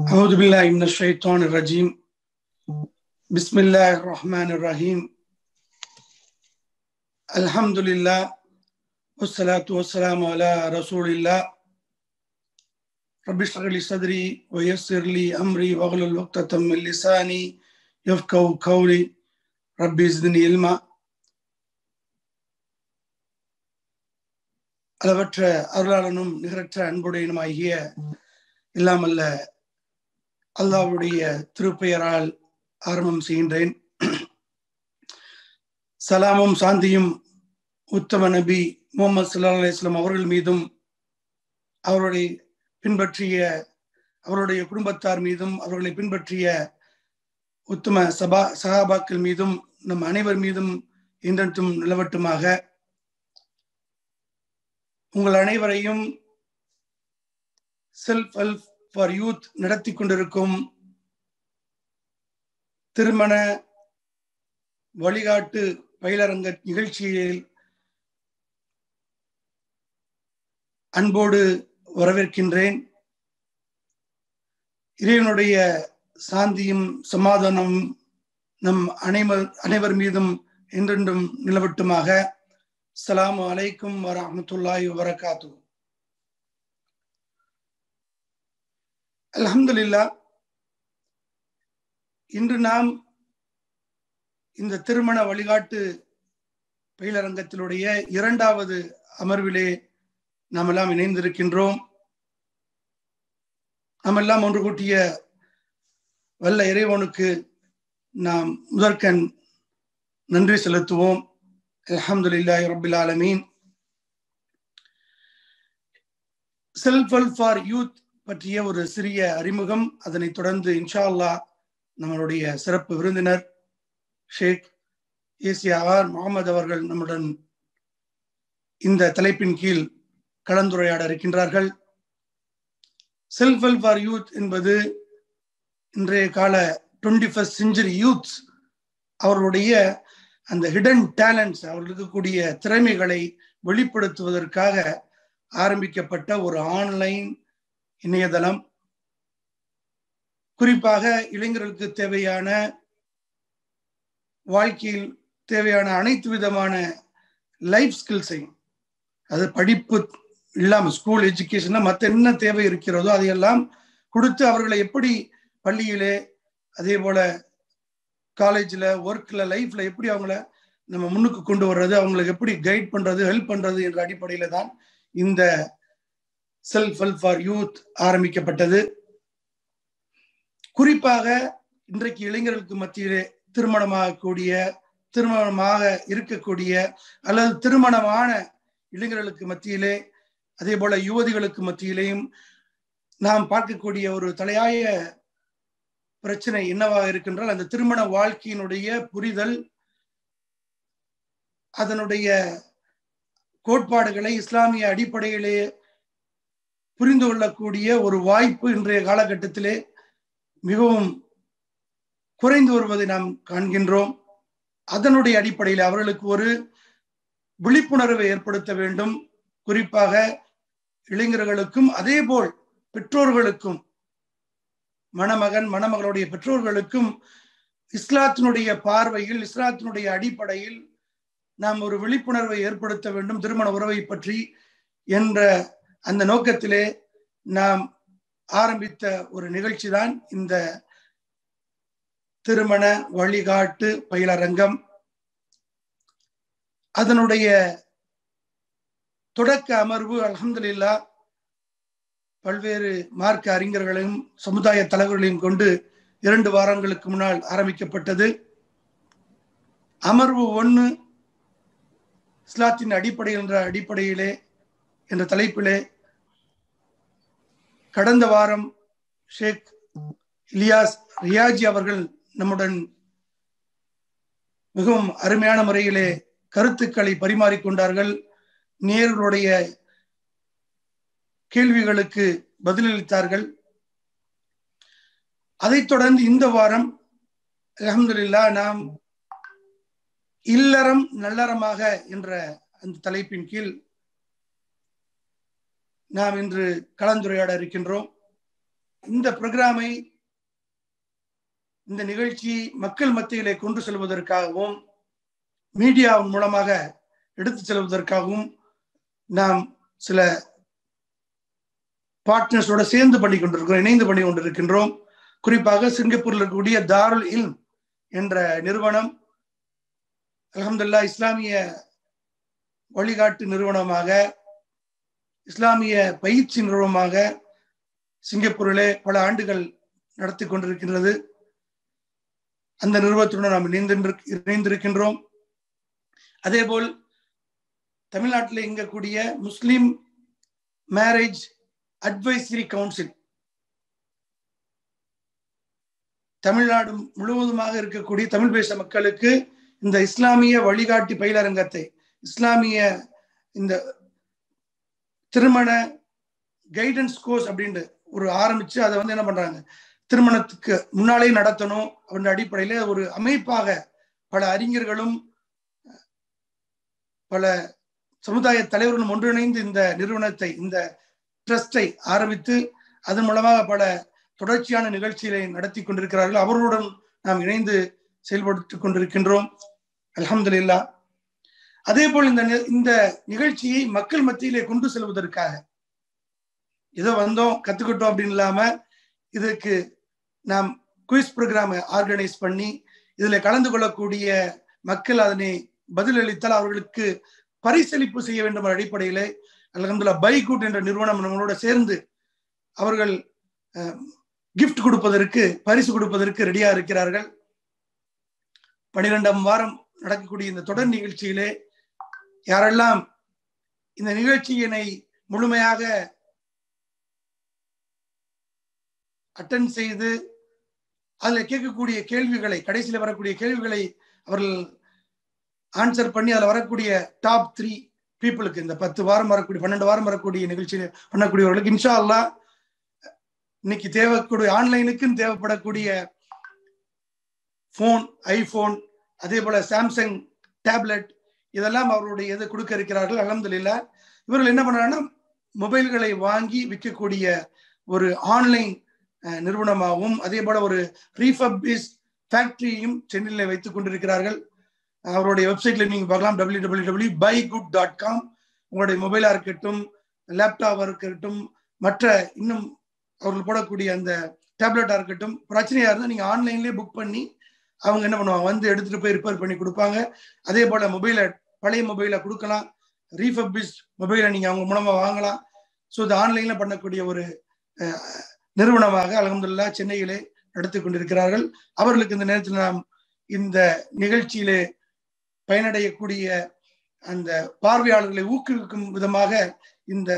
أعوذ بالله من الشيطان الرجيم. بسم الله الرحمن الرحيم. الحمد لله والصلاة والسلام على رسول الله. رب اشرح لي صدري ويسر لي أمري واحلل عقدة من لساني يفقهوا قولي. رب زدني علما. அளவற்ற அருளாளனும் நிகரற்ற அன்புடையனுமாகிய இல்லாமல்ல அல்லாஹ்வுடைய திருப்பெயரால் ஆரம்பம் செய்கின்றேன். சலாமும் சாந்தியும் உத்தம நபி முஹம்மது ஸல்லல்லாஹு அலைஹி வஸல்லம் அவர்கள் மீதும் அவருடைய குடும்பத்தார் மீதும் அவர்களை பின்பற்றிய உத்தம சஹாபாக்கள் மீதும் நம் அனைவர் மீதும் என்றென்றும் நிலவட்டுமாக. உங்கள் அனைவரையும் செல்ஃப் ஹெல்ப் ஃபார் யூத் நடத்தி கொண்டிருக்கும் திருமண வழிகாட்டு பயிலரங்க நிகழ்ச்சியில் அன்போடு வரவேற்கின்றேன். இறைவனுடைய சாந்தியும் சமாதானம் நம் அனைவர் மீதும் என்றென்றும் நிலவட்டுமாக. அஸ்ஸலாமு அலைக்கும் வரஹ்மத்துல்லாஹி வபரகாத்துஹு. அல்ஹம்துலில்லாஹ். இன்று நாம் இந்த திருமண வழிகாட்டு பயிலரங்கத்தினுடைய இரண்டாவது அமர்விலே நாம் எல்லாம் இணைந்திருக்கின்றோம். நாம் எல்லாம் ஒன்று கூட்டிய வல்ல இறைவனுக்கு நாம் முதற்கண் நன்றி செலுத்துவோம். அல்ஹம்துலில்லாஹி ரப்பில் ஆலமீன். செல்ஃப் ஹெல்ப் ஃபார் யூத் பற்றிய ஒரு சிறிய அறிமுகம், அதனைத் தொடர்ந்து இன்ஷா அல்லாஹ் நம்மளுடைய சிறப்பு விருந்தினர் ஷேக் ஏசிஆர் முகமது அவர்கள் நம்முடன் இந்த தலைப்பின் கீழ் கலந்துரையாட இருக்கின்றார்கள். செல்ஃப் ஹெல்ப் ஃபார் யூத் என்பது இன்றைய கால 21st century யூத்ஸ் அவர்களுடைய அந்த ஹிடன் டேலண்ட்ஸ், அவர்களுக்கு கூடிய திறமைகளை வெளிப்படுத்துவதற்காக ஆரம்பிக்கப்பட்ட ஒரு ஆன்லைன் இணையதளம். குறிப்பாக இளைஞர்களுக்கு தேவையான வாழ்க்கையில் தேவையான அனைத்து விதமான லைஃப் ஸ்கில்ஸையும், அது படிப்பு இல்லாமல் ஸ்கூல் எஜுகேஷன்ல மற்ற என்ன தேவை இருக்கிறதோ அதையெல்லாம் கொடுத்து அவர்களை எப்படி பள்ளியிலே அதே போல காலேஜில் ஒர்க்ல லைஃப்ல எப்படி அவங்கள நம்ம முன்னுக்கு கொண்டு வர்றது, அவங்களுக்கு எப்படி கைட் பண்றது, ஹெல்ப் பண்றது என்ற அடிப்படையில தான் இந்த செல்ஃப் ஹெல்ப் ஃபார் யூத் ஆரம்பிக்கப்பட்டது. குறிப்பாக இன்றைக்கு இளைஞர்களுக்கு மத்தியிலே திருமணமாக இருக்கக்கூடிய அல்லது திருமணமான இளைஞர்களுக்கு மத்தியிலே அதே போல யுவதிகளுக்கு மத்தியிலேயும் நாம் பார்க்கக்கூடிய ஒரு தலையாய பிரச்சனை என்னவாக இருக்கின்றால், அந்த திருமண வாழ்க்கையினுடைய புரிதல், அதனுடைய கோட்பாடுகளை இஸ்லாமிய அடிப்படையிலே புரிந்து கொள்ளக்கூடிய ஒரு வாய்ப்பு இன்றைய காலகட்டத்திலே மிகவும் குறைந்து வருவதை நாம் காண்கின்றோம். அதனுடைய அடிப்படையில் அவர்களுக்கு ஒரு விழிப்புணர்வை ஏற்படுத்த வேண்டும். குறிப்பாக இளைஞர்களுக்கும் அதே போல் பெற்றோர்களுக்கும், மணமகன் மணமகளுடைய பெற்றோர்களுக்கும் இஸ்லாத்தினுடைய பார்வையில், இஸ்லாத்தினுடைய அடிப்படையில் நாம் ஒரு விழிப்புணர்வை ஏற்படுத்த வேண்டும் திருமண உறவை பற்றி என்ற அந்த நோக்கத்திலே நாம் ஆரம்பித்த ஒரு நிகழ்ச்சி தான் இந்த திருமண வழிகாட்டு பயிலரங்கம். அதனுடைய தொடக்க அமர்வு அல்ஹம்துலில்லாஹ் பல்வேறு மார்க்க அறிஞர்களையும் சமுதாய தலைவர்களையும் கொண்டு 2 வாரங்களுக்கு முன்னால் ஆரம்பிக்கப்பட்டது. அமர்வு 1 இஸ்லாத்தின் அடிப்படையிலே என்ற தலைப்பிலே கடந்த வாரம் ஷேக் இலியாஸ் ரியாஜி அவர்கள் நம்முடன் மிகவும் அருமையான முறையிலே கருத்துக்களை பரிமாறிக்கொண்டார்கள். நேயர்களுடைய கேள்விகளுக்கு பதிலளித்தார்கள். அதைத் தொடர்ந்து இந்த வாரம் அல்ஹம்துலில்லாஹ் நாம் இல்லறம் நல்லறமாக என்ற அந்த தலைப்பின் கீழ் நாம் இன்று கலந்துரையாட இருக்கின்றோம். இந்த புரோகிராமை, இந்த நிகழ்ச்சி மக்கள் மத்தியிலே கொண்டு செல்வதற்காகவும் மீடியாவின் மூலமாக எடுத்து செல்வதற்காகவும் நாம் சில பார்ட்னர்ஸோட சேர்ந்து பண்ணி கொண்டிருக்கிறோம், இணைந்து பண்ணி கொண்டிருக்கின்றோம். குறிப்பாக சிங்கப்பூரில் இருக்கக்கூடிய தாருல் இல்ம் என்ற நிறுவனம் அல்ஹம்துலில்லாஹ் இஸ்லாமிய வழிகாட்டு நிறுவனமாக, இஸ்லாமிய பயிற்சி நிறுவனமாக சிங்கப்பூரிலே பல ஆண்டுகள் நடத்தி கொண்டிருக்கின்றது. அந்த நிறுவனத்துடன் நாம் இணைந்திருக்கின்றோம். அதேபோல் தமிழ்நாட்டில் இயங்கக்கூடிய முஸ்லிம் மேரேஜ் அட்வைசரி கவுன்சில், தமிழ்நாடு முழுவதுமாக இருக்கக்கூடிய தமிழ் பேச மக்களுக்கு இந்த இஸ்லாமிய வழிகாட்டி பயிலரங்கத்தை, இஸ்லாமிய இந்த திருமண கைடன்ஸ் கோர்ஸ் அப்படின்ட்டு ஒரு ஆரம்பிச்சு அதை என்ன பண்றாங்க, திருமணத்துக்கு முன்னாலே நடத்தணும் அப்படின்ற அடிப்படையில ஒரு அமைப்பாக பல அறிஞர்களும் பல சமுதாய தலைவர்களும் ஒன்றிணைந்து இந்த நிறுவனத்தை, இந்த ட்ரஸ்டை ஆரம்பித்து அதன் மூலமாக பல தொடர்ச்சியான நிகழ்ச்சிகளை நடத்தி கொண்டிருக்கிறார்கள். அவர்களுடன் நாம் இணைந்து செயல்படுத்திக் கொண்டிருக்கின்றோம். அல்ஹம்துலில்லாஹ். அதே போல் இந்த நிகழ்ச்சியை மக்கள் மத்தியிலே கொண்டு செல்வதற்காக ஏதோ வந்தோம் கத்துக்கிட்டோம் அப்படின்னு இல்லாம, இதுக்கு நாம் குயிஸ் ப்ரோக்ராம் ஆர்கனைஸ் பண்ணி இதுல கலந்து கொள்ளக்கூடிய மக்கள் அதனை பதிலளித்தால் அவர்களுக்கு பரிசளிப்பு செய்ய வேண்டும் என்ற அடிப்படையிலே அல்ஹம்துலில்லாஹ் பைகுட் என்ற நிறுவனம் நம்மளோட சேர்ந்து அவர்கள் கிஃப்ட் கொடுப்பதற்கு, பரிசு கொடுப்பதற்கு ரெடியா இருக்கிறார்கள். 12ஆம் வாரம் நடக்கக்கூடிய இந்த தொடர் நிகழ்ச்சியிலே யாரெல்லாம் இந்த நிகழ்ச்சியினை முழுமையாக அட்டன் செய்து அதில் கேட்கக்கூடிய கேள்விகளை, கடைசியில் வரக்கூடிய கேள்விகளை அவர்கள் ஆன்சர் பண்ணி அதில் வரக்கூடிய டாப் 3 பீப்புளுக்கு, இந்த 10 வாரம் வரக்கூடிய 12 வாரம் வரக்கூடிய நிகழ்ச்சியில பண்ணக்கூடியவர்களுக்கு இன்ஷா அல்லாஹ் இன்னைக்கு தேவைக்கூடிய ஆன்லைனுக்குன்னு தேவைப்படக்கூடிய போன், ஐபோன், அதே போல சாம்சங் டேப்லெட், இதெல்லாம் அவருடைய இதை கொடுக்க இருக்கிறார்கள். அல்ஹம்துலில்லாஹ். இவர்கள் என்ன பண்றாங்கன்னா மொபைல்களை வாங்கி விற்கக்கூடிய ஒரு ஆன்லைன் நிறுவனமாகவும் அதே போல ஒரு ரீஃபர்பிஷ் ஃபேக்டரியும் சென்னையில் வைத்துக் கொண்டிருக்கிறார்கள். அவருடைய வெப்சைட்ல நீங்க பார்க்கலாம், www.buygood.com. உங்களுடைய மொபைலா இருக்கட்டும், லேப்டாப்பா இருக்கட்டும், மற்ற இன்னும் அவர்கள் போடக்கூடிய அந்த டேப்லெட்டா இருக்கட்டும், பிரச்சனையா இருந்தால் நீங்க ஆன்லைன்லேயே புக் பண்ணி அவங்க என்ன பண்ணுவாங்க, வந்து எடுத்துட்டு போய் ரிப்பேர் பண்ணி கொடுப்பாங்க. அதே போல மொபைலை, பழைய மொபைலை கொடுக்கலாம், ரீஃபர்பிஷ் மொபைலை நீங்க அவங்க மூலமா வாங்கலாம். ஸோ இது ஆன்லைன்ல பண்ணக்கூடிய ஒரு நிறுவனமாக அல்ஹம்துலில்லாஹ் சென்னையிலே நடத்தி கொண்டிருக்கிறார்கள். அவர்களுக்கு இந்த நேரத்தில் நாம் இந்த நிகழ்ச்சியிலே பயனடையக்கூடிய அந்த பார்வையாளர்களை ஊக்குவிக்கும் விதமாக இந்த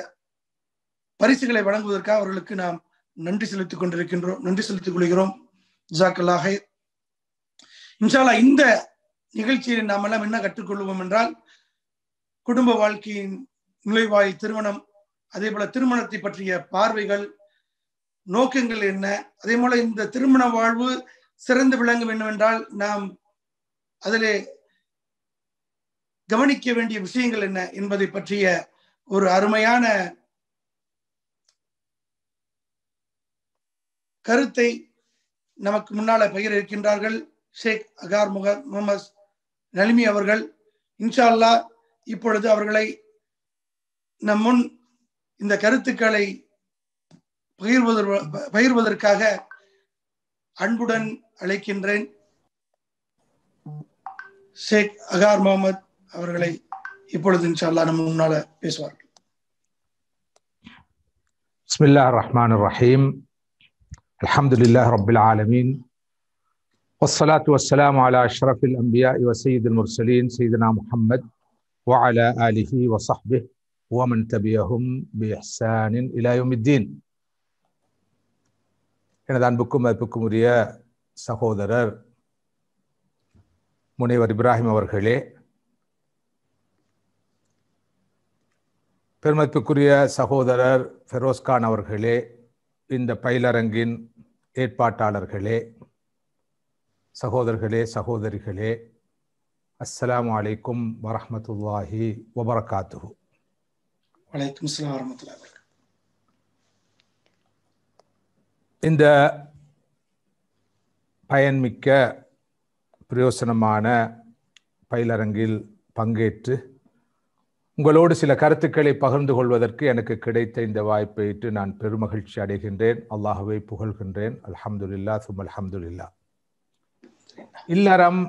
பரிசுகளை வழங்குவதற்காக அவர்களுக்கு நாம் நன்றி செலுத்திக் கொண்டிருக்கின்றோம், நன்றி செலுத்திக் கொள்கிறோம். ஜஸாக்கல்லாஹ் ஹைர். இன்ஷா அல்லாஹ் இந்த நிகழ்ச்சியில் நாம் எல்லாம் என்ன கற்றுக்கொள்வோம் என்றால், குடும்ப வாழ்க்கையின் நுழைவாயில் திருமணம், அதே போல திருமணத்தை பற்றிய பார்வைகள், நோக்கங்கள் என்ன, அதே போல இந்த திருமண வாழ்வு சிறந்து விளங்க வேண்டும் என்றால் நாம் அதிலே கவனிக்க வேண்டிய விஷயங்கள் என்ன என்பதை பற்றிய ஒரு அருமையான கருத்தை நமக்கு முன்னால பகிர இருக்கின்றார்கள் ஷேக் அகார் முகமது நலிமி அவர்கள். இன்ஷா அல்லாஹ் இப்பொழுது அவர்களை நம் முன் இந்த கருத்துக்களை பகிர்வதற்காக அன்புடன் அழைக்கின்றேன். ஷேக் அகார் முகமது அவர்களை இப்பொழுது இன்ஷா அல்லாஹ் நம்ம முன்னால பேசுவார்கள். பிஸ்மில்லாஹிர் ரஹ்மானிர் ரஹீம். அல்ஹம்துலில்லாஹி ரப்பில் ஆலமீன். வஸ்ஸலாத்து வஸ்ஸலாமு அலா அஷ்ரஃபில் அன்பியாஇ வ ஸய்யிதில் முர்ஸலீன் ஸய்யிதினா முஹம்மத் வ அலா ஆலிஹி வ ஸஹ்பிஹி வ மன் தபியஹும் பி இஹ்சானின் இலா யௌமித்தீன். எனது அன்புக்கும் மதிப்புக்கும் உரிய சகோதரர் முனைவர் இப்ராஹிம் அவர்களே, பெருமதிப்புக்குரிய சகோதரர் ஃபெரோஸ்கான் அவர்களே, இந்த பயிலரங்கின் ஏற்பாட்டாளர்களே, சகோதரர்களே, சகோதரிகளே, அஸ்ஸலாமு அலைக்கும் வரஹ்மத்துல்லாஹி வபரகாத்துஹு. வலைக்கும் அஸ்ஸலாம் வரஹ்மத்துல்லாஹி வபரகாத்துஹு. இந்த பயன்மிக்க பிரயோசனமான பயிலரங்கில் பங்கேற்று உங்களோடு சில கருத்துக்களை பகிர்ந்து கொள்வதற்கு எனக்கு கிடைத்த இந்த வாய்ப்பையிட்டு நான் பெருமகிழ்ச்சி அடைகின்றேன். அல்லாஹ்வை புகழ்கின்றேன். அல்ஹம்துலில்லாஹ் சும்ம அல்ஹம்துலில்லாஹ். இல்லறம்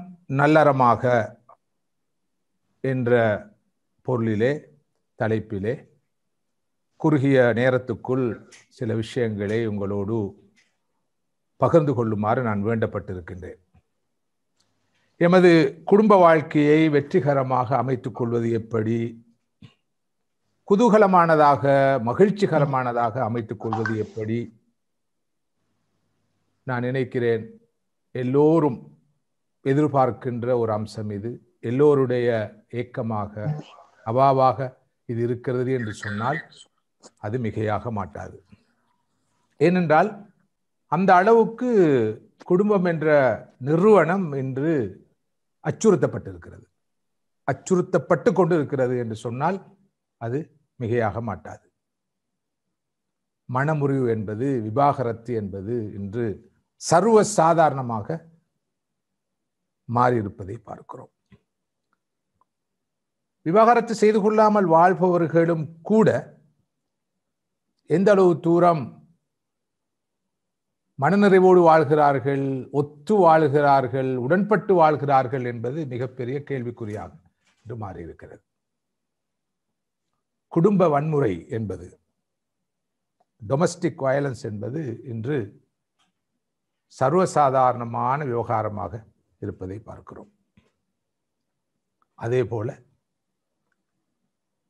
நல்லறமாக என்ற பொருளிலே, தலைப்பிலே குறுகிய நேரத்துக்குள் சில விஷயங்களை உங்களோடு பகிர்ந்து கொள்ளுமாறு நான் வேண்டப்பட்டிருக்கின்றேன். எமது குடும்ப வாழ்க்கையை வெற்றிகரமாக அமைத்துக் கொள்வது எப்படி, குதூகலமானதாக மகிழ்ச்சிகரமானதாக அமைத்துக் கொள்வது எப்படி, நான் நினைக்கிறேன் எல்லோரும் எதிர்பார்க்கின்ற ஒரு அம்சம் இது. எல்லோருடைய ஏக்கமாக அவாவாக இது இருக்கிறது என்று சொன்னால் அது மிகையாக மாட்டாது. ஏனென்றால் அந்த அளவுக்கு குடும்பம் என்ற நிறுவனம் இன்று அச்சுறுத்தப்பட்டிருக்கிறது, அச்சுறுத்தப்பட்டு கொண்டு இருக்கிறது என்று சொன்னால் அது மிகையாக மாட்டாது. மனமுறிவு என்பது, விவாகரத்து என்பது இன்று சர்வ சாதாரணமாக மாறியிருப்பதை பார்க்கிறோம். விவாகரத்து செய்து கொள்ளாமல் வாழ்பவர்களும் கூட எந்த அளவு தூரம் மனநிறைவோடு வாழ்கிறார்கள், ஒத்து வாழ்கிறார்கள், உடன்பட்டு வாழ்கிறார்கள் என்பது மிகப்பெரிய கேள்விக்குறியாக இன்று மாறியிருக்கிறது. குடும்ப வன்முறை என்பது, டொமஸ்டிக் வயலன்ஸ் என்பது இன்று சர்வசாதாரணமான விவகாரமாக இருப்பதை பார்க்கிறோம். அதே போல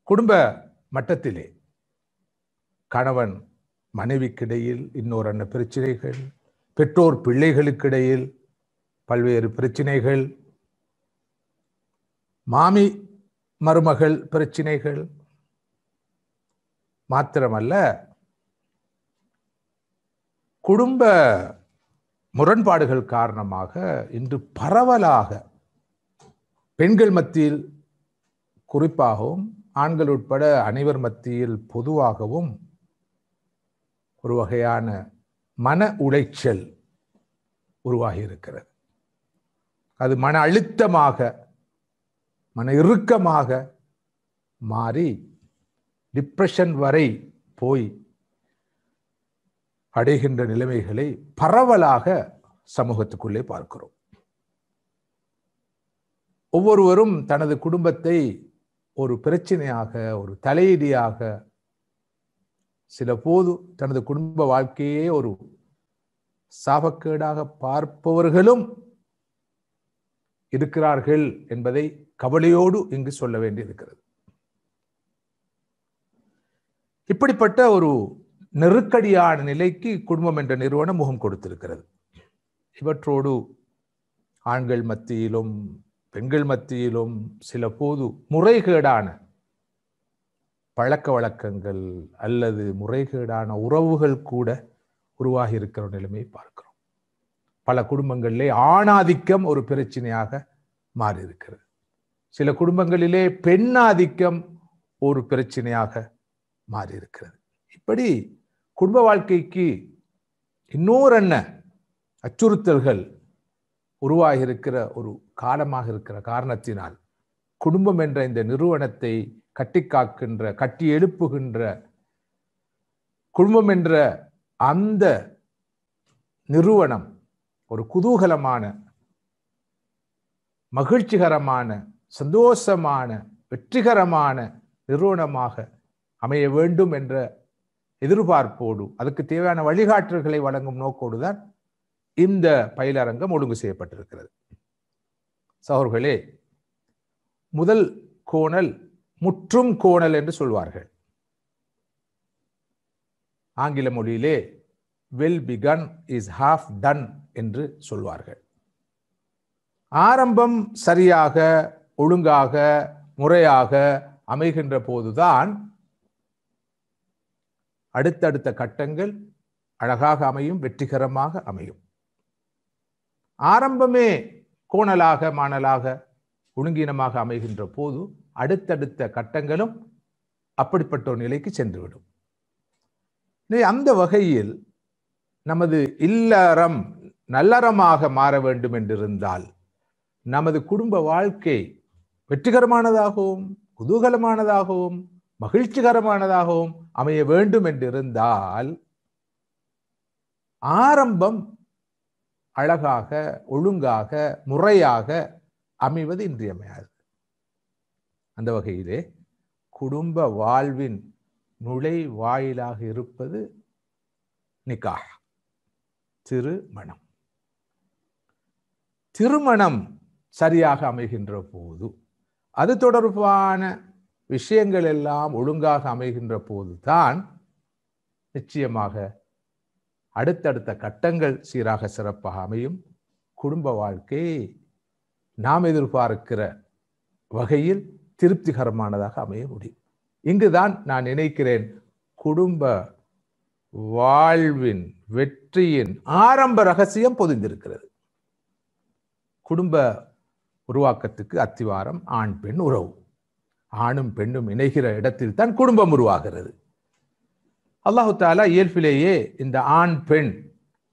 குடும்ப மட்டத்திலே கணவன் மனைவிக்கிடையில் இன்னொரு பிரச்சனைகள், பெற்றோர் பிள்ளைகளுக்கிடையில் பல்வேறு பிரச்சனைகள், மாமி மருமகள் பிரச்சனைகள் மாத்திரமல்ல, குடும்ப முரண்பாடுகள் காரணமாக இன்று பரவலாக பெண்கள் மத்தியில் குறிப்பாகவும் ஆண்கள் உட்பட அனைவர் மத்தியில் பொதுவாகவும் ஒரு வகையான மன உளைச்சல் உருவாகி இருக்கிறது. அது மன அழுத்தமாக, மன இறுக்கமாக மாறி டிப்ரெஷன் வரை போய் அடைகின்ற நிலைமைகளை பரவலாக சமூகத்துக்குள்ளே பார்க்கிறோம். ஒவ்வொருவரும் தனது குடும்பத்தை ஒரு பிரச்சனையாக, ஒரு தலையீடியாக, சில போது தனது குடும்ப வாழ்க்கையே ஒரு சாபக்கேடாக பார்ப்பவர்களும் இருக்கிறார்கள் என்பதை கவலையோடு இங்கு சொல்ல வேண்டியிருக்கிறது. இப்படிப்பட்ட ஒரு நெருக்கடியான நிலைக்கு குடும்பம் என்ற நிறுவனம் முகம் கொடுத்திருக்கிறது. இவற்றோடு ஆண்கள் மத்தியிலும் பெண்கள் மத்தியிலும் சில போது முறைகேடான பழக்க வழக்கங்கள் அல்லது முறைகேடான உறவுகள் கூட உருவாகி இருக்கிற நிலைமையை பார்க்கிறோம். பல குடும்பங்களிலே ஆணாதிக்கம் ஒரு பிரச்சனையாக மாறி இருக்கிறது. சில குடும்பங்களிலே பெண்ணாதிக்கம் ஒரு பிரச்சனையாக மாறி இருக்கிறது. இப்படி குடும்ப வாழ்க்கைக்கு இன்னொரு அச்சுறுத்தல்கள் உருவாகி இருக்கிற ஒரு காலமாக இருக்கிற காரணத்தினால் குடும்பம் என்ற இந்த நிறுவனத்தை கட்டி காக்கின்ற, கட்டி எழுப்புகின்ற, குடும்பம் என்ற அந்த நிறுவனம் ஒரு குதூகலமான, மகிழ்ச்சிகரமான, சந்தோஷமான, வெற்றிகரமான நிறுவனமாக அமைய வேண்டும் என்ற எதிர்பார்ப்போடு, அதுக்கு தேவையான வழிகாட்டல்களை வழங்கும் நோக்கோடுதான் இந்த பயிலரங்கம் ஒழுங்கு செய்யப்பட்டிருக்கிறது. சகோதரர்களே, முதல் கோணல் முற்றும் கோணல் என்று சொல்வார்கள். ஆங்கில மொழியிலே well begun is half done என்று சொல்வார்கள். ஆரம்பம் சரியாக, ஒழுங்காக, முறையாக அமைகின்ற போதுதான் அடுத்தடுத்த கட்டங்கள் அழகாக அமையும், வெற்றிகரமாக அமையும். ஆரம்பமே கோணலாக, மாணலாக, ஒழுங்கீனமாக அமைகின்ற போது அடுத்தடுத்த கட்டங்களும் அப்படிப்பட்ட ஒரு நிலைக்கு சென்றுவிடும். அந்த வகையில் நமது இல்லறம் நல்லறமாக மாற வேண்டும் என்றிருந்தால், நமது குடும்ப வாழ்க்கை வெற்றிகரமானதாகவும் குதூகலமானதாகவும் மகிழ்ச்சிகரமானதாகவும் அமைய வேண்டும் என்றிருந்தால், ஆரம்பம் அழகாக ஒழுங்காக முறையாக அமைவது இன்றியமையாது. அந்த வகையிலே குடும்ப வாழ்வின் நுழைவாயிலாக இருப்பது நிக்காஹ், திருமணம். திருமணம் சரியாக அமைகின்ற போது, அது தொடர்பான விஷயங்கள் எல்லாம் ஒழுங்காக அமைகின்ற போதுதான் நிச்சயமாக அடுத்தடுத்த கட்டங்கள் சீராக சிறப்பாக அமையும். குடும்ப வாழ்க்கை நாம் எதிர்பார்க்கிற வகையில் திருப்திகரமானதாக அமைய முடியும். இங்குதான் நான் நினைக்கிறேன் குடும்ப வாழ்வின் வெற்றியின் ஆரம்ப ரகசியம் பொதிந்திருக்கிறது. குடும்ப உருவாக்கத்துக்கு அத்திவாரம் ஆண் பெண் உறவு. ஆணும் பெண்ணும் இணைகிற இடத்தில் தான் குடும்பம் உருவாகிறது. அல்லாஹு தாலா இயல்பிலேயே இந்த ஆண் பெண்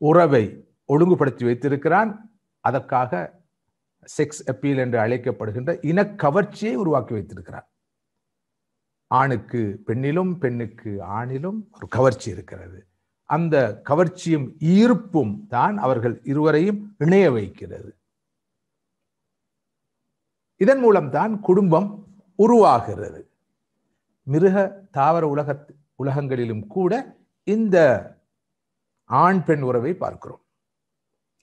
உறவை ஒழுங்குபடுத்தி வைத்திருக்கிறான். அதற்காக செக்ஸ் அப்பீல் என்று அழைக்கப்படுகின்ற இனக்கவர்ச்சியை உருவாக்கி வைத்திருக்கிறான். ஆணுக்கு பெண்ணிலும் பெண்ணுக்கு ஆணிலும் ஒரு கவர்ச்சி இருக்கிறது. அந்த கவர்ச்சியும் ஈர்ப்பும் தான் அவர்கள் இருவரையும் இணைய வைக்கிறது. இதன் மூலம்தான் குடும்பம் உருவாகிறது. மிருக தாவர உலகங்களிலும் கூட இந்த ஆண் பெண் உறவை பார்க்கிறோம்.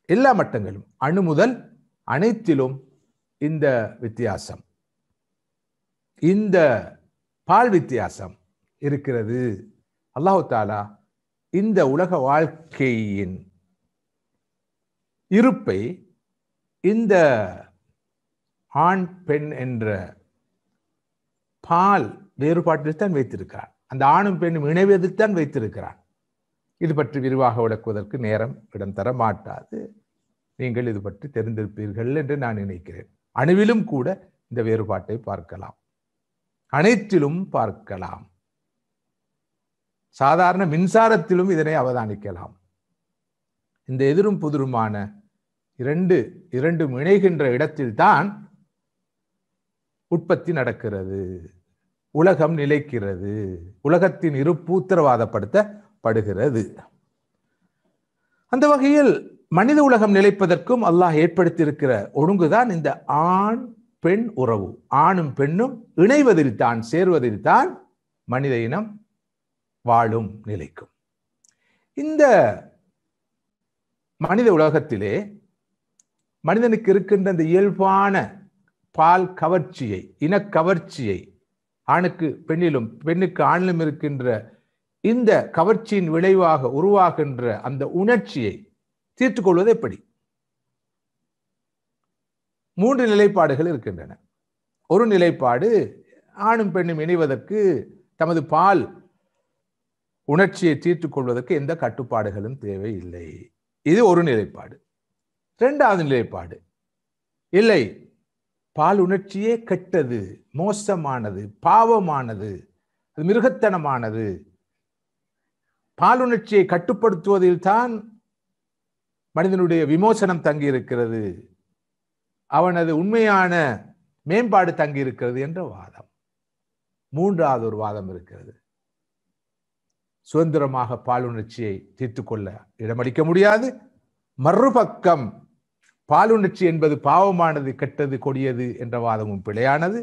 எல்லா மட்டங்களும் அணு முதல் அனைத்திலும் இந்த வித்தியாசம், இந்த பால் வித்தியாசம் இருக்கிறது. அல்லாஹு தாலா இந்த உலக வாழ்க்கையின் இருப்பை இந்த ஆண் பெண் என்ற பால் வேறுபாட்டில் தான் வைத்திருக்கிறார். அந்த ஆணும் பெண்ணும் இணைவதில் தான் வைத்திருக்கிறார். இது பற்றி விரிவாக விளக்குவதற்கு நேரம் இடம் தர மாட்டாது. நீங்கள் இது பற்றி தெரிந்திருப்பீர்கள் என்று நான் நினைக்கிறேன். அணுவிலும் கூட இந்த வேறுபாட்டை பார்க்கலாம், அனைத்திலும் பார்க்கலாம். சாதாரண மின்சாரத்திலும் இதனை அவதானிக்கலாம். இந்த எதிரும் புதிருமான இரண்டும் இணைகின்ற இடத்தில் தான் உற்பத்தி நடக்கிறது, உலகம் நிலைக்கிறது, உலகத்தின் இருப்பு உத்தரவாதப்படுத்தப்படுகிறது. அந்த வகையில் மனித உலகம் நிலைப்பதற்கும் அல்லாஹ் ஏற்படுத்தியிருக்கிற ஒழுங்குதான் இந்த ஆண் பெண் உறவு. ஆணும் பெண்ணும் இணைவதில் தான், சேர்வதில் தான் மனித இனம் வாழும் நிலைக்கும். இந்த மனித உலகத்திலே மனிதனுக்கு இருக்கின்ற இந்த இயல்பான பால் கவர்ச்சியை, இனக்கவர்ச்சியை, ஆணுக்கு பெண்ணிலும் பெண்ணுக்கு ஆணிலும் இருக்கின்ற இந்த கவர்ச்சியின் விளைவாக உருவாகின்ற அந்த உணர்ச்சியை தீர்த்துக் கொள்வது எப்படி? 3 நிலைப்பாடுகள் இருக்கின்றன. ஒரு நிலைப்பாடு, ஆணும் பெண்ணும் இணைவதற்கு தமது பால் உணர்ச்சியை தீர்த்துக் கொள்வதற்கு எந்த கட்டுப்பாடுகளும் தேவையில்லை. இது ஒரு நிலைப்பாடு. 2வது நிலைப்பாடு, இல்லை, பால் உணர்ச்சியே கெட்டது, மோசமானது, பாவமானது, அது மிருகத்தனமானது. பாலுணர்ச்சியை கட்டுப்படுத்துவதில் தான் மனிதனுடைய விமோசனம் தங்கியிருக்கிறது, அவனது உண்மையான மேம்பாடு தங்கியிருக்கிறது என்ற வாதம். 3வது ஒரு வாதம் இருக்கிறது. சுதந்திரமாக பாலுணர்ச்சியை தீர்த்துக் கொள்ள இடமளிக்க முடியாது. மறுபக்கம் பாலுணர்ச்சி என்பது பாவமானது, கெட்டது, கொடியது என்ற வாதமும் பிழையானது.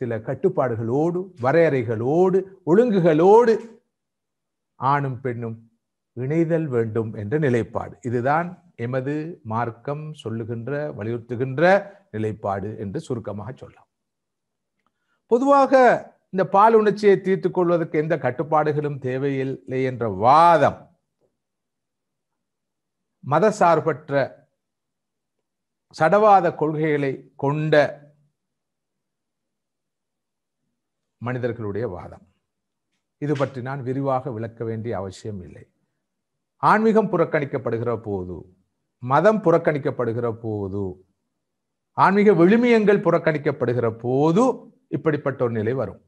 சில கட்டுப்பாடுகளோடு, வரையறைகளோடு, ஒழுங்குகளோடு ஆணும் பெண்ணும் இணைதல் வேண்டும் என்ற நிலைப்பாடு. இதுதான் எமது மார்க்கம் சொல்லுகின்ற, வலியுறுத்துகின்ற நிலைப்பாடு என்று சுருக்கமாக சொல்லலாம். பொதுவாக இந்த பால் உணர்ச்சியை தீர்த்துக் கொள்வதற்கு எந்த கட்டுப்பாடுகளும் தேவையில்லை என்ற வாதம் மதசார்பற்ற சடவாத கொள்கைகளை கொண்ட மனிதர்களுடைய வாதம். இது பற்றி நான் விரிவாக விளக்க வேண்டிய அவசியம் இல்லை. ஆன்மீகம் புறக்கணிக்கப்படுகிற போது, மதம் புறக்கணிக்கப்படுகிற போது, ஆன்மீக விழுமியங்கள் புறக்கணிக்கப்படுகிற போது இப்படிப்பட்ட ஒரு நிலை வரும்.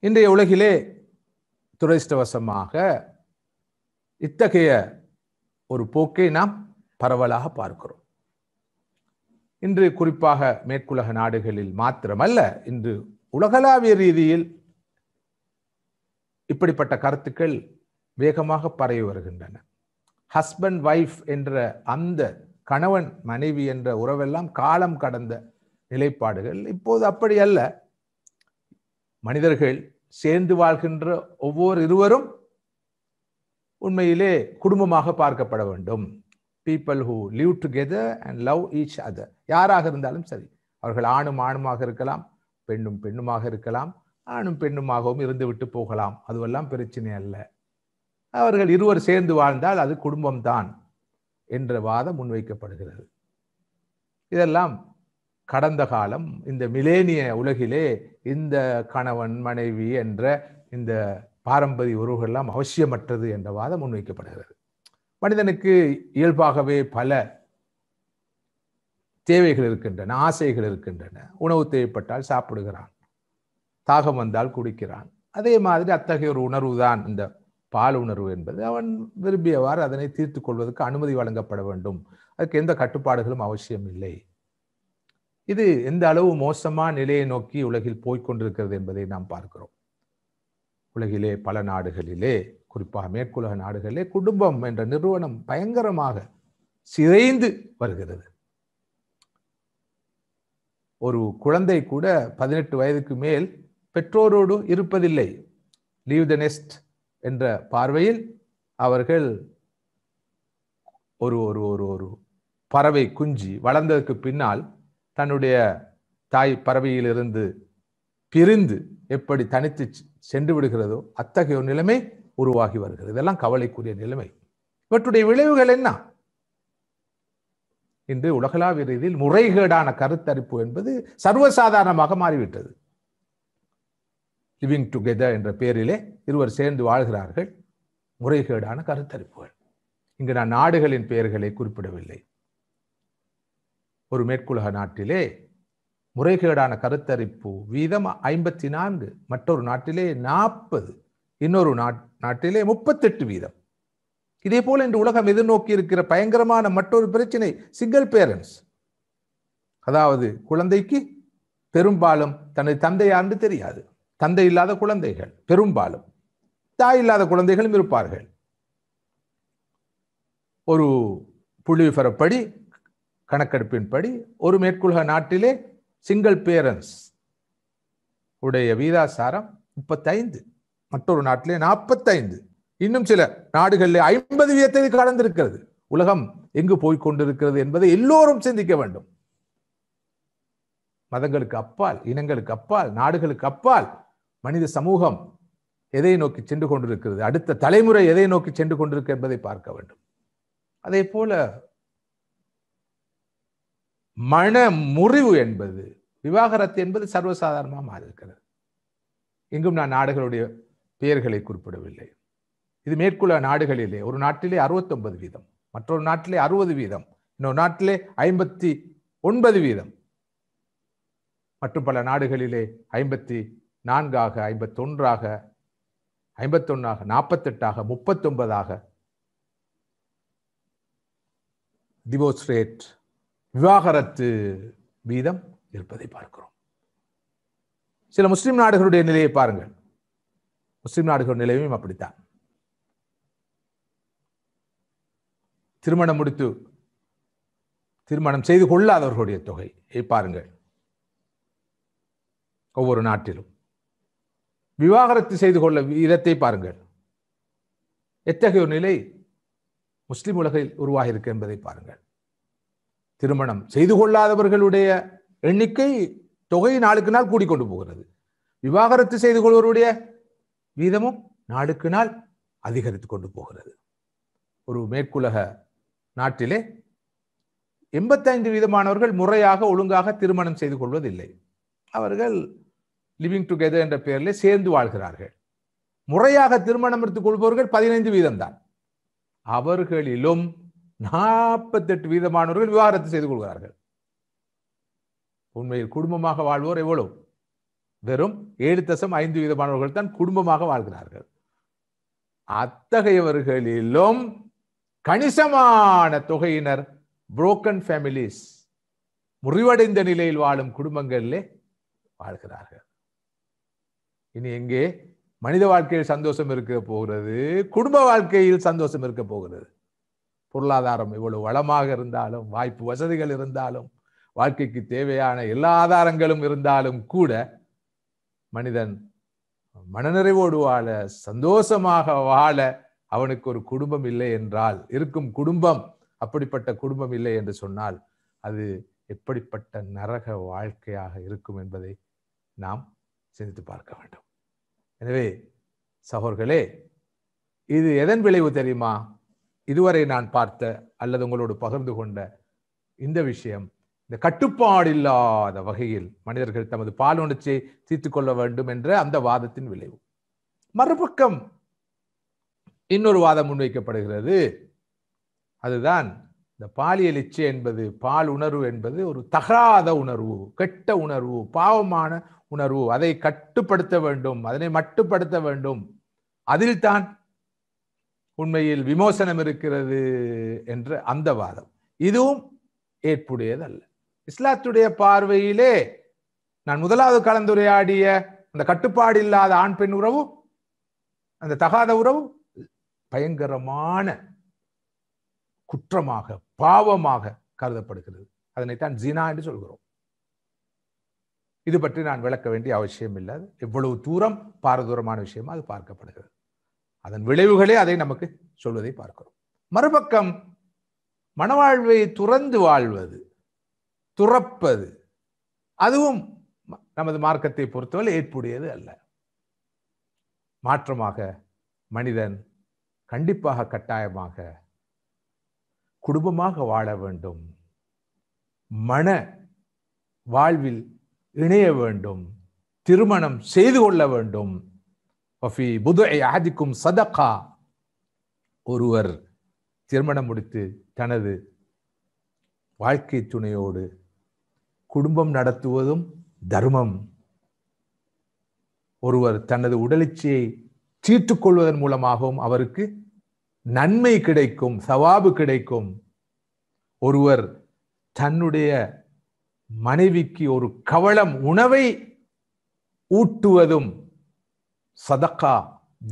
இன்றைய உலகிலே துரதிர்ஷ்டவசமாக இத்தகைய ஒரு போக்கை நாம் பரவலாக பார்க்கிறோம். இன்று குறிப்பாக மேற்குலக நாடுகளில் மாத்திரமல்ல, இன்று உலகளாவிய ரீதியில் இப்படிப்பட்ட கருத்துக்கள் வேகமாக பரவி வருகின்றன. ஹஸ்பண்ட் வைஃப் என்ற அந்த கணவன் மனைவி என்ற உறவெல்லாம் காலம் கடந்த நிலைப்பாடுகள். இப்போது அப்படி அல்ல. மனிதர்கள் சேர்ந்து வாழ்கின்ற ஒவ்வொரு இருவரும் உண்மையிலே குடும்பமாக பார்க்கப்பட வேண்டும். people who live together and love each other, யாராக இருந்தாலும் சரி, அவர்கள் ஆணும் ஆணுமாக இருக்கலாம், பெண்ணும் பெண்ணுமாக இருக்கலாம், ஆணும் பெண்ணுமாகவும் இருந்து விட்டு போகலாம், அதுவெல்லாம் பிரச்சனை அல்ல. அவர்கள் இருவர் சேர்ந்து வாழ்ந்தால் அது குடும்பம்தான் என்ற வாதம் முன்வைக்கப்படுகிறது. இதெல்லாம் கடந்த காலம். இந்த மிலேனிய உலகிலே இந்த கணவன் மனைவி என்ற இந்த பாரம்பரிய உறவுகளெல்லாம் அவசியமற்றது என்ற வாதம் முன்வைக்கப்படுகிறது. மனிதனுக்கு இயல்பாகவே பல தேவைகள் இருக்கின்றன, ஆசைகள் இருக்கின்றன. உணவு தேவைப்பட்டால் சாப்பிடுகிறான், தாகம் வந்தால் குடிக்கிறான். அதே மாதிரி அத்தகைய ஒரு உணர்வு தான் இந்த பால் உணர்வு என்பது. அவன் விரும்பியவாறு அதனை தீர்த்து கொள்வதற்கு அனுமதி வழங்கப்பட வேண்டும். அதுக்கு எந்த கட்டுப்பாடுகளும் அவசியம் இல்லை. இது எந்த அளவு மோசமான நிலையை நோக்கி உலகில் போய்கொண்டிருக்கிறது என்பதை நாம் பார்க்கிறோம். உலகிலே பல நாடுகளிலே, குறிப்பாக மேற்குலக நாடுகளிலே குடும்பம் என்ற நிறுவனம் பயங்கரமாக சிதைந்து வருகிறது. ஒரு குழந்தை கூட 18 வயதுக்கு மேல் பெற்றோரோடு இருப்பதில்லை. லீவ் த நெஸ்ட் என்ற பார்வையில் அவர்கள் ஒரு ஒரு ஒரு ஒரு பறவை குஞ்சு வளர்ந்ததற்கு பின்னால் தன்னுடைய தாய் பறவையிலிருந்து பிரிந்து எப்படி தனித்து சென்று விடுகிறதோ அத்தகைய ஒரு நிலைமை உருவாகி வருகிறது. இதெல்லாம் கவலைக்குரிய நிலைமை. இவற்றுடைய விளைவுகள் என்ன? இன்று உலகளாவிய ரீதியில் முறைகேடான கருத்தரிப்பு என்பது சர்வசாதாரணமாக மாறிவிட்டது. லிவிங் டுகெதர் என்ற பெயரிலே இருவர் சேர்ந்து வாழ்கிறார்கள். முறைகேடான கருத்தரிப்புகள். இங்கு நான் நாடுகளின் பெயர்களை குறிப்பிடவில்லை. ஒரு மேற்குலக நாட்டிலே முறைகேடான கருத்தரிப்பு வீதம் 54, மற்றொரு நாட்டிலே 40, இன்னொரு நாட்டிலே 38 வீதம். இதே போல இன்று உலகம் எதிர்நோக்கி இருக்கிற பயங்கரமான மற்றொரு பிரச்சனை சிங்கிள் பேரண்ட்ஸ். அதாவது குழந்தைக்கு பெரும்பாலும் தனது தந்தை யாருன்னு தெரியாது. தந்தை இல்லாத குழந்தைகள் பெரும்பாலும், தாய் இல்லாத குழந்தைகளும் இருப்பார்கள். ஒரு புள்ளிவிவரப்படி, கணக்கெடுப்பின்படி ஒரு மேற்குலக நாட்டிலே சிங்கிள் பேரண்ட்ஸ் உடைய வீதாசாரம் 35, மற்றொரு நாட்டிலே 45, இன்னும் சில நாடுகளில் 50 வீதத்தை கடந்திருக்கிறது. உலகம் எங்கு போய்கொண்டிருக்கிறது என்பதை எல்லோரும் சிந்திக்க வேண்டும். மதங்களுக்கு அப்பால், இனங்களுக்கு அப்பால், நாடுகளுக்கு அப்பால் மனித சமூகம் எதை நோக்கி சென்று கொண்டிருக்கிறது, அடுத்த தலைமுறை எதை நோக்கி சென்று கொண்டிருக்கிறது என்பதை பார்க்க வேண்டும். அதே போல மன முறிவு என்பது, விவாகரத்து என்பது சர்வசாதாரணமாக மாறி இருக்கிறது. இங்கும் நான் நாடுகளுடைய பெயர்களை குறிப்பிடவில்லை. இது மேற்குள்ள நாடுகளிலே ஒரு நாட்டிலே 69 வீதம், மற்றொரு நாட்டிலே 60 வீதம், இன்னொரு நாட்டிலே 59 வீதம், மற்றும் பல நாடுகளிலே 54ஆக, 51ஆக, 51ஆக, 48ஆக, 39ஆக டிவோர்ஸ் ரேட், விவாகரத்து வீதம் இருப்பதை பார்க்கிறோம். சில முஸ்லிம் நாடுகளுடைய நிலையை பாருங்கள். முஸ்லிம் நாடுகளுடைய நிலையும் அப்படித்தான். திருமணம் செய்து கொள்ளாதவர்களுடைய தொகையை பாருங்கள். ஒவ்வொரு நாட்டிலும் விவாகரத்து செய்து கொள்ள வீதத்தை பாருங்கள். எத்தகைய ஒரு நிலை முஸ்லிம் உலகில் உருவாகி இருக்கு என்பதை பாருங்கள். திருமணம் செய்து கொள்ளாதவர்களுடைய எண்ணிக்கை, தொகை நாளுக்கு நாள் கூடிக்கொண்டு போகிறது. விவாகரத்து செய்து கொள்வருடைய வீதமும் நாளுக்கு நாள் அதிகரித்து கொண்டு போகிறது. ஒரு மேற்குலக நாட்டிலே 85 வீதமானவர்கள் முறையாக ஒழுங்காக திருமணம் செய்து கொள்வதில்லை. அவர்கள் லிவிங் டுகெதர் என்ற பெயரில் சேர்ந்து வாழ்கிறார்கள். முறையாக திருமணம் எடுத்துக் கொள்பவர்கள் 15 வீதம்தான். அவர்களிலும் 48 வீதமானவர்கள் விவாகரத்து செய்து கொள்கிறார்கள். உண்மையில் குடும்பமாக வாழ்வோர் எவ்வளவு? வெறும் 7.5 வீதமானவர்கள் தான் குடும்பமாக வாழ்கிறார்கள். அத்தகையவர்களிலும் கணிசமான தொகையினர் புரோக்கன் ஃபேமிலிஸ், முறிவடைந்த நிலையில் வாழும் குடும்பங்களிலே வாழ்கிறார்கள். இனி எங்கே மனித வாழ்க்கையில் சந்தோஷம் இருக்க போகிறது? குடும்ப வாழ்க்கையில் சந்தோஷம் இருக்க போகிறது. பொருளாதாரம் எவ்வளவு வளமாக இருந்தாலும், வாய்ப்பு வசதிகள் இருந்தாலும், வாழ்க்கைக்கு தேவையான எல்லா ஆதாரங்களும் இருந்தாலும் கூட மனிதன் மனநிறைவோடு வாழ, சந்தோஷமாக வாழ அவனுக்கு ஒரு குடும்பம் இல்லை என்றால், இருக்கும் குடும்பம் அப்படிப்பட்ட குடும்பம் இல்லை என்று சொன்னால் அது எப்படிப்பட்ட நரக வாழ்க்கையாக இருக்கும் என்பதை நாம் சிந்தித்து பார்க்க வேண்டும். எனவே சகோதரர்களே, இது எதன் விளைவு தெரியுமா? இதுவரை நான் பார்த்த அல்லது உங்களோடு பகிர்ந்து கொண்ட இந்த விஷயம், இந்த கட்டுப்பாடு இல்லாத வகையில் மனிதர்கள் தமது பாலுணர்ச்சியை தீர்த்துக் கொள்ள வேண்டும் என்ற அந்த வாதத்தின் விளைவு. மறுபக்கம் இன்னொரு வாதம் முன்வைக்கப்படுகிறது. அதுதான் இந்த பாலியல் இச்சை என்பது, பால் உணர்வு என்பது ஒரு தகாத உணர்வு, கெட்ட உணர்வு, பாவமான உணர்வு. அதை கட்டுப்படுத்த வேண்டும், அதனை மட்டுப்படுத்த வேண்டும். அதில் தான் உண்மையில் விமோசனம் இருக்கிறது என்ற அந்த வாதம், இதுவும் ஏற்புடையதல்ல. இஸ்லாத்துடைய பார்வையிலே நான் முதலாவது கலந்துரையாடிய அந்த கட்டுப்பாடு இல்லாத ஆண் பெண் உறவு, அந்த தகாத உறவு பயங்கரமான குற்றமாக, பாவமாக கருதப்படுகிறது. அதனைத்தான் ஜினா என்று சொல்கிறோம். இது பற்றி நான் விளக்க வேண்டிய அவசியம் இல்லை. எவ்வளவு தூரம் பாரதூரமான விஷயமா அது பார்க்கப்படுகிறது. அதன் விளைவுகளே அதை நமக்கு சொல்வதை பார்க்கிறோம். மறுபக்கம் மனவாழ்வை துறந்து வாழ்வது, துறப்பது, அதுவும் நமது மார்க்கத்தை பொறுத்தவரை ஏற்புடையது அல்ல. மாற்றமாக மனிதன் கண்டிப்பாக கட்டாயமாக குடும்பமாக வாழ வேண்டும், மன வாழ்வில் இணைய வேண்டும், திருமணம் செய்து கொள்ள வேண்டும். சதகா, ஒருவர் திருமணம் முடித்து தனது வாழ்க்கை துணையோடு குடும்பம் நடத்துவதும் தர்மம். ஒருவர் தனது உடலிச்சையை தீர்த்துக் கொள்வதன் மூலமாகவும் அவருக்கு நன்மை கிடைக்கும், சவாபு கிடைக்கும். ஒருவர் தன்னுடைய மனைவிக்கு ஒரு கவளம் உணவை ஊட்டுவதும் சதக்கா,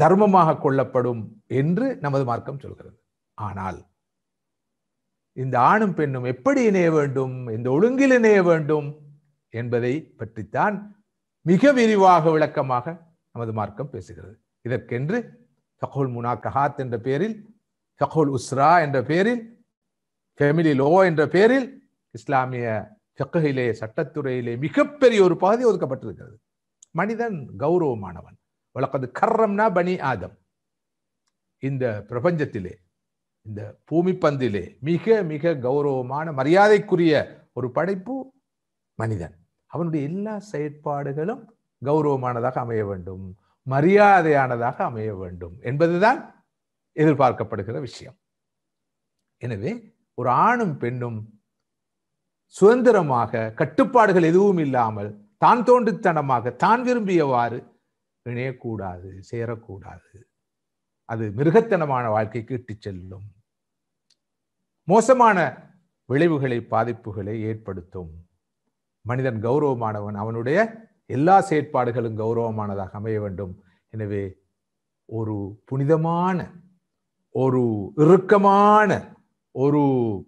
தர்மமாக கொள்ளப்படும் என்று நமது மார்க்கம் சொல்கிறது. ஆனால் இந்த ஆணும் பெண்ணும் எப்படி இணைய வேண்டும், இந்த ஒழுங்கில் இணைய வேண்டும் என்பதை பற்றித்தான் மிக விரிவாக விளக்கமாக நமது மார்க்கம் பேசுகிறது. இதற்கென்று ஃபக்ஹுல் முனாக்கஹாத் என்ற பெயரில், ஃபக்ஹுல் உஸ்ரா என்ற பெயரில், ஃபேமிலி லோ என்ற பெயரில் இஸ்லாமிய ஃபிக்ஹிலே, சட்டத்துறையிலே மிகப்பெரிய ஒரு பகுதி ஒதுக்கப்பட்டிருக்கிறது. மனிதன் கௌரவமானவன். வலக்கது கர்ரம்னா பனி ஆதம். இந்த பிரபஞ்சத்திலே, இந்த பூமி பந்திலே மிக மிக கௌரவமான மரியாதைக்குரிய ஒரு படைப்பு மனிதன். அவனுடைய எல்லா செயற்பாடுகளும் கௌரவமானதாக அமைய வேண்டும், மரியாதையானதாக அமைய வேண்டும் என்பதுதான் எதிர்பார்க்கப்படுகிற விஷயம். எனவே ஒரு ஆணும் பெண்ணும் சுதந்திரமாக, கட்டுப்பாடுகள் எதுவும் இல்லாமல், தான் தோன்றித்தனமாக, தான் விரும்பியவாறு இணையக்கூடாது, சேரக்கூடாது. அது மிருகத்தனமான வாழ்க்கைக்கு இட்டுச் செல்லும், மோசமான விளைவுகளை, பாதிப்புகளை ஏற்படுத்தும். மனிதன் கௌரவமானவன், அவனுடைய எல்லா செயற்பாடுகளும் கௌரவமானதாக அமைய வேண்டும். எனவே ஒரு புனிதமான, ஒரு இறுக்கமான, ஒரு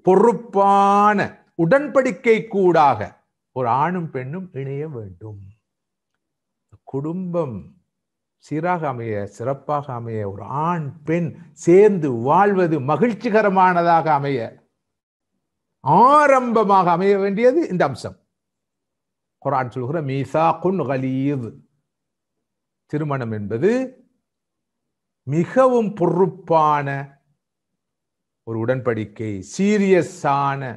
பொறுப்பான உடன்படிக்கை கூடாக ஒரு ஆணும் பெண்ணும் இணைய வேண்டும். குடும்பம் சீராக அமைய, சிறப்பாக அமைய, ஒரு ஆண் பெண் சேர்ந்து வாழ்வது மகிழ்ச்சிகரமானதாக அமைய, ஆரம்பமாக அமைய வேண்டியது இந்த அம்சம். குர்ஆன் சொல்கிற மீசாகுன் கலீத், திருமணம் என்பது மிகவும் பொறுப்பான ஒரு உடன்படிக்கை, சீரியஸான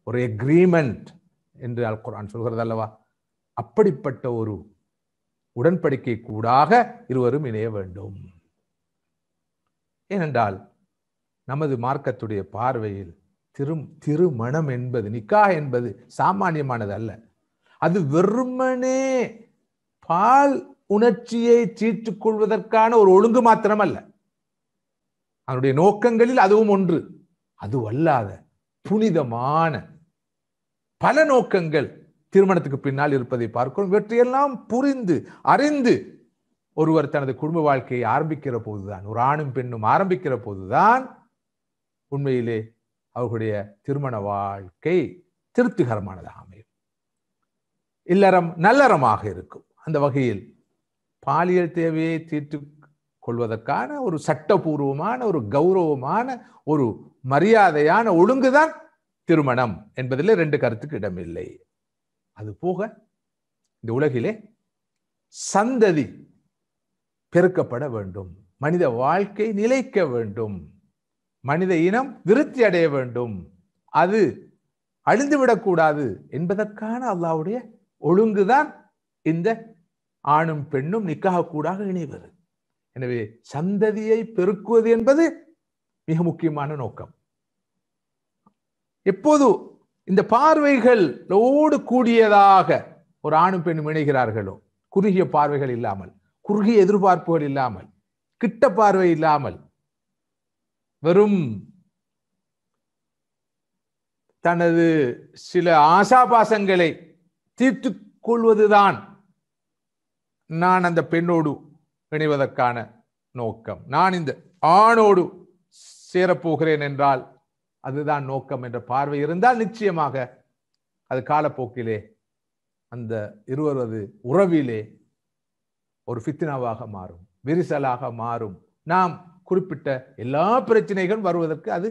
ஒரு எக்ரீமெண்ட் என்று அல் குர்ஆன் சொல்கிறது அல்லவா? அப்படிப்பட்ட ஒரு உடன்படிக்கை கூடாக இருவரும் இணைய வேண்டும். ஏனென்றால் நமது மார்க்கத்துடைய பார்வையில் திருமணம் என்பது, நிக்கா என்பது சாமானியமானது அல்ல. அது வெறுமனே பால் உணர்ச்சியை தீர்த்துக் கொள்வதற்கான ஒரு ஒழுங்கு மாத்திரம் அல்ல. அவனுடைய நோக்கங்களில் அதுவும் ஒன்று. அது அல்லாத புனிதமான பல நோக்கங்கள் திருமணத்துக்கு பின்னால் இருப்பதை பார்க்கிறோம். இவற்றையெல்லாம் புரிந்து அறிந்து ஒருவர் தனது குடும்ப வாழ்க்கையை ஆரம்பிக்கிற போதுதான், ஒரு ஆணும் பெண்ணும் ஆரம்பிக்கிற போதுதான் உண்மையிலே அவர்களுடைய திருமண வாழ்க்கை திருப்திகரமானதாக அமையும், இல்லறம் நல்லறமாக இருக்கும். அந்த வகையில் பாலியல் தேவையை தீர்த்து கொள்வதற்கான ஒரு சட்டபூர்வமான, ஒரு கௌரவமான, ஒரு மரியாதையான ஒழுங்குதான் திருமணம் என்பதிலே 2 கருத்துக்கு இடமில்லை. அது போக இந்த உலகிலே சந்ததி பெருக்கப்பட வேண்டும், மனித வாழ்க்கை நிலைக்க வேண்டும், மனித இனம் விருத்தி அடைய வேண்டும், அது அழிந்துவிடக்கூடாது என்பதற்கான அல்லாஹ்வுடைய ஒழுங்குதான் இந்த ஆணும் பெண்ணும் நிக்காஹ் கூடாக இணைவது. எனவே சந்ததியை பெருக்குவது என்பது மிக முக்கியமான நோக்கம். எப்போது இந்த பார்வைகளோடு கூடியதாக ஒரு ஆணும் பெண்ணும் இணைகிறார்களோ, குறுகிய பார்வைகள் இல்லாமல், குறுகிய எதிர்பார்ப்புகள் இல்லாமல், கிட்ட பார்வை இல்லாமல், வெறும் தனது சில ஆசாபாசங்களை தீர்த்து கொள்வதுதான் நான் அந்த பெண்ணோடு இணைவதற்கான நோக்கம், நான் இந்த ஆணோடு சேரப்போகிறேன் என்றால் அதுதான் நோக்கம் என்ற பார்வை இருந்தால் நிச்சயமாக அது காலப்போக்கிலே அந்த இருவரது உறவிலே ஒரு ஃபித்னாவாக மாறும், விரிசலாக மாறும். நாம் குறிப்பிட்ட எல்லா பிரச்சனைகளும் வருவதற்கு அது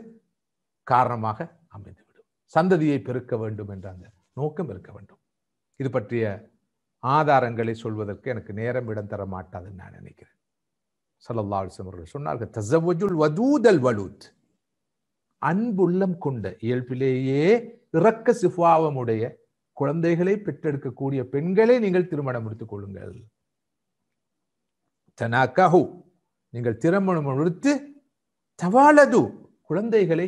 காரணமாக அமைந்துவிடும். சந்ததியை பெருக்க வேண்டும் என்ற அந்த நோக்கம் இருக்க வேண்டும். இது பற்றிய ஆதாரங்களை சொல்வதற்கு எனக்கு நேரம் இடம் தர மாட்டாதுன்னு நான் நினைக்கிறேன். ஸல்லல்லாஹு அலைஹி வஸல்லம் அவர்கள் சொன்னார்கள், தஸவ்வஜுல் வதூதல் வலூத், அன்புள்ளம் கொண்ட இயல்பிலேயே இரக்க சுபாவமுடைய குழந்தைகளை பெற்றெடுக்கக்கூடிய பெண்களை நீங்கள் திருமணம் முடித்துக் கொள்ளுங்கள். தனாகஹு, நீங்கள் திருமணம் முடித்து தவாலது, குழந்தைகளை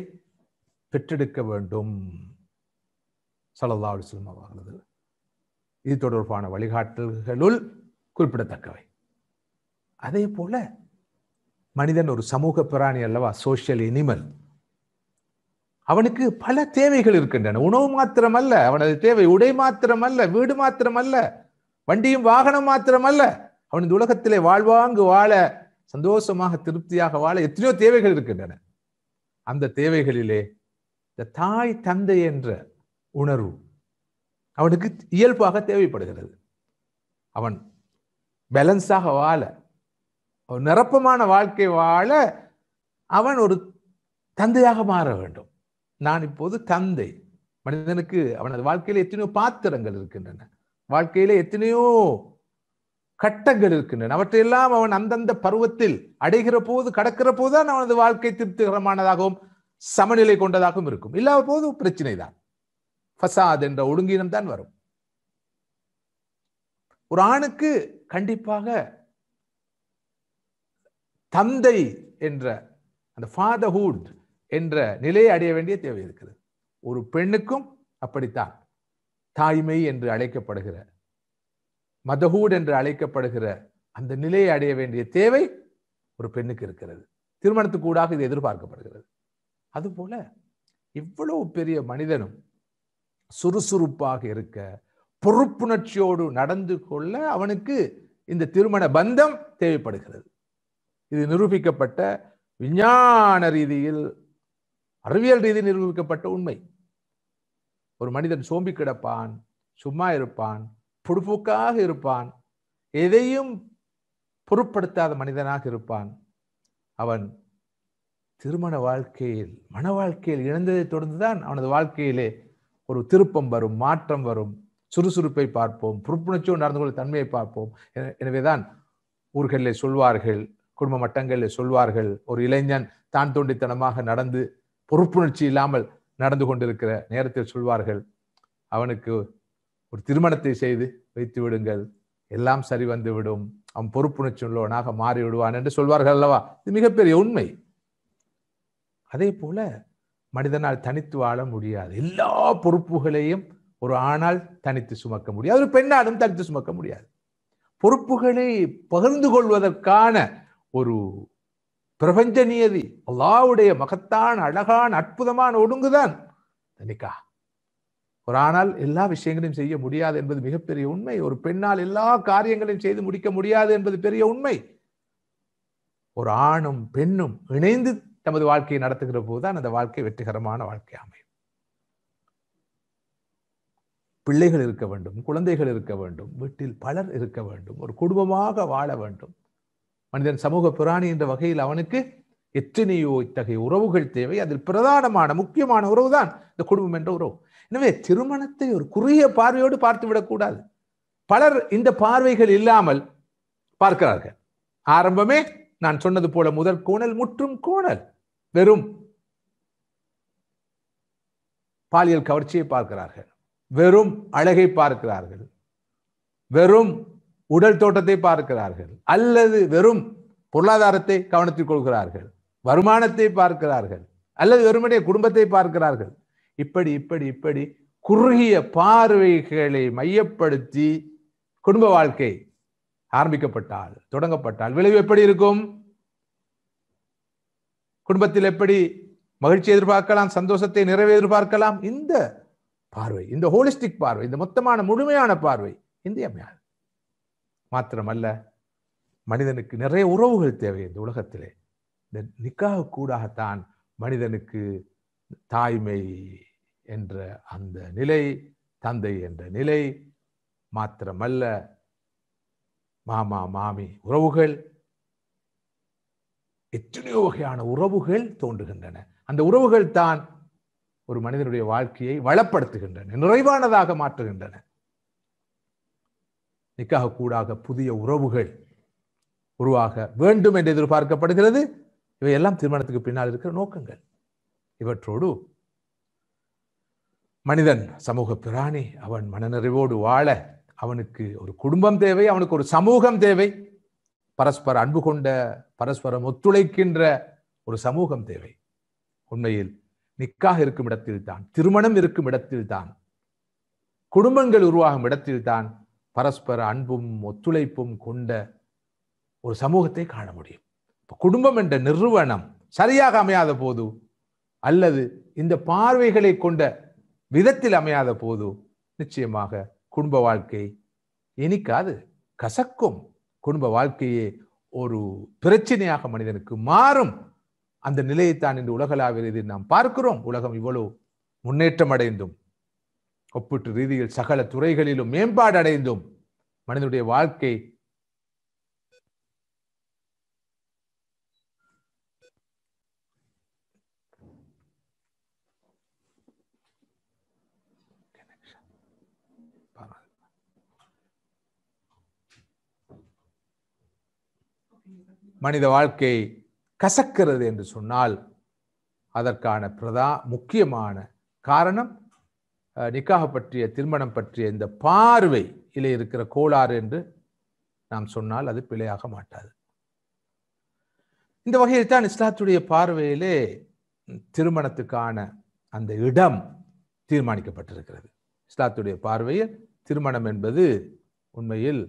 பெற்றெடுக்க வேண்டும். ஸல்லல்லாஹு அலைஹி வஸல்லம் அவர்கள் இது தொடர்பான வழிகாட்டல்களுள் குறிப்பிடத்தக்கவை. அதே போல மனிதன் ஒரு சமூக பிராணி அல்லவா, சோசியல் எனிமல். அவனுக்கு பல தேவைகள் இருக்கின்றன. உணவு மாத்திரமல்ல அவனது தேவை, உடை மாத்திரமல்ல, வீடு மாத்திரமல்ல, வண்டியும் வாகனம் மாத்திரமல்ல, அவன் இந்த உலகத்திலே வாழ்வாங்கு வாழ, சந்தோஷமாக திருப்தியாக வாழ எத்தனையோ தேவைகள் இருக்கின்றன. அந்த தேவைகளிலே இந்த தாய் தந்தை என்ற உணர்வு அவனுக்கு இயல்பாக தேவைப்படுகிறது. அவன் பேலன்ஸாக வாழ, ஒரு நிரப்பமான வாழ்க்கை வாழ அவன் ஒரு தந்தையாக மாற வேண்டும். நான் இப்போது தந்தை. மனிதனுக்கு அவனது வாழ்க்கையில எத்தனையோ பாத்திரங்கள் இருக்கின்றன, வாழ்க்கையில எத்தனையோ கட்டங்கள் இருக்கின்றன. அவற்றையெல்லாம் அவன் அந்தந்த பருவத்தில் அடைகிற போது, கடக்கிற போதுதான் அவனது வாழ்க்கை திருப்திகரமானதாகவும் சமநிலை கொண்டதாகவும் இருக்கும். இல்லாத போது பிரச்சனை தான், ஃபசாத் என்ற ஒழுங்கீனம் தான் வரும். ஒரு ஆணுக்கு கண்டிப்பாக தந்தை என்ற அந்த ஃபாதர்ஹுட் என்ற நிலையை அடைய வேண்டிய தேவை இருக்கிறது. ஒரு பெண்ணுக்கும் அப்படித்தான் தாய்மை என்று அழைக்கப்படுகிற, மதஹூட் என்று அழைக்கப்படுகிற அந்த நிலையை அடைய வேண்டிய தேவை ஒரு பெண்ணுக்கு இருக்கிறது. திருமணத்துக்கு கூடாக இது எதிர்பார்க்கப்படுகிறது. அதுபோல இவ்வளவு பெரிய மனிதனும் சுறுசுறுப்பாக இருக்க, பொறுப்புணர்ச்சியோடு நடந்து கொள்ள அவனுக்கு இந்த திருமண பந்தம் தேவைப்படுகிறது. இது நிரூபிக்கப்பட்ட, விஞ்ஞான ரீதியில், அறிவியல் ரீதியில் நிரூபிக்கப்பட்ட உண்மை. ஒரு மனிதன் சோம்பி கிடப்பான், சும்மா இருப்பான், பொடுப்போக்காக இருப்பான், எதையும் பொருட்படுத்தாத மனிதனாக இருப்பான். அவன் திருமண வாழ்க்கையில், மன வாழ்க்கையில் இழந்ததை தொடர்ந்துதான் அவனது வாழ்க்கையிலே ஒரு திருப்பம் வரும், மாற்றம் வரும், சுறுசுறுப்பை பார்ப்போம், பொறுப்புணர்ச்சியோடு நடந்து கொள்ள தன்மையை பார்ப்போம். எனவேதான் ஊர்களில் சொல்வார்கள், குடும்ப மட்டங்களில் சொல்வார்கள், ஒரு இளைஞன் தான் தோண்டித்தனமாக நடந்து பொறுப்புணர்ச்சி இல்லாமல் நடந்து கொண்டிருக்கிற நேரத்தில் சொல்வார்கள், அவனுக்கு ஒரு திருமணத்தை செய்து வைத்து விடுங்கள், எல்லாம் சரி வந்து விடும், அவன் பொறுப்புணர்ச்சி உள்ளவனாக மாறி விடுவான் என்று சொல்வார்கள் அல்லவா. இது மிகப்பெரிய உண்மை. அதே போல மனிதனால் தனித்து வாழ முடியாது. எல்லா பொறுப்புகளையும் ஒரு ஆணால் தனித்து சுமக்க முடியாது, ஒரு பெண்ணாலும் தனித்து சுமக்க முடியாது. பொறுப்புகளை பகிர்ந்து கொள்வதற்கான ஒரு பிரபஞ்ச நியதி, அல்லாஹ்வுடைய மகத்தான அழகான அற்புதமான ஒழுங்குதான் நிக்கா. ஒரு ஆணால் எல்லா விஷயங்களையும் செய்ய முடியாது என்பது மிகப்பெரிய உண்மை. ஒரு பெண்ணால் எல்லா காரியங்களையும் செய்து முடிக்க முடியாது என்பது பெரிய உண்மை. ஒரு ஆணும் பெண்ணும் இணைந்து தமது வாழ்க்கையை நடத்துகிற போதுதான் அந்த வாழ்க்கை வெற்றிகரமான வாழ்க்கை அமையும். பிள்ளைகள் இருக்க வேண்டும், குழந்தைகள் இருக்க வேண்டும், வீட்டில் பலர் இருக்க வேண்டும், ஒரு குடும்பமாக வாழ வேண்டும். மனிதன் சமூக பிராணி என்ற வகையில் அவனுக்கு எத்தனையோ இத்தகைய உறவுகள் தேவை. அதில் பிரதானமான முக்கியமான உறவுதான் இந்த குடும்பம் என்ற உறவு. எனவே திருமணத்தை ஒரு குறுகிய பார்வையோடு பார்த்து விடக்கூடாது. பலர் இந்த பார்வைகள் இல்லாமல் பார்க்கிறார்கள். ஆரம்பமே நான் சொன்னது போல முதல் கோணல் முற்றும் கோணல். வெறும் பாலியல் கவர்ச்சியை பார்க்கிறார்கள், வெறும் அழகை பார்க்கிறார்கள், வெறும் உடல் தோட்டத்தை பார்க்கிறார்கள், அல்லது வெறும் பொருளாதாரத்தை கவனத்தில் கொள்கிறார்கள், வருமானத்தை பார்க்கிறார்கள், அல்லது வெறுமனே குடும்பத்தை பார்க்கிறார்கள். இப்படி இப்படி இப்படி குறுகிய பார்வைகளை மையப்படுத்தி குடும்ப வாழ்க்கை ஆரம்பிக்கப்பட்டால், தொடங்கப்பட்டால் விளைவு எப்படி இருக்கும்? குடும்பத்தில் எப்படி மகிழ்ச்சி எதிர்பார்க்கலாம், சந்தோஷத்தை நிறைவு எதிர்பார்க்கலாம்? இந்த பார்வை, இந்த ஹோலிஸ்டிக் பார்வை, இந்த மொத்தமான முழுமையான பார்வை இன்றியமையாது. மாத்திரமல்ல, மனிதனுக்கு நிறைய உறவுகள் தேவை இந்த உலகத்திலே. இந்த நிக்காஹ் கூடாகத்தான் மனிதனுக்கு தாய்மை என்ற அந்த நிலை, தந்தை என்ற நிலை, மாத்திரமல்ல மாமா மாமி உறவுகள், எத்தனையோ வகையான உறவுகள் தோன்றுகின்றன. அந்த உறவுகள் தான் ஒரு மனிதனுடைய வாழ்க்கையை வளப்படுத்துகின்றன, நிறைவானதாக மாற்றுகின்றன. நிக்காஹ் கூடாக புதிய உறவுகள் உருவாக வேண்டும் என்று எதிர்பார்க்கப்படுகிறது. இவையெல்லாம் திருமணத்துக்கு பின்னால் இருக்கிற நோக்கங்கள். இவற்றோடு மனிதன் சமூக பிராணி, அவன் மனநிறைவோடு வாழ அவனுக்கு ஒரு குடும்பம் தேவை, அவனுக்கு ஒரு சமூகம் தேவை, பரஸ்பர அன்பு கொண்ட, பரஸ்பரம் ஒத்துழைக்கின்ற ஒரு சமூகம் தேவை. உண்மையில் நிக்காஹ் இருக்கும் இடத்தில் தான், திருமணம் இருக்கும் இடத்தில் தான், குடும்பங்கள் உருவாகும் இடத்தில் தான் பரஸ்பர அன்பும் ஒத்துழைப்பும் கொண்ட ஒரு சமூகத்தை காண முடியும். குடும்பம் என்ற நிறுவனம் சரியாக அமையாத போது, அல்லது இந்த பார்வைகளை கொண்ட விதத்தில் அமையாத போது, நிச்சயமாக குடும்ப வாழ்க்கை இனிக்காது, கசக்கும். குடும்ப வாழ்க்கையே ஒரு பிரச்சனையாக மனிதனுக்கு மாறும். அந்த நிலையைத்தான் இன்று உலகளாவிய நாம் பார்க்கிறோம். உலகம் இவ்வளவு முன்னேற்றம் அடைந்தும், ஒப்பீட்டு ரீதியில் சகல துறைகளிலும் மேம்பாடு அடைந்தும், மனிதனுடைய வாழ்க்கை மனித வாழ்க்கை கசக்கிறது என்று சொன்னால் அதற்கான முக்கியமான காரணம் நிக்காஹ் பற்றிய, திருமணம் பற்றிய இந்த பார்வையிலே இருக்கிற கோளாறு என்று நாம் சொன்னால் அது பிழையாக மாட்டாது. இந்த வகையில் தான் இஸ்லாத்துடைய பார்வையிலே திருமணத்துக்கான அந்த இடம் தீர்மானிக்கப்பட்டிருக்கிறது. இஸ்லாத்துடைய பார்வையில் திருமணம் என்பது உண்மையில்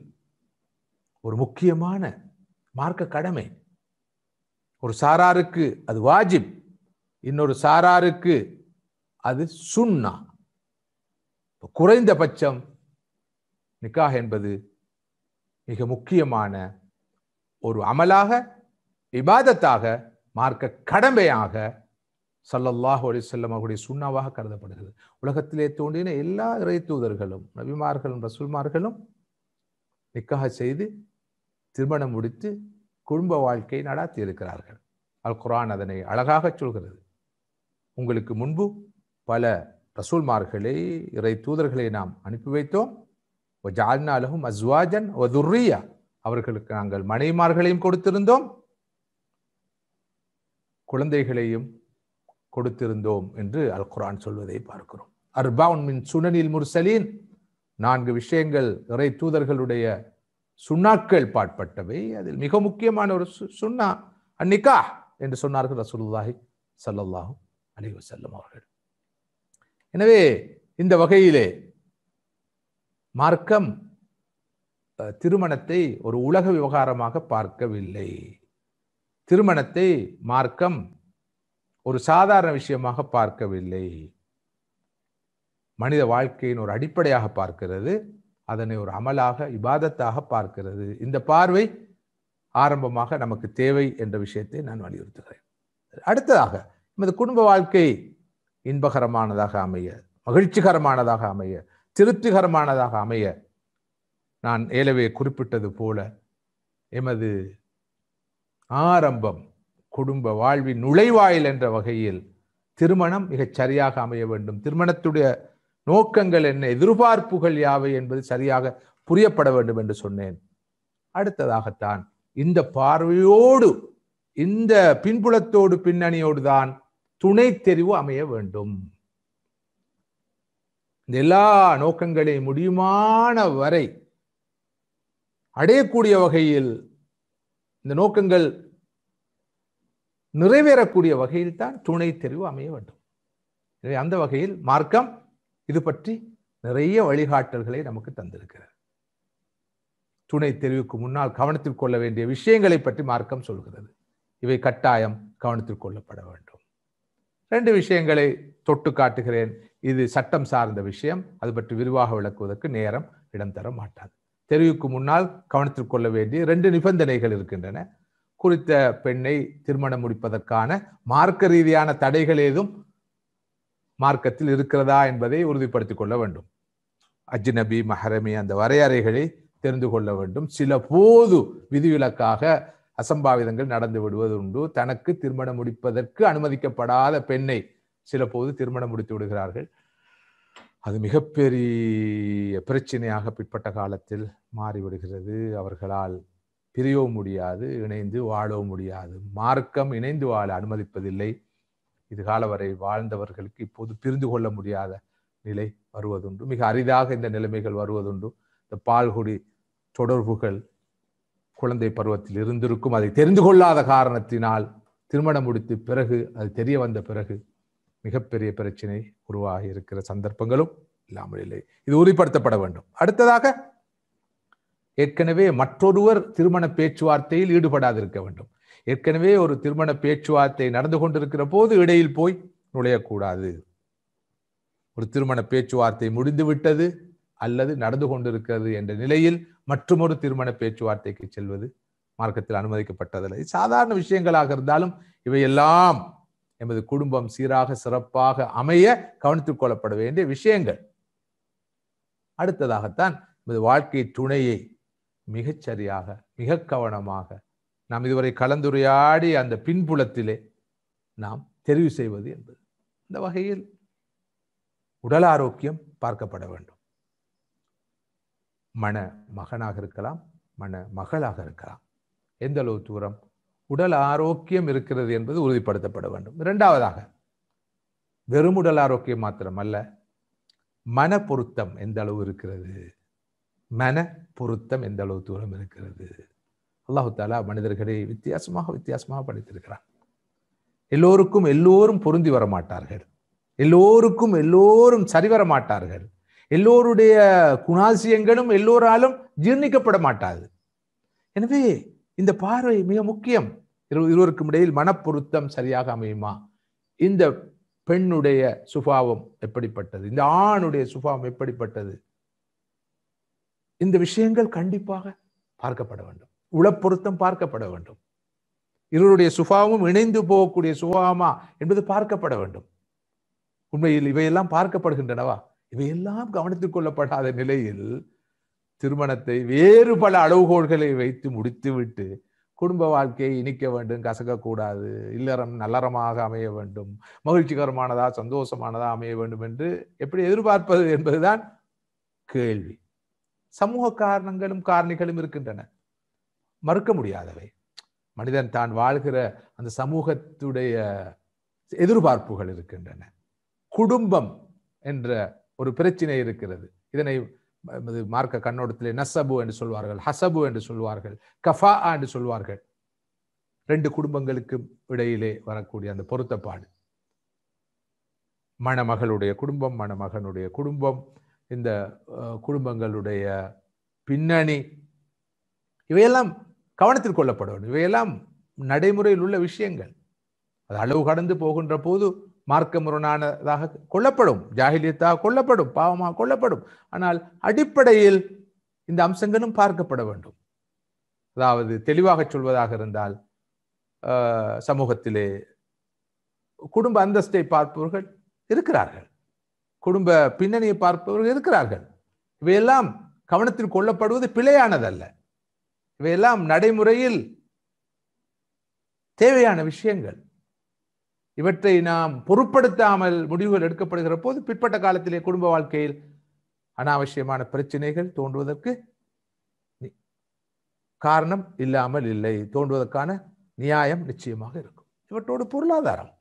ஒரு முக்கியமான மார்க்க கடமை. ஒரு சாராருக்கு அது வாஜிப், இன்னொரு சாராருக்கு அது சுன்னா. குறைந்தபட்சம் நிக்காஹ் என்பது மிக முக்கியமான ஒரு அமலாக, இபாதத்தாக, மார்க்க கடமையாக ஸல்லல்லாஹு அலைஹி வஸல்லம் அவருடைய சுன்னாவாக கருதப்படுகிறது. உலகத்திலே தோன்றின எல்லா இறை தூதர்களும், நபிமார்களும், ரசூல்மார்களும் நிக்காஹ் செய்து திருமணம் முடித்து குடும்ப வாழ்க்கை நடாத்தி இருக்கிறார்கள். அல் குர்ஆன் அதனை அழகாக சொல்கிறது. உங்களுக்கு முன்பு பல ரசூல்மார்களை, இறை தூதர்களை நாம் அனுப்பி வைத்தோம். வஜஅல்னா லஹும் அஸ்வாஜன் வ துர்ரியா, அவர்களுக்கு நாங்கள் மனைவிமார்களையும் கொடுத்திருந்தோம், குழந்தைகளையும் கொடுத்திருந்தோம் என்று அல் குர்ஆன் சொல்வதை பார்க்கிறோம். அர்பவுன் மின் சுனனில் முர்சலீன், 4 விஷயங்கள் இறை தூதர்களுடைய சுன்னாக்கள் பாட்பட்டவை. அதில் மிக முக்கியமான ஒரு சுன்னா அந்நிக்காஹ் என்று சொன்னார்கள் ரசூலுல்லாஹி ஸல்லல்லாஹு அலைஹி வஸல்லம் அவர்கள். எனவே இந்த வகையிலே மார்க்கம் திருமணத்தை ஒரு உலக விவகாரமாக பார்க்கவில்லை. திருமணத்தை மார்க்கம் ஒரு சாதாரண விஷயமாக பார்க்கவில்லை. மனித வாழ்க்கையின் ஒரு அடிப்படையாக பார்க்கிறது. அதனை ஒரு அமலாக, இபாதத்தாக பார்க்கிறது. இந்த பார்வை ஆரம்பமாக நமக்கு தேவை என்ற விஷயத்தை நான் வலியுறுத்துகிறேன். அடுத்ததாக, நமது குடும்ப வாழ்க்கை இன்பகரமானதாக அமைய, மகிழ்ச்சிகரமானதாக அமைய, திருப்திகரமானதாக அமைய, நான் ஏலவே குறிப்பிட்டது போல எமது ஆரம்பம், குடும்ப வாழ்வின் நுழைவாயில் என்ற வகையில் திருமணம் மிகச் சரியாக அமைய வேண்டும். திருமணத்துடைய நோக்கங்கள் என்ன, எதிர்பார்ப்புகள் யாவை என்பது சரியாக புரியப்பட வேண்டும் என்று சொன்னேன். அடுத்ததாகத்தான் இந்த பார்வையோடு, இந்த பின்புலத்தோடு, பின்னணியோடு தான் துணை தெரிவு அமைய வேண்டும். இந்த எல்லா நோக்கங்களை முடியுமான வரை அடையக்கூடிய வகையில், இந்த நோக்கங்கள் நிறைவேறக்கூடிய வகையில் தான் துணை தெரிவு அமைய வேண்டும். எனவே அந்த வகையில் மார்க்கம் இது பற்றி நிறைய வழிகாட்டல்களை நமக்கு தந்திருக்கிறது. துணை தெரிவுக்கு முன்னால் கவனத்தில் கொள்ள வேண்டிய விஷயங்களை பற்றி மார்க்கம் சொல்கிறது. இவை கட்டாயம் கவனத்தில் கொள்ளப்பட வேண்டும். 2 விஷயங்களை தொட்டு காட்டுகிறேன். இது சட்டம் சார்ந்த விஷயம். அது பற்றி விரிவாக விளக்குவதற்கு நேரம் இடம் தர மாட்டாது. தெரிவுக்கு முன்னால் கவனத்தில் கொள்ள வேண்டிய 2 நிபந்தனைகள் இருக்கின்றன. குறித்த பெண்ணை திருமணம் முடிப்பதற்கான மார்க்க ரீதியான தடைகள் ஏதும் மார்க்கத்தில் இருக்கிறதா என்பதை உறுதிப்படுத்திக் கொள்ள வேண்டும். அஜ்னபி, மஹரமி, அந்த வரையறைகளை தெரிந்து கொள்ள வேண்டும். சில போது விதிவிலக்காக அசம்பாவிதங்கள் நடந்து விடுவது உண்டு. தனக்கு திருமணம் முடிப்பதற்கு அனுமதிக்கப்படாத பெண்ணை சில போது திருமணம் முடித்து விடுகிறார்கள். அது மிகப்பெரிய பிரச்சனையாக பிற்பட்ட காலத்தில் மாறிவிடுகிறது. அவர்களால் பிரியவும் முடியாது, இணைந்து வாழவும் முடியாது. மார்க்கம் இணைந்து வாழ அனுமதிப்பதில்லை. இது கால வரை வாழ்ந்தவர்களுக்கு இப்போது பிரிந்து கொள்ள முடியாத நிலை வருவதுண்டு. மிக அரிதாக இந்த நிலைமைகள் வருவதுண்டு. இந்த பால்குடி தொடர்புகள் குழந்தை பருவத்தில் இருந்திருக்கும். அதை தெரிந்து கொள்ளாத காரணத்தினால் திருமணம் முடித்து பிறகு அது தெரிய வந்த பிறகு மிகப்பெரிய பிரச்சனை உருவாகி இருக்கிற சந்தர்ப்பங்களும் இல்லாமல் இல்லை. இது உறுதிப்படுத்தப்பட வேண்டும். அடுத்ததாக, ஏற்கனவே மற்றொருவர் திருமண பேச்சுவார்த்தையில் ஈடுபடாதிருக்க வேண்டும். ஏற்கனவே ஒரு திருமண பேச்சுவார்த்தை நடந்து கொண்டிருக்கிற போது இடையில் போய் நுழையக்கூடாது. ஒரு திருமண பேச்சுவார்த்தை முடிந்து விட்டது அல்லது நடந்து கொண்டிருக்கிறது என்ற நிலையில் மற்றொரு திருமண பேச்சுவார்த்தைக்கு செல்வது மார்க்கத்தில் அனுமதிக்கப்பட்டதில்லை. சாதாரண விஷயங்களாக இருந்தாலும் இவையெல்லாம் எமது குடும்பம் சீராக சிறப்பாக அமைய கவனித்துக் கொள்ளப்பட வேண்டிய விஷயங்கள். அடுத்ததாகத்தான் எமது வாழ்க்கை துணையை மிகச்சரியாக, மிக கவனமாக நாம் இதுவரை கலந்துரையாடி அந்த பின்புலத்திலே நாம் தெரிவு செய்வது என்பது. இந்த வகையில் உடல் ஆரோக்கியம் பார்க்கப்பட வேண்டும். மன மகனாக இருக்கலாம், மன மகளாக இருக்கலாம். எந்த அளவு தூரம் உடல் ஆரோக்கியம் இருக்கிறது என்பது உறுதிப்படுத்தப்பட வேண்டும். 2வதாக, வெறும் உடல் ஆரோக்கியம் மாத்திரமல்ல, மன பொருத்தம் எந்த அளவு இருக்கிறது, மன பொருத்தம் எந்த அளவு தூரம் இருக்கிறது. அல்லாஹு தாலா மனிதர்களை வித்தியாசமாக படைத்திருக்கிறார். எல்லோரும் பொருந்தி வர மாட்டார்கள். எல்லோரும் சரிவர மாட்டார்கள். எல்லோருடைய குணாசியங்களும் எல்லோராலும் ஜீர்ணிக்கப்பட மாட்டாது. எனவே இந்த பார்வை மிக முக்கியம். இருவருக்கும் இடையில் மனப்பொருத்தம் சரியாக அமையுமா? இந்த பெண்ணுடைய சுபாவம் எப்படிப்பட்டது, இந்த ஆணுடைய சுபாவம் எப்படிப்பட்டது? இந்த விஷயங்கள் கண்டிப்பாக பார்க்கப்பட வேண்டும். உளப்பொருத்தம் பார்க்கப்பட வேண்டும். இருவருடைய சுபாவமும் இணைந்து போகக்கூடிய சுபாவமா என்பது பார்க்கப்பட வேண்டும். உண்மையில் இவையெல்லாம் பார்க்கப்படுகின்றனவா? இவையெல்லாம் கவனித்துக் கொள்ளப்படாத நிலையில் திருமணத்தை வேறு பல அளவுகோல்களை வைத்து முடித்துவிட்டு குடும்ப வாழ்க்கையை இனிக்க வேண்டும், கசக்கக்கூடாது, இல்லறம் நல்லறமாக அமைய வேண்டும், மகிழ்ச்சிகரமானதா சந்தோஷமானதா அமைய வேண்டும் என்று எப்படி எதிர்பார்ப்பது என்பதுதான் கேள்வி. சமூக காரணங்களும் காரணிகளும் இருக்கின்றன, மறுக்க முடியாதவை. மனிதன் தான் வாழ்கிற அந்த சமூகத்துடைய எதிர்பார்ப்புகள் இருக்கின்றன. குடும்பம் என்ற ஒரு பிரச்சனை இருக்கிறது. இதனை மார்க்க கண்ணோட்டத்திலே நசபு என்று சொல்வார்கள், ஹசபு என்று சொல்வார்கள், கஃபா என்று சொல்வார்கள். 2 குடும்பங்களுக்கு இடையிலே வரக்கூடிய அந்த பொருத்தப்பாடு. மணமகளுடைய குடும்பம், மணமகனுடைய குடும்பம், இந்த குடும்பங்களுடைய பின்னணி, இவையெல்லாம் கவனத்தில் கொள்ளப்பட வேண்டும். இவையெல்லாம் நடைமுறையில் உள்ள விஷயங்கள். அது அளவு கடந்து போகின்ற போது மார்க்க முரணானதாக கொள்ளப்படும், ஜாஹிலியத்தாக கொள்ளப்படும், பாவமாக கொள்ளப்படும். ஆனால் அடிப்படையில் இந்த அம்சங்களும் பார்க்கப்பட வேண்டும். அதாவது தெளிவாக சொல்வதாக இருந்தால், சமூகத்திலே குடும்ப அந்தஸ்தை பார்ப்பவர்கள் இருக்கிறார்கள், குடும்ப பின்னணியை பார்ப்பவர்கள் இருக்கிறார்கள். இவையெல்லாம் கவனத்தில் கொள்ளப்படுவது பிழையானதல்ல. இவையெல்லாம் நடைமுறையில் தேவையான விஷயங்கள். இவற்றை நாம் பொருட்படுத்தாமல் முடிவுகள் எடுக்கப்படுகிற போது பிற்பட்ட காலத்திலே குடும்ப வாழ்க்கையில் அனாவசியமான பிரச்சனைகள் தோன்றுவதற்கு காரணம் இல்லாமல் இல்லை, தோன்றுவதற்கான நியாயம் நிச்சயமாக இருக்கும். இவற்றோடு பொருளாதாரம்,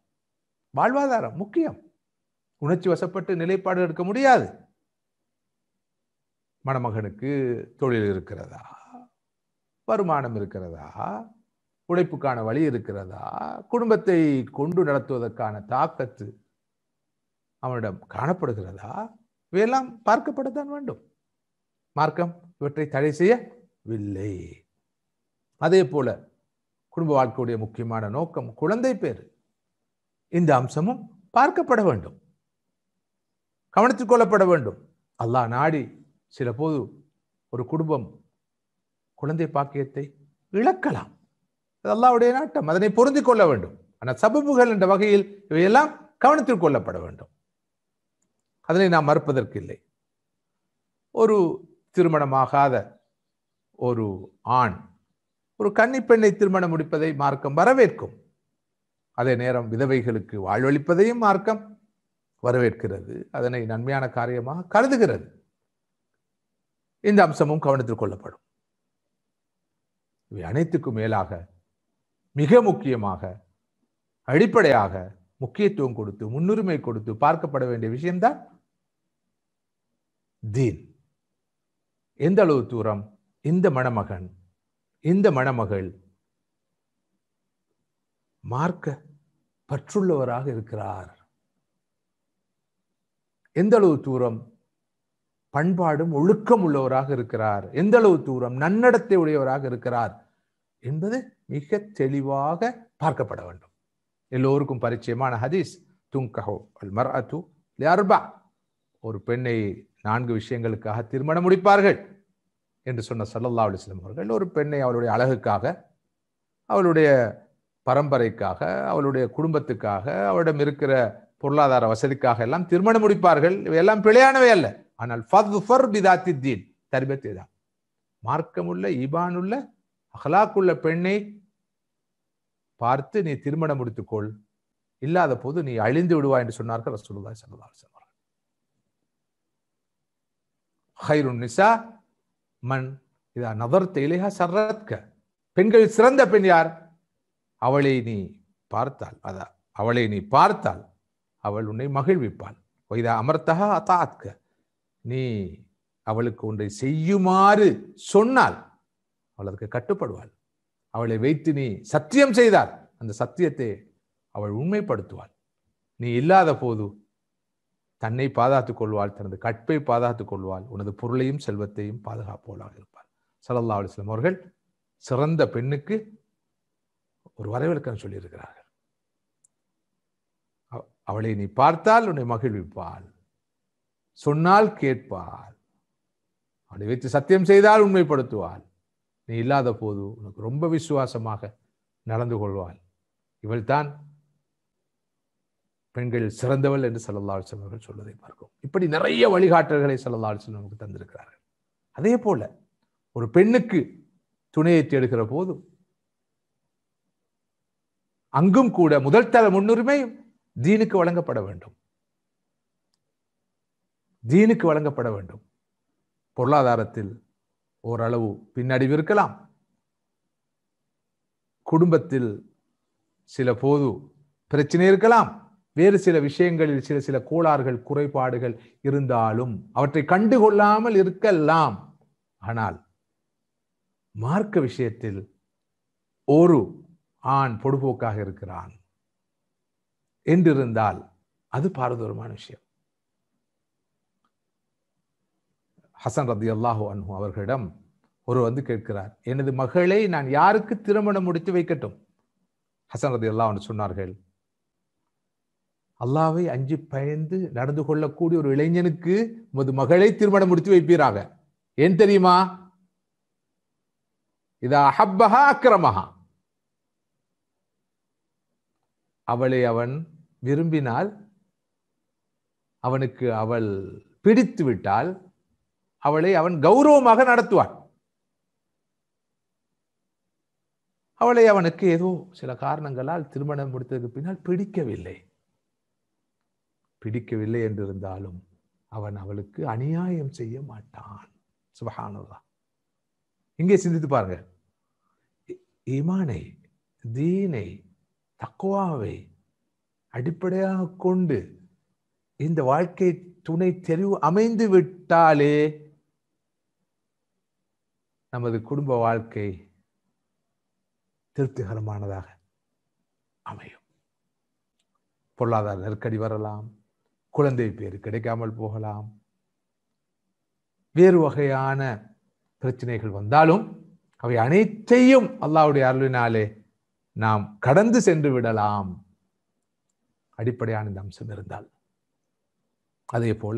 வாழ்வாதாரம் முக்கியம். உணர்ச்சி வசப்பட்டு நிலைப்பாடு எடுக்க முடியாது. மணமகனுக்கு தொழில் இருக்கிறதா, வருமானம் இருக்கிறதா, உழைப்புக்கான வழி இருக்கிறதா, குடும்பத்தை கொண்டு நடத்துவதற்கான தாக்கத்து அவனிடம் காணப்படுகிறதா, இவையெல்லாம் பார்க்கப்படத்தான் வேண்டும். மார்க்கம் இவற்றை தடை செய்யவில்லை. அதே போல குடும்ப வாழ்க்கையுடைய முக்கியமான நோக்கம் குழந்தை பேரு. இந்த அம்சமும் பார்க்கப்பட வேண்டும், கவனத்தில் கொள்ளப்பட வேண்டும். அல்லாஹ் நாடி சில போது ஒரு குடும்பம் குழந்தை பாக்கியத்தை இழக்கலாம். அல்லாஹ்வுடைய நாட்டம், அதனை பொருந்திக் கொள்ள வேண்டும். ஆனால் சபபுகள் என்ற வகையில் இவையெல்லாம் கவனத்தில் கொள்ளப்பட வேண்டும். அதனை நாம் மறுப்பதற்கு இல்லை. ஒரு திருமணமாகாத ஒரு ஆண் ஒரு கன்னி பெண்ணை திருமணம் முடிப்பதை மார்க்கம் வரவேற்கும். அதே நேரம் விதவைகளுக்கு வாழ்வளிப்பதையும் மார்க்கம் வரவேற்கிறது, அதனை நன்மையான காரியமாக கருதுகிறது. இந்த அம்சமும் கவனத்தில் கொள்ளப்படும். இவை அனைத்துக்கும் மேலாக மிக முக்கியமாக அடிப்படையாக முக்கியத்துவம் கொடுத்து முன்னுரிமை கொடுத்து பார்க்கப்பட வேண்டிய விஷயம்தான் தீன். எந்த அளவு தூரம் இந்த மணமகன் இந்த மணமகள் மார்க்க பற்றுள்ளவராக இருக்கிறார், எந்த அளவு தூரம் பண்பாடும் ஒழுக்கம் உள்ளவராக இருக்கிறார், எந்த அளவு தூரம் நன்னடத்தை உடையவராக இருக்கிறார் என்பது மிக தெளிவாக பார்க்கப்பட வேண்டும். எல்லோருக்கும் பரிச்சயமான ஹதீஸ், துன்கஹு அல் மர்அத்து லிஅர்பா, ஒரு பெண்ணை 4 விஷயங்களுக்காக திருமணம் முடிப்பார்கள் என்று சொன்ன ஸல்லல்லாஹு அலைஹி வஸல்லம் அவர்கள், ஒரு பெண்ணை அவளுடைய அழகுக்காக, அவளுடைய பரம்பரைக்காக, அவளுடைய குடும்பத்துக்காக, அவளிடம் இருக்கிற பொருளாதார வசதிக்காக எல்லாம் திருமணம் முடிப்பார்கள். இவையெல்லாம் பிழையானவை அல்ல. ஆனால் ஃபத்ஃபர் பிதாத்தி தீன், தர்பியத், மார்க்கமுள்ள ஈமானுள்ள அஹ்லாக்குள்ள பெண்ணை பார்த்து நீ திருமணம் முடித்துக்கொள், இல்லாத போது நீ அழிந்து விடுவாய் என்று சொன்னார்கள் ரசூலுல்லாஹி ஸல்லல்லாஹு அலைஹி வஸல்லம். ஹைருன் நிசா மன் இதா நதர்த இலைஹா சர்ரத்க, பெண்களில் சிறந்த பெண் யார்? அவளை நீ பார்த்தால் அவள் உன்னை மகிழ்விப்பாள். இதா அமர்த்தஹா அதாத்க, நீ அவளுக்கு ஒன்றை செய்யுமாறு சொன்னால் அவள் அதற்கு கட்டுப்படுவாள். அவளை வைத்து நீ சத்தியம் செய்தால் அந்த சத்தியத்தை அவள் உண்மைப்படுத்துவாள். நீ இல்லாத போது தன்னை பாதுகாத்துக் கொள்வாள், தனது கற்பை பாதுகாத்துக் கொள்வாள், உனது பொருளையும் செல்வத்தையும் பாதுகாப்பவளாக இருப்பாள். ஸல்லல்லாஹு அலைஹி வஸல்லம் அவர்கள் சிறந்த பெண்ணுக்கு ஒரு வரவிலக்கணம் சொல்லியிருக்கிறார்கள். அவளை நீ பார்த்தால் உன்னை மகிழ்விப்பாள், சொன்னால் கேட்பாள், அவளை வைத்து சத்தியம் செய்தால் உண்மைப்படுத்துவாள், நீ இல்லாத போது உனக்கு ரொம்ப விசுவாசமாக நடந்து கொள்வாள். இவள் தான் பெண்கள் சிறந்தவள் என்று ஸல்லல்லாஹு அலைஹி வஸல்லம் அவர்கள் சொல்வதை பார்க்கிறோம். இப்படி நிறைய வழிகாட்டல்களை ஸல்லல்லாஹு அலைஹி வஸல்லம் நமக்கு தந்திருக்கிறார்கள். அதே போல ஒரு பெண்ணுக்கு துணையை தேடுகிற போது அங்கும் கூட முதல் தர முன்னுரிமை தீனுக்கு வழங்கப்பட வேண்டும். தீனுக்கு வழங்கப்பட வேண்டும். பொருளாதாரத்தில் ஓரளவு பின்னடைவு இருக்கலாம், குடும்பத்தில் சில போது பிரச்சனை இருக்கலாம், வேறு சில விஷயங்களில் சில கோளாறுகள் குறைபாடுகள் இருந்தாலும் அவற்றை கண்டுகொள்ளாமல் இருக்கலாம். ஆனால் மார்க்க விஷயத்தில் ஒரு ஆண் பொடுபோக்காக இருக்கிறான் என்றிருந்தால் அது பாரதூரமான விஷயம். ஹசன் ரலியல்லாஹு அன்ஹு அவர்களிடம் ஒரு வந்து கேட்கிறார், எனது மகளை நான் யாருக்கு திருமணம் முடித்து வைக்கட்டும்? ஹசன் ரலியல்லாஹு அன்ஹு சொன்னார்கள், அல்லாஹ்வை அஞ்சி பயந்து நடந்து கொள்ளக்கூடிய ஒரு இளைஞனுக்கு உமது மகளை திருமணம் முடித்து வைப்பீராக. ஏன் தெரியுமா? இதா அஹப்பஹா அக்ரமஹா, அவளை அவன் விரும்பினால், அவனுக்கு அவள் பிடித்து விட்டால் அவளை அவன் கௌரவமாக நடத்துவான். அவளை அவனுக்கு ஏதோ சில காரணங்களால் திருமணம் முடித்ததுக்கு பின்னால் பிடிக்கவில்லை என்றிருந்தாலும் அவன் அவளுக்கு அநியாயம் செய்ய மாட்டான். சுப்ஹானல்லாஹ். இங்கே சிந்தித்து பாருங்க. ஈமானை, தீனை, தக்வாவை அடிப்படையாக கொண்டு இந்த வாழ்க்கை துணை தெரிவு அமைந்து விட்டாலே நமது குடும்ப வாழ்க்கை திருப்திகரமானதாக அமையும். பொருளாதார நெருக்கடி வரலாம், குழந்தை பேரு கிடைக்காமல் போகலாம், வேறு வகையான பிரச்சனைகள் வந்தாலும் அவை அனைத்தையும் அல்லாஹ்வுடைய அருளினாலே நாம் கடந்து சென்று விடலாம், அடிப்படையான இந்த அம்சம் இருந்தால். அதே போல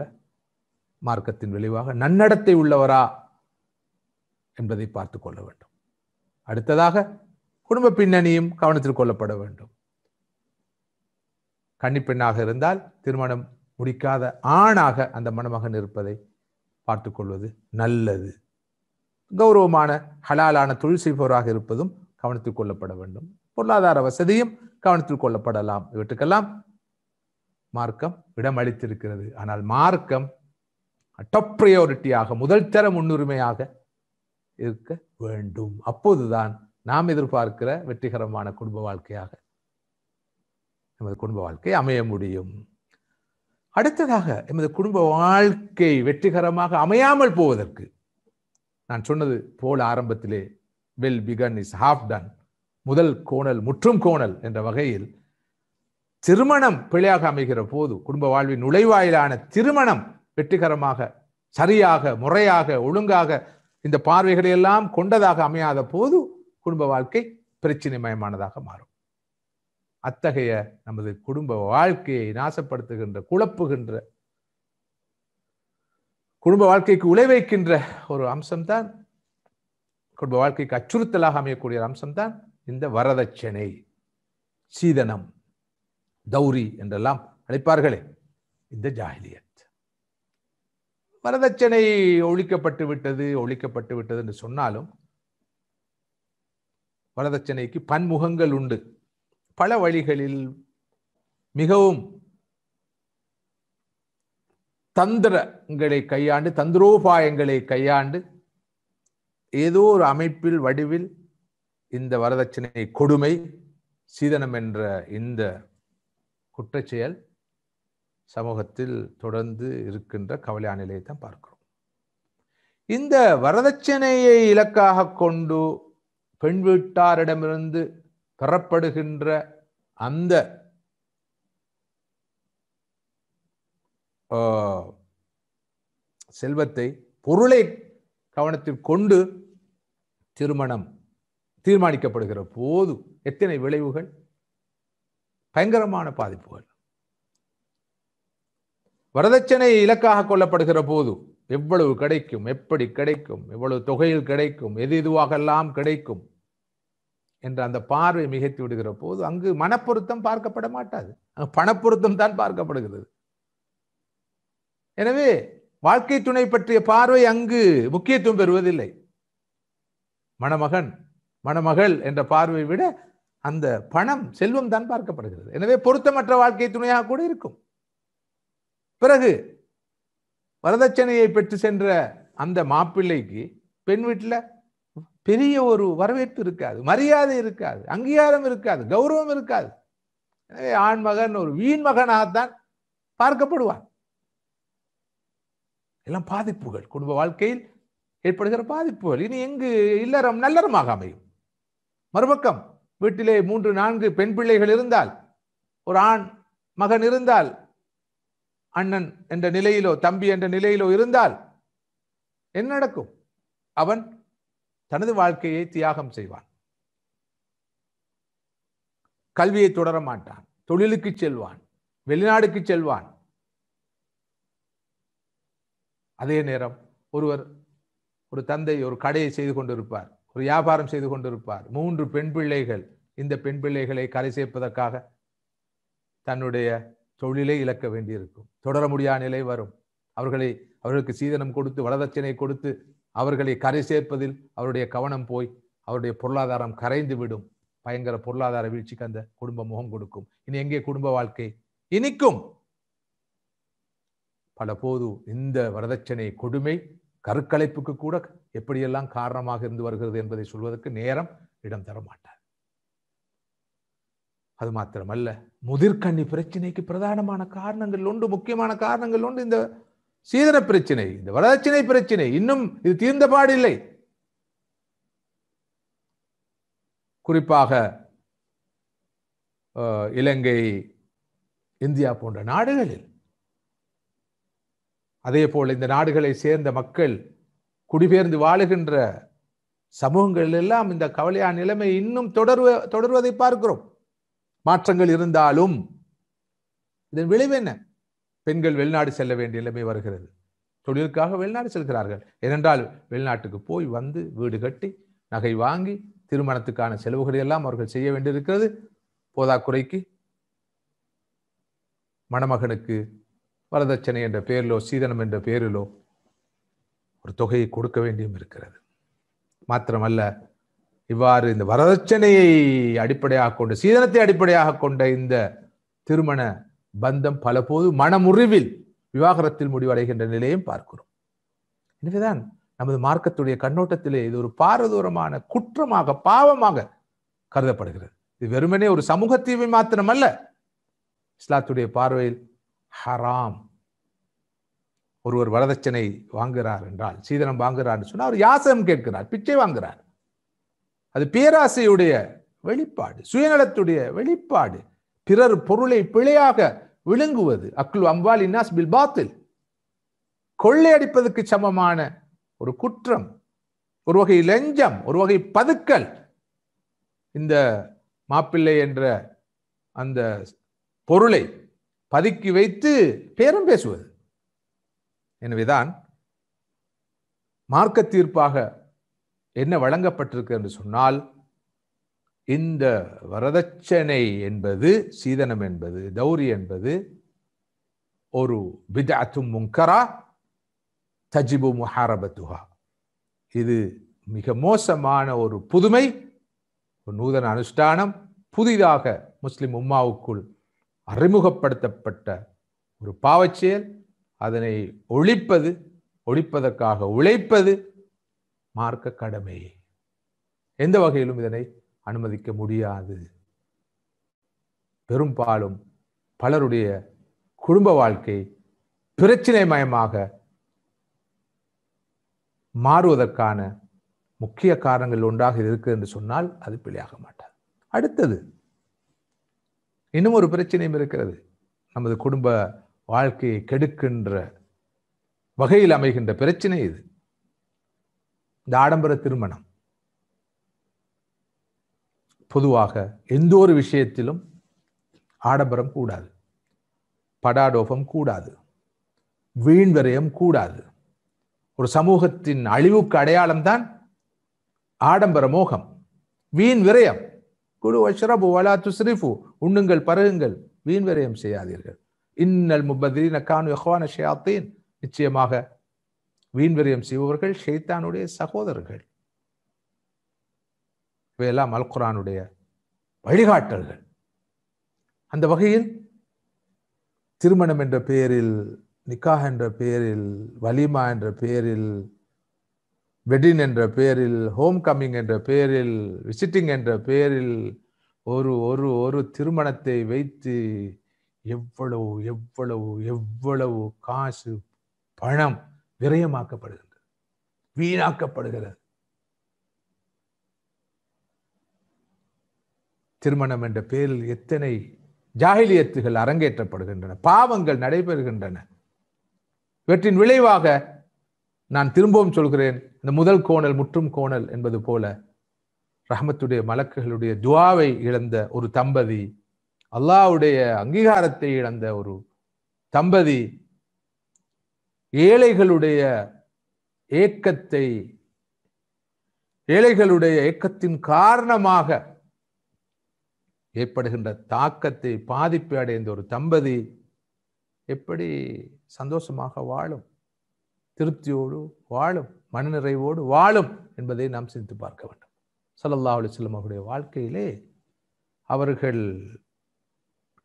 மார்க்கத்தின் விளைவாக நன்னடத்தை உள்ளவரா என்பதை பார்த்து கொள்ள வேண்டும். அடுத்ததாக குடும்ப பின்னணியும் கவனத்தில் கொள்ளப்பட வேண்டும். கன்னிப்பெண்ணாக இருந்தால் திருமணம் முடிக்காத ஆணாக அந்த மணமகன் இருப்பதை பார்த்துக் கொள்வது நல்லது. கௌரவமான ஹலாலான தொழில் செய்பவராக இருப்பதும் கவனத்தில் கொள்ளப்பட வேண்டும். பொருளாதார வசதியும் கவனத்தில் கொள்ளப்படலாம். இவற்றுக்கெல்லாம் மார்க்கம் இடம் அளித்திருக்கிறது. ஆனால் மார்க்கம் டாப் பிரையாரிட்டியாக, முதல் தர முன்னுரிமையாக இருக்க வேண்டும். அப்போதுதான் நாம் எதிர்பார்க்கிற வெற்றிகரமான குடும்ப வாழ்க்கையாக நமது குடும்ப வாழ்க்கை அமைய முடியும். அடுத்ததாக எமது குடும்ப வாழ்க்கை வெற்றிகரமாக அமையாமல் போவதற்கு நான் சொன்னது போல ஆரம்பத்திலே well begun is half done, முதல் கோணல் முற்றும் கோணல் என்ற வகையில் திருமணம் பிழையாக அமைகிற போது, குடும்ப வாழ்வின் நுழைவாயிலான திருமணம் வெற்றிகரமாக, சரியாக, முறையாக, ஒழுங்காக இந்த பார்வைகளை எல்லாம் கொண்டதாக அமையாத போது குடும்ப வாழ்க்கை பிரச்சனைமயமானதாக மாறும். அத்தகைய நமது குடும்ப வாழ்க்கையை நாசப்படுத்துகின்ற, குழப்புகின்ற, குடும்ப வாழ்க்கைக்கு உழைவைக்கின்ற ஒரு அம்சம்தான், குடும்ப வாழ்க்கைக்கு அச்சுறுத்தலாக அமையக்கூடிய அம்சம்தான் இந்த வரதட்சணை, சீதனம், தௌரி என்றெல்லாம் அழைப்பார்களே இந்த ஜாஹிலியத். வரதட்சணை ஒழிக்கப்பட்டு விட்டது என்று சொன்னாலும் வரதட்சணைக்கு பன்முகங்கள் உண்டு. பல வழிகளில் மிகவும் தந்திரங்களை கையாண்டு, தந்திரோபாயங்களை கையாண்டு ஏதோ ஒரு அமைப்பில், வடிவில் இந்த வரதட்சணை கொடுமை, சீதனம் என்ற இந்த குற்றச்செயல் சமூகத்தில் தொடர்ந்து இருக்கின்ற கவலையான நிலையை தான் பார்க்கிறோம். இந்த வரதட்சணையை இலக்காக கொண்டு பெண் வீட்டாரிடமிருந்து பெறப்படுகின்ற அந்த செல்வத்தை, பொருளை கவனத்தில் கொண்டு திருமணம் தீர்மானிக்கப்படுகிற போது எத்தனை விளைவுகள், பயங்கரமான பாதிப்புகள். வரதட்சணை இலக்காக கொள்ளப்படுகிற போது எவ்வளவு கிடைக்கும், எப்படி கிடைக்கும், எவ்வளவு தொகையில் கிடைக்கும், எது எதுவாகலாம் கிடைக்கும் என்ற அந்த பார்வை மிகைத்து விடுகிற போது அங்கு மனப்பொருத்தம் பார்க்கப்பட மாட்டாது, அங்கு பணப்பொருத்தம் தான் பார்க்கப்படுகிறது. எனவே வாழ்க்கை துணை பற்றிய பார்வை அங்கு முக்கியத்துவம் பெறுவதில்லை. மணமகன், மணமகள் என்ற பார்வையை விட அந்த பணம், செல்வம் தான் பார்க்கப்படுகிறது. எனவே பொருத்தமற்ற வாழ்க்கை துணையாக கூட இருக்கும். பிறகு வரதட்சணையை பெற்று சென்ற அந்த மாப்பிள்ளைக்கு பெண் வீட்டில் பெரிய ஒரு வரவேற்பு இருக்காது, மரியாதை இருக்காது, அங்கீகாரம் இருக்காது, கௌரவம் இருக்காது. எனவே ஆண் மகன் ஒரு வீண் மகனாகத்தான் பார்க்கப்படுவான். எல்லாம் பாதிப்புகள், குடும்ப வாழ்க்கையில் ஏற்படுகிற பாதிப்புகள். இனி எங்கு இல்லறம் நல்லறமாக அமையும்? மறுபக்கம் வீட்டிலே 3-4 பெண் பிள்ளைகள் இருந்தால், ஒரு ஆண் மகன் இருந்தால், அண்ணன் என்ற நிலையிலோ தம்பி என்ற நிலையிலோ இருந்தால் என்ன நடக்கும்? அவன் தனது வாழ்க்கையை தியாகம் செய்வான். கல்வியை தொடர மாட்டான், தொழிலுக்கு செல்வான், வெளிநாடுக்கு செல்வான். அதே நேரம் ஒரு தந்தை ஒரு கடையை செய்து கொண்டிருப்பார், ஒரு வியாபாரம் செய்து கொண்டிருப்பார், 3 பெண் பிள்ளைகள். இந்த பெண் பிள்ளைகளை கரை சேர்ப்பதற்காக தன்னுடைய தொழிலை இழக்க வேண்டியிருக்கும், தொடர முடியாத நிலை வரும். அவர்களுக்கு சீதனம் கொடுத்து வரதட்சணை கொடுத்து அவர்களை கரை சேர்ப்பதில் அவருடைய கவனம் போய் அவருடைய பொருளாதாரம் கரைந்து விடும். பயங்கர பொருளாதார வீழ்ச்சிக்கு அந்த குடும்ப முகம் கொடுக்கும். இனி எங்கே குடும்ப வாழ்க்கை இனிக்கும்? பல போது இந்த வரதட்சணை கொடுமை கருக்கலைப்புக்கு கூட எப்படியெல்லாம் காரணமாக இருந்து வருகிறது என்பதை சொல்வதற்கு நேரம் இடம் தர மாட்டார். அது மாத்திரமல்ல, முதிர்கண்ணி பிரச்சனைக்கு பிரதானமான காரணங்கள் உண்டு, முக்கியமான காரணங்கள் உண்டு. இந்த சீதன பிரச்சனை, இந்த வரதட்சணை பிரச்சனை இன்னும் இது தீர்ந்த பாடில்லை. குறிப்பாக இலங்கை, இந்தியா போன்ற நாடுகளில், அதே போல இந்த நாடுகளை சேர்ந்த மக்கள் குடிபெயர்ந்து வாழுகின்ற சமூகங்கள் எல்லாம் இந்த கவலையான நிலைமை இன்னும் தொடர்வதை பார்க்கிறோம். மாற்றங்கள் இருந்தாலும் இதன் விளைவு என்ன? பெண்கள் வெளிநாடு செல்ல வேண்டிய நிலைமை வருகிறது. தொழிலுக்காக வெளிநாடு செல்கிறார்கள். ஏனென்றால் வெளிநாட்டுக்கு போய் வந்து வீடு கட்டி நகை வாங்கி திருமணத்துக்கான செலவுகளை எல்லாம் அவர்கள் செய்ய வேண்டியிருக்கிறது. போதாக்குறைக்கு மணமகனுக்கு வரதட்சணை என்ற பெயரிலோ சீதனம் என்ற பெயரிலோ ஒரு தொகையை கொடுக்க வேண்டியும் இருக்கிறது. மாத்திரமல்ல, இவ்வாறு இந்த வரதட்சணையை அடிப்படையாக கொண்டு, சீதனத்தை அடிப்படையாக கொண்ட இந்த திருமண பந்தம் பல போது மனமுறிவில் விவாகரத்தில் முடிவடைகின்ற நிலையும் பார்க்கிறோம். எனவேதான் நமது மார்க்கத்துடைய கண்ணோட்டத்திலே இது ஒரு பாரதூரமான குற்றமாக, பாவமாக கருதப்படுகிறது. இது வெறுமனே ஒரு சமூக தீமை மாத்திரமல்ல, இஸ்லாத்துடைய பார்வையில் ஹராம். ஒருவர் வரதட்சணை வாங்குகிறார் என்றால், சீதனம் வாங்குகிறார் என்று சொன்னால் அவர் யாசகம் கேட்கிறார், பிச்சை வாங்குகிறார். அது பேராசையுடைய வெளிப்பாடு, சுயநலத்துடைய வெளிப்பாடு, பிறர் பொருளை பிழையாக விழுங்குவது. அக்லு அம்வால் இன்னாஸ் பில் பாத்தில், கொள்ளையடிப்பதற்கு சமமான ஒரு குற்றம், ஒரு வகை லஞ்சம், ஒரு வகை பதுக்கல். இந்த மாப்பிள்ளை என்ற அந்த பொருளை பதுக்கி வைத்து பேரம் பேசுவது. எனவேதான் மார்க்க தீர்ப்பாக என்ன வழங்கப்பட்டிருக்கு என்று சொன்னால், இந்த வரதட்சணை என்பது, சீதனம் என்பது, தௌரி என்பது ஒரு பித்அத்தும் முன்கரா தஜிபு முஹாரபத்துஹா. இது மிக மோசமான ஒரு புதுமை, ஒரு நூதன அனுஷ்டானம், புதிதாக முஸ்லிம் உம்மாவுக்குள் அறிமுகப்படுத்தப்பட்ட ஒரு பாவச்செயல். அதனை ஒழிப்பதற்காக உழைப்பது மார்க்க கடமை. எந்த வகையிலும் இதனை அனுமதிக்க முடியாது. பெரும்பாலும் பலருடைய குடும்ப வாழ்க்கை பிரச்சனை மயமாக மாறுவதற்கான முக்கிய காரணங்கள் ஒன்றாக இருக்கு என்று சொன்னால் அது பிழையாக மாட்டார். அடுத்தது இன்னும் ஒரு பிரச்சனையும் இருக்கிறது. நமது குடும்ப வாழ்க்கையை கெடுக்கின்ற வகையில் அமைகின்ற பிரச்சனை இது. இந்த ஆடம்பர திருமணம். பொதுவாக எந்த ஒரு விஷயத்திலும் ஆடம்பரம் கூடாது, படாடோபம் கூடாது, வீண் விரயம் கூடாது. ஒரு சமூகத்தின் அழிவுக்கு அடையாளம் தான் ஆடம்பர மோகம், வீண் விரயம். குலு வஷ்ரபு வலா துஸ்ரிஃபு, உண்ணுங்கள் பருகுங்கள், வீண் விரயம் செய்யாதீர்கள். இன்னல் முபத்திரீன கானு இஹ்வான ஷயாத்தீன், நிச்சயமாக வீண் விரயம் செய்பவர்கள் ஷைத்தானுடைய சகோதரர்கள். இவையெல்லாம் அல் குர்ஆனுடைய வழிகாட்டல்கள். அந்த வகையில் திருமணம் என்ற பெயரில், நிக்காஹ் என்ற பெயரில், வலிமா என்ற பெயரில், வெட்டிங் என்ற பெயரில், ஹோம் கம்மிங் என்ற பெயரில், விசிட்டிங் என்ற பெயரில் ஒரு ஒரு ஒரு திருமணத்தை வைத்து எவ்வளவு எவ்வளவு எவ்வளவு காசு பணம் விரயமாக்கப்படுகிறது, வீணாக்கப்படுகிறது. திருமணம் என்ற பெயரில் எத்தனை ஜாஹிலியத்துகள் அரங்கேற்றப்படுகின்றன, பாவங்கள் நடைபெறுகின்றன. இவற்றின் விளைவாக நான் திரும்பவும் சொல்கிறேன், இந்த முதல் கோணல் முற்றும் கோணல் என்பது போல ரஹ்மத்துடைய மலக்குகளுடைய துஆவை இழந்த ஒரு தம்பதி, அல்லாஹ்வுடைய அங்கீகாரத்தை இழந்த ஒரு தம்பதி, ஏழைகளுடைய ஏக்கத்தின் காரணமாக ஏற்படுகின்ற தாக்கத்தை, பாதிப்பை அடைந்த ஒரு தம்பதி எப்படி சந்தோஷமாக வாழும், திருப்தியோடு வாழும், மனநிறைவோடு வாழும் என்பதை நாம் சிந்தித்து பார்க்க வேண்டும். ஸல்லல்லாஹு அலைஹி வஸல்லம் அவருடைய வாழ்க்கையிலே அவர்கள்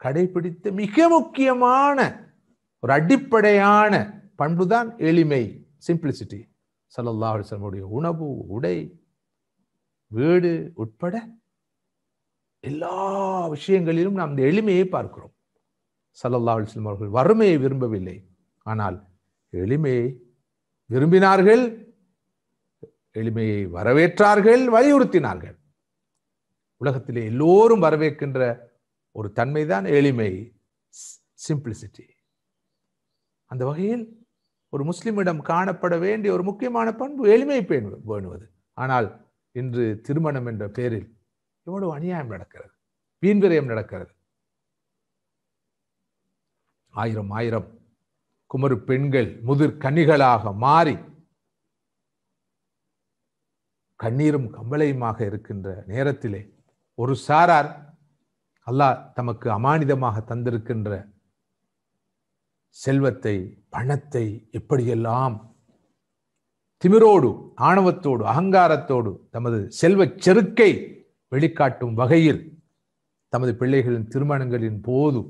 கடைபிடித்த மிக முக்கியமான ஒரு அடிப்படையான பண்புதான் எளிமை, சிம்பிளிசிட்டி. ஸல்லல்லாஹு அலைஹி வஸல்லம் உடைய உணவு, உடை, வீடு உட்பட எல்லா விஷயங்களிலும் நாம் இந்த எளிமையை பார்க்கிறோம். ஸல்லல்லாஹு அலைஹி வஸல்லம் அவர்கள் வறுமையை விரும்பவில்லை, ஆனால் எளிமையை விரும்பினார்கள், எளிமையை வரவேற்றார்கள், வலியுறுத்தினார்கள். உலகத்திலே எல்லோரும் வரவேற்கின்ற ஒரு தன்மைதான் எளிமை, சிம்பிளிசிட்டி. அந்த வகையில் ஒரு முஸ்லிமிடம் காணப்பட வேண்டிய ஒரு முக்கியமான பண்பு எளிமை பேணுவது. ஆனால் இன்று திருமணம் என்ற பெயரில் எவ்வளவு அநியாயம் நடக்கிறது, வீண்விரயம் நடக்கிறது. ஆயிரம் குமரு பெண்கள் முதிர் கன்னிகளாக மாறி கண்ணீரும் கம்பளையுமாக இருக்கின்ற நேரத்திலே ஒரு சாரார் அல்லாஹ் தமக்கு அமானிதமாக தந்திருக்கின்ற செல்வத்தை, பணத்தை எப்படியெல்லாம் திமிரோடு, ஆணவத்தோடு, அகங்காரத்தோடு தமது செல்வச் செருக்கை வெளிக்காட்டும் வகையில் தமது பிள்ளைகளின் திருமணங்களின் போது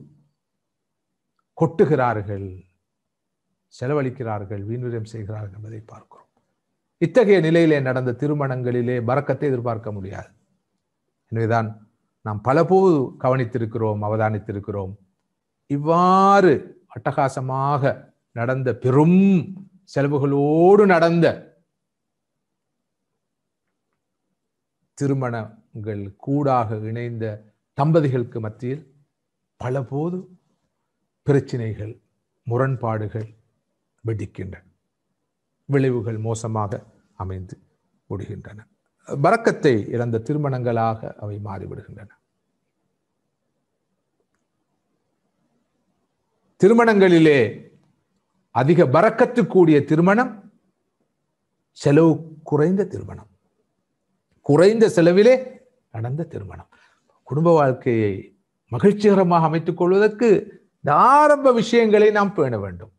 கொட்டுகிறார்கள், செலவழிக்கிறார்கள், வீண்விரயம் செய்கிறார்கள் என்பதை பார்க்கிறோம். இத்தகைய நிலையிலே நடந்த திருமணங்களிலே பரக்கத்தை எதிர்பார்க்க முடியாது. எனவேதான் நாம் பலபோது கவனித்திருக்கிறோம், அவதானித்திருக்கிறோம். இவ்வாறு அட்டகாசமாக நடந்த, பெரும் செலவுகளோடு நடந்த திருமணங்கள் கூடாக இணைந்த தம்பதிகளுக்கு மத்தியில் பலபோது பிரச்சினைகள், முரண்பாடுகள் வெடிக்கின்றன, விளைவுகள் மோசமாக அமைந்து முடிகின்றன. பரக்கத்தை இழந்த திருமணங்களாக அவை மாறிவிடுகின்றன. திருமணங்களிலே அதிக பரக்கத்து கூடிய திருமணம் செலவு குறைந்த திருமணம், குறைந்த செலவிலே நடந்த திருமணம். குடும்ப வாழ்க்கையை மகிழ்ச்சிகரமாக அமைத்துக் கொள்வதற்கு இந்த ஆரம்ப விஷயங்களை நாம் பேண வேண்டும்.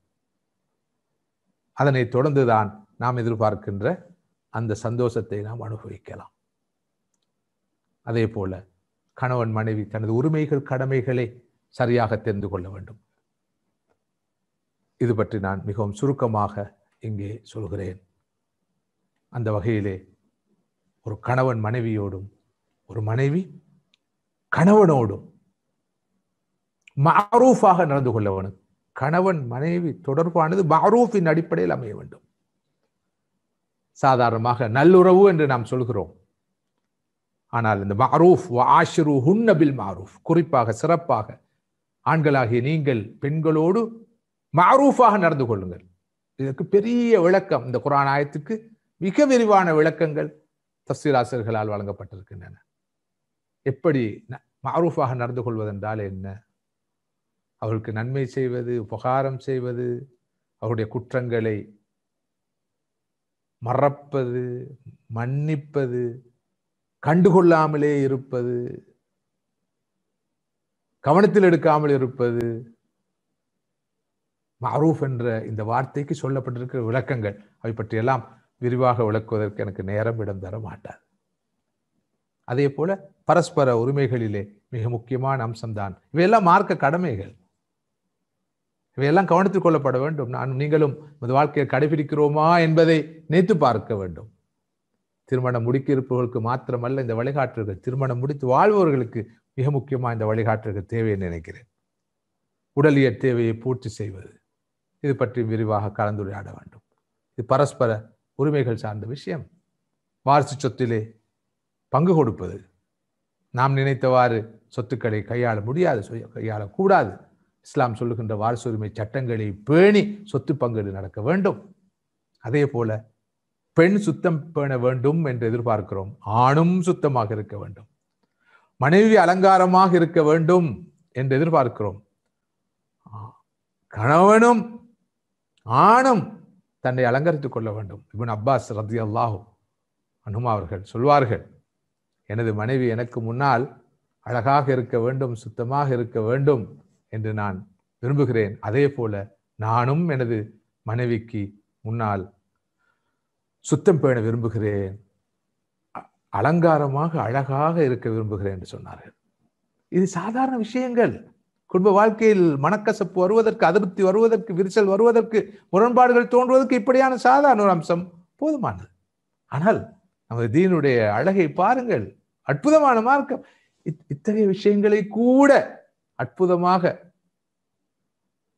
அதனை தொடர்ந்துதான் நாம் எதிர்பார்க்கின்ற அந்த சந்தோஷத்தை நாம் அனுபவிக்கலாம். அதே போல கணவன் மனைவி தனது உரிமைகள், கடமைகளை சரியாக தெரிந்து கொள்ள வேண்டும். இது பற்றி நான் மிகவும் சுருக்கமாக இங்கே சொல்கிறேன். அந்த வகையிலே ஒரு கணவன் மனைவியோடும், ஒரு மனைவி கணவனோடும் மஅரூஃபாக நடந்து கொள்ள வேண்டும். கணவன் மனைவி தொடர்பானது மஅரூஃபின் அடிப்படையில் அமைய வேண்டும். சாதாரணமாக நல்லுறவு என்று நாம் சொல்கிறோம். ஆனால் இந்த மஅரூஃப் வஆஷிருஹுன்ன பில் மஅரூஃப், குறிப்பாக சிறப்பாக ஆண்களாகிய நீங்கள் பெண்களோடு மஅரூஃபாக நடந்து கொள்ளுங்கள். இதற்கு பெரிய விளக்கம், இந்த குர்ஆன் ஆயத்துக்கு மிக விரிவான விளக்கங்கள் தஃசீர் ஆசிரியர்களால் வழங்கப்பட்டிருக்கின்றன. எப்படி மஅரூஃபாக நடந்து கொள்வதென்றால் என்ன? அவர்களுக்கு நன்மை செய்வது, உபகாரம் செய்வது, அவருடைய குற்றங்களை மறப்பது, மன்னிப்பது, கண்டுகொள்ளாமலே இருப்பது, கவனத்தில் எடுக்காமல் இருப்பது. மஅரூஃப் என்ற இந்த வார்த்தைக்கு சொல்லப்பட்டிருக்கிற விளக்கங்கள், அவை பற்றியெல்லாம் விரிவாக விளக்குவதற்கு எனக்கு நேரம் இடம் தர மாட்டார். அதே போல பரஸ்பர உரிமைகளிலே மிக முக்கியமான அம்சம்தான் இவையெல்லாம் மார்க்க கடமைகள். இவையெல்லாம் கவனத்தில் கொள்ளப்பட வேண்டும். நீங்களும் நமது வாழ்க்கையை கடைபிடிக்கிறோமா என்பதை நினைத்து பார்க்க வேண்டும். திருமணம் முடிக்க இருப்பவர்களுக்கு மாத்திரமல்ல இந்த வழிகாட்டல்கள், திருமணம் முடித்து வாழ்பவர்களுக்கு மிக முக்கியமாக இந்த வழிகாட்டல்கள் தேவைன்னு நினைக்கிறேன். உடலியல் தேவையை பூர்த்தி செய்வது, இது பற்றி விரிவாக கலந்துரையாட வேண்டும். இது பரஸ்பர உரிமைகள் சார்ந்த விஷயம். வாரிசு சொத்திலே பங்கு கொடுப்பது, நாம் நினைத்தவாறு சொத்துக்களை கையாள முடியாது, கையாளக்கூடாது. இஸ்லாம் சொல்லுகின்ற வாரிசு உரிமை சட்டங்களை பேணி சொத்து பங்கீடு நடக்க வேண்டும். அதே போல பெண் சுத்தம் பேண வேண்டும் என்று எதிர்பார்க்கிறோம். ஆணும் சுத்தமாக இருக்க வேண்டும். மனைவி அலங்காரமாக இருக்க வேண்டும் என்று எதிர்பார்க்கிறோம். கணவனும் ஆணும் தன்னை அலங்கரித்துக் கொள்ள வேண்டும். இப்னு அப்பாஸ் ரலியல்லாஹு அன்ஹுமா அவர்கள் சொல்வார்கள், எனது மனைவி எனக்கு முன்னால் அழகாக இருக்க வேண்டும், சுத்தமாக இருக்க வேண்டும் என்று நான் விரும்புகிறேன். அதே போல நானும் எனது மனைவிக்கு முன்னால் சுத்தம் பேண விரும்புகிறேன், அலங்காரமாக அழகாக இருக்க விரும்புகிறேன் என்று சொன்னார்கள். இது சாதாரண விஷயங்கள். குடும்ப வாழ்க்கையில் மனக்கசப்பு வருவதற்கு, அதிருப்தி வருவதற்கு, விரிசல் வருவதற்கு, முரண்பாடுகள் தோன்றுவதற்கு இப்படியான சாதாரண ஒரு அம்சம் போதுமானது. ஆனால் நமது தீனுடைய அழகை பாருங்கள், அற்புதமான மார்க்கம் இத்தகைய விஷயங்களை கூட அற்புதமாக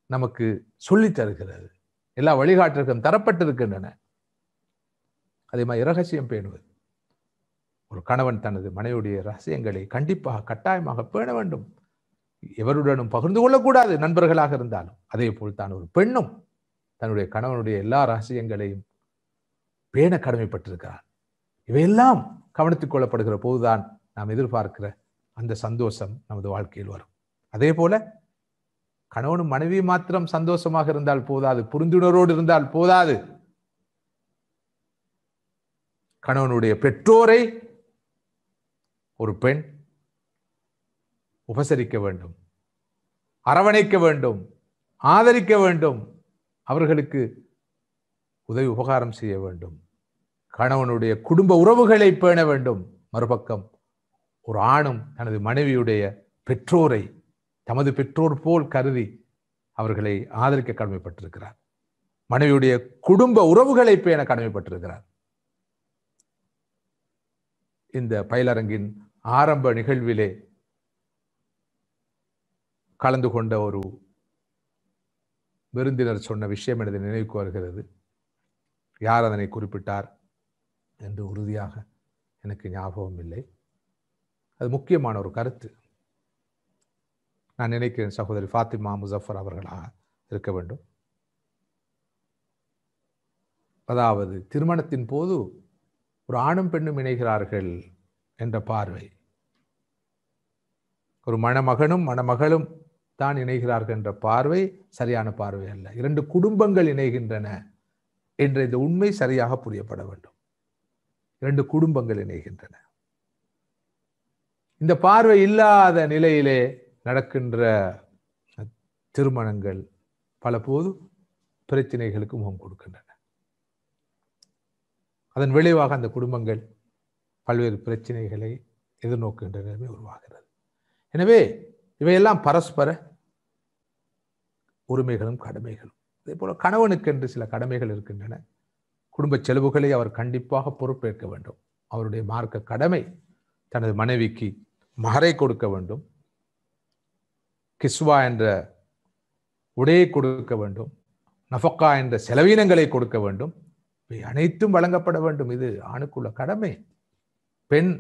நமக்கு சொல்லித் தருகிறது. எல்லா வழிகாட்டுகளும் தரப்பட்டிருக்கின்றன. அதே மாதிரி இரகசியம் பேணுவது, ஒரு கணவன் தனது மனைவியுடைய ரகசியங்களை கண்டிப்பாக கட்டாயமாக பேண வேண்டும். எவருடனும் பகிர்ந்து கொள்ளக்கூடாது, நண்பர்களாக இருந்தாலும். அதே போல் தான் ஒரு பெண்ணும் தன்னுடைய கணவனுடைய எல்லா ரகசியங்களையும் பேண கடமைப்பட்டிருக்கிறார். இவையெல்லாம் கவனித்துக் கொள்ளப்படுகிற போதுதான் நாம் எதிர்பார்க்கிற அந்த சந்தோஷம் நமது வாழ்க்கையில் வரும். அதே போல கணவனும் மனைவி மாத்திரம் சந்தோஷமாக இருந்தால் போதாது, புரிந்துணர்வோடு இருந்தால் போதாது. கணவனுடைய பெற்றோரை ஒரு பெண் உபசரிக்க வேண்டும், அரவணைக்க வேண்டும், ஆதரிக்க வேண்டும், அவர்களுக்கு உதவி உபகாரம் செய்ய வேண்டும். கணவனுடைய குடும்ப உறவுகளை பேண வேண்டும். மறுபக்கம் ஒரு ஆணும் தனது மனைவியுடைய பெற்றோரை தமது பெற்றோர் போல் கருதி அவர்களை ஆதரிக்க கடமைப்பட்டிருக்கிறார். மனைவியுடைய குடும்ப உறவுகளை பேண கடமைப்பட்டிருக்கிறார். இந்த பயிலரங்கின் ஆரம்ப நிகழ்விலே கலந்து கொண்ட ஒரு விருந்தினர் சொன்ன விஷயம் எனது நினைவுக்கு வருகிறது. யார் அதனை குறிப்பிட்டார் என்று உறுதியாக எனக்கு ஞாபகம் இல்லை. அது முக்கியமான ஒரு கருத்து. நான் நினைக்கிறேன் சகோதரி ஃபாத்திமா முசஃபர் அவர்களாக இருக்க வேண்டும். அதாவது திருமணத்தின் போது ஒரு ஆணும் பெண்ணும் இணைகிறார்கள் என்ற பார்வை, ஒரு மணமகனும் மணமகளும் தான் இணைகிறார்கள் என்ற பார்வை சரியான பார்வை அல்ல. இரண்டு குடும்பங்கள் இணைகின்றன என்ற இந்த உண்மை சரியாக புரியப்பட வேண்டும். இரண்டு குடும்பங்கள் இணைகின்றன. இந்த பார்வை இல்லாத நிலையிலே நடக்கின்ற திருமணங்கள் பல போது பிரச்சனைகளுக்கு முகம் கொடுக்கின்றன. அதன் விளைவாக அந்த குடும்பங்கள் பல்வேறு பிரச்சனைகளை எதிர்நோக்குகின்ற நிலைமை உருவாகிறது. எனவே இவையெல்லாம் பரஸ்பர உரிமைகளும் கடமைகளும். அதே போல கணவனுக்கு என்று சில கடமைகள் இருக்கின்றன. குடும்ப செலவுகளை அவர் கண்டிப்பாக பொறுப்பேற்க வேண்டும். அவருடைய மார்க்க கடமை தனது மனைவிக்கு மகரை கொடுக்க வேண்டும், கிஸ்வா என்ற உடையை கொடுக்க வேண்டும், நஃபக்கா என்ற செலவீனங்களை கொடுக்க வேண்டும். இவை அனைத்தும் வழங்கப்பட வேண்டும். இது ஆணுக்குள்ள கடமை. பெண்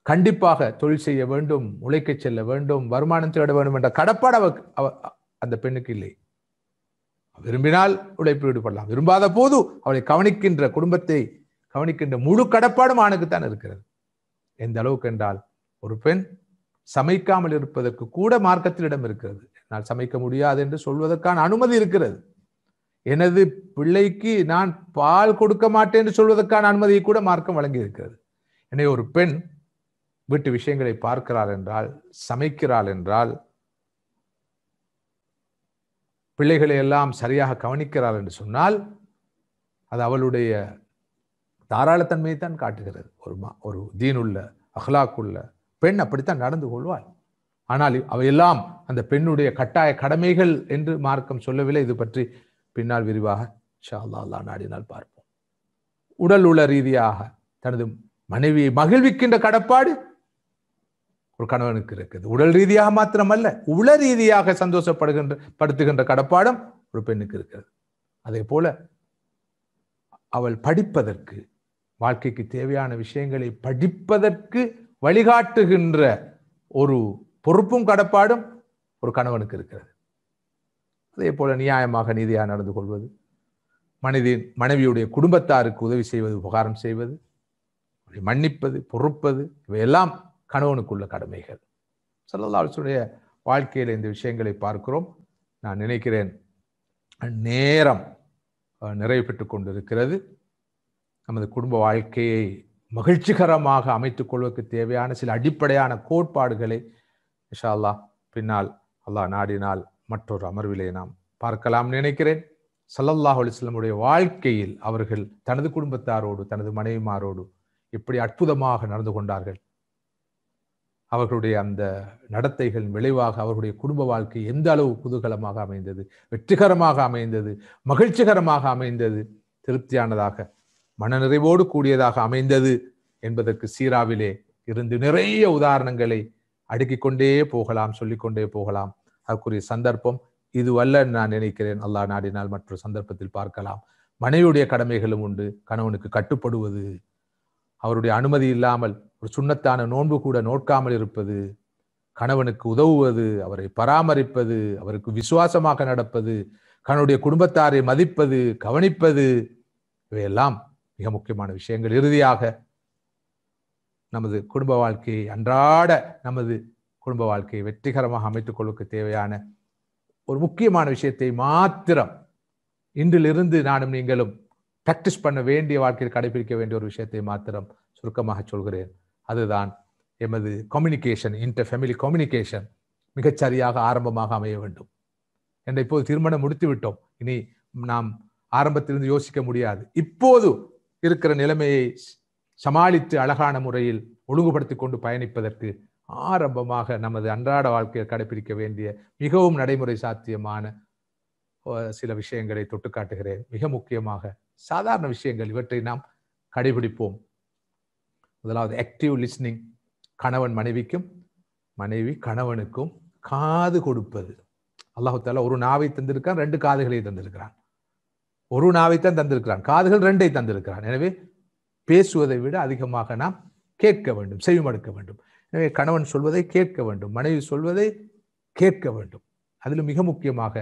கண்டிப்பாக தொழில் செய்ய வேண்டும், உழைக்க செல்ல வேண்டும், வருமானம் தேட வேண்டும் என்ற கடப்பாடு அந்த பெண்ணுக்கு இல்லை. விரும்பினால் உழைப்பில் ஈடுபடலாம், விரும்பாத போது அவளை கவனிக்கின்ற, குடும்பத்தை கவனிக்கின்ற முழு கடப்பாடும் ஆணுக்குத்தான் இருக்கிறது. எந்த அளவுக்கு என்றால் ஒரு பெண் சமைக்காமல் இருப்பதற்கு கூட மார்க்கத்தில் இடம் இருக்கிறது. நான் சமைக்க முடியாது என்று சொல்வதற்கான அனுமதி இருக்கிறது. எனது பிள்ளைக்கு நான் பால் கொடுக்க மாட்டேன் என்று சொல்வதற்கான அனுமதியை கூட மார்க்கம் வழங்கி இருக்கிறது. எனவே ஒரு பெண் வீட்டு விஷயங்களை பார்க்கிறாள் என்றால், சமைக்கிறாள் என்றால், பிள்ளைகளை எல்லாம் சரியாக கவனிக்கிறாள் என்று சொன்னால் அது அவளுடைய தாராளத்தன்மையை தான் காட்டுகிறது. ஒரு தீனுள்ள அஹ்லாக்குள்ள பெண் அப்படித்தான் நடந்து கொள்வாள். ஆனால் அவையெல்லாம் அந்த பெண்ணுடைய கட்டாய கடமைகள் என்று மார்க்கம் சொல்லவில்லை. இது பற்றி பின்னால் விரிவாக இன்ஷா அல்லாஹ் நாடினால் பார்ப்போம். உடல் உள்ள ரீதியாக தனது மனைவியை மகிழ்விக்கின்ற கடப்பாடு ஒரு கணவனுக்கு இருக்குது. உடல் ரீதியாக மாத்திரமல்ல, உள ரீதியாக சந்தோஷப்படுத்துகின்ற கடப்பாடும் ஒரு பெண்ணுக்கு இருக்கிறது. அதே போல அவள் படிப்பதற்கு, வாழ்க்கைக்கு தேவையான விஷயங்களை படிப்பதற்கு வழிகாட்டுகின்ற ஒரு பொறுப்பும் கடப்பாடும் ஒரு கணவனுக்கு இருக்கிறது. அதே போல நியாயமாக நீதியாக நடந்து கொள்வது, மனைவியுடைய குடும்பத்தாருக்கு உதவி செய்வது, உபகாரம் செய்வது, மன்னிப்பது, பொறுப்பது, இவையெல்லாம் கணவனுக்குள்ள கடமைகள். ஸல்லல்லாஹு அலைஹி வஸல்லம் வாழ்க்கையில் இந்த விஷயங்களை பார்க்கிறோம். நான் நினைக்கிறேன் நேரம் நிறைவு பெற்றுக் கொண்டிருக்கிறது. நமது குடும்ப வாழ்க்கையை மகிழ்ச்சிகரமாக அமைத்துக் கொள்வதற்கு தேவையான சில அடிப்படையான கோட்பாடுகளை இன்ஷா அல்லாஹ் பின்னால் அல்லாஹ் நாடினால் மற்றொரு அமர்விலே நாம் பார்க்கலாம் நினைக்கிறேன். ஸல்லல்லாஹு அலைஹி வஸல்லம் வாழ்க்கையில் அவர்கள் தனது குடும்பத்தாரோடு, தனது மனைவிமாரோடு எப்படி அற்புதமாக நடந்து கொண்டார்கள், அவர்களுடைய அந்த நடத்தைகள் விளைவாக அவர்களுடைய குடும்ப வாழ்க்கை எந்த அளவு குதூகலமாக அமைந்தது, வெற்றிகரமாக அமைந்தது, மகிழ்ச்சிகரமாக அமைந்தது, திருப்தியானதாக, மனநிறைவோடு கூடியதாக அமைந்தது என்பதற்கு சீராவிலே இருந்து நிறைய உதாரணங்களை அடுக்கிக் கொண்டே போகலாம், சொல்லிக்கொண்டே போகலாம். அதற்குரிய சந்தர்ப்பம் இதுவல்ல நான் நினைக்கிறேன். அல்லாஹ் நாடினால் மற்றொரு சந்தர்ப்பத்தில் பார்க்கலாம். மனைவியுடைய கடமைகளும் உண்டு. கணவனுக்கு கட்டுப்படுவது, அவருடைய அனுமதி இல்லாமல் ஒரு சுன்னத்தான நோன்பு கூட நோக்காமல் இருப்பது, கணவனுக்கு உதவுவது, அவரை பராமரிப்பது, அவருக்கு விசுவாசமாக நடப்பது, கணவனுடைய குடும்பத்தாரை மதிப்பது, கவனிப்பது, இவையெல்லாம் மிக முக்கியமான விஷயங்கள். இறுதியாக நமது குடும்ப வாழ்க்கையை, அன்றாட நமது குடும்ப வாழ்க்கையை வெற்றிகரமாக அமைத்துக் கொள்வதற்கு தேவையான ஒரு முக்கியமான விஷயத்தை மாத்திரம் இன்றிலிருந்து நானும் நீங்களும் பிராக்டிஸ் பண்ண வேண்டிய, வாழ்க்கையில் கடைபிடிக்க வேண்டிய ஒரு விஷயத்தை மாத்திரம் சுருக்கமாக சொல்கிறேன். அதுதான் எமது கம்யூனிகேஷன், இன்டர் ஃபேமிலி கம்யூனிகேஷன் மிகச்சரியாக ஆரம்பமாக அமைய வேண்டும். என்ற இப்போது திருமணம் முடித்து விட்டோம், இனி நாம் ஆரம்பத்திலிருந்து யோசிக்க முடியாது. இப்போது இருக்கிற நிலைமையை சமாளித்து அழகான முறையில் ஒழுங்குபடுத்தி கொண்டு பயணிப்பதற்கு ஆரம்பமாக நமது அன்றாட வாழ்க்கையில் கடைபிடிக்க வேண்டிய மிகவும் நடைமுறை சாத்தியமான சில விஷயங்களை தொட்டு காட்டுகிறேன். மிக முக்கியமாக சாதாரண விஷயங்கள், இவற்றை நாம் கடைபிடிப்போம். முதலாவது ஆக்டிவ் லிஸ்னிங். கணவன் மனைவிக்கும், மனைவி கணவனுக்கும் காது கொடுப்பது. அல்லாஹு தஆலா ஒரு நாவை தந்திருக்கான், 2 காதுகளை தந்திருக்கிறான். ஒரு நாவைத்தான் தந்திருக்கிறான், காதுகள் 2ஐ தந்திருக்கிறான். எனவே பேசுவதை விட அதிகமாக நாம் கேட்க வேண்டும், செவிமடுக்க வேண்டும். எனவே கணவன் சொல்வதை கேட்க வேண்டும், மனைவி சொல்வதை கேட்க வேண்டும். அதில் மிக முக்கியமாக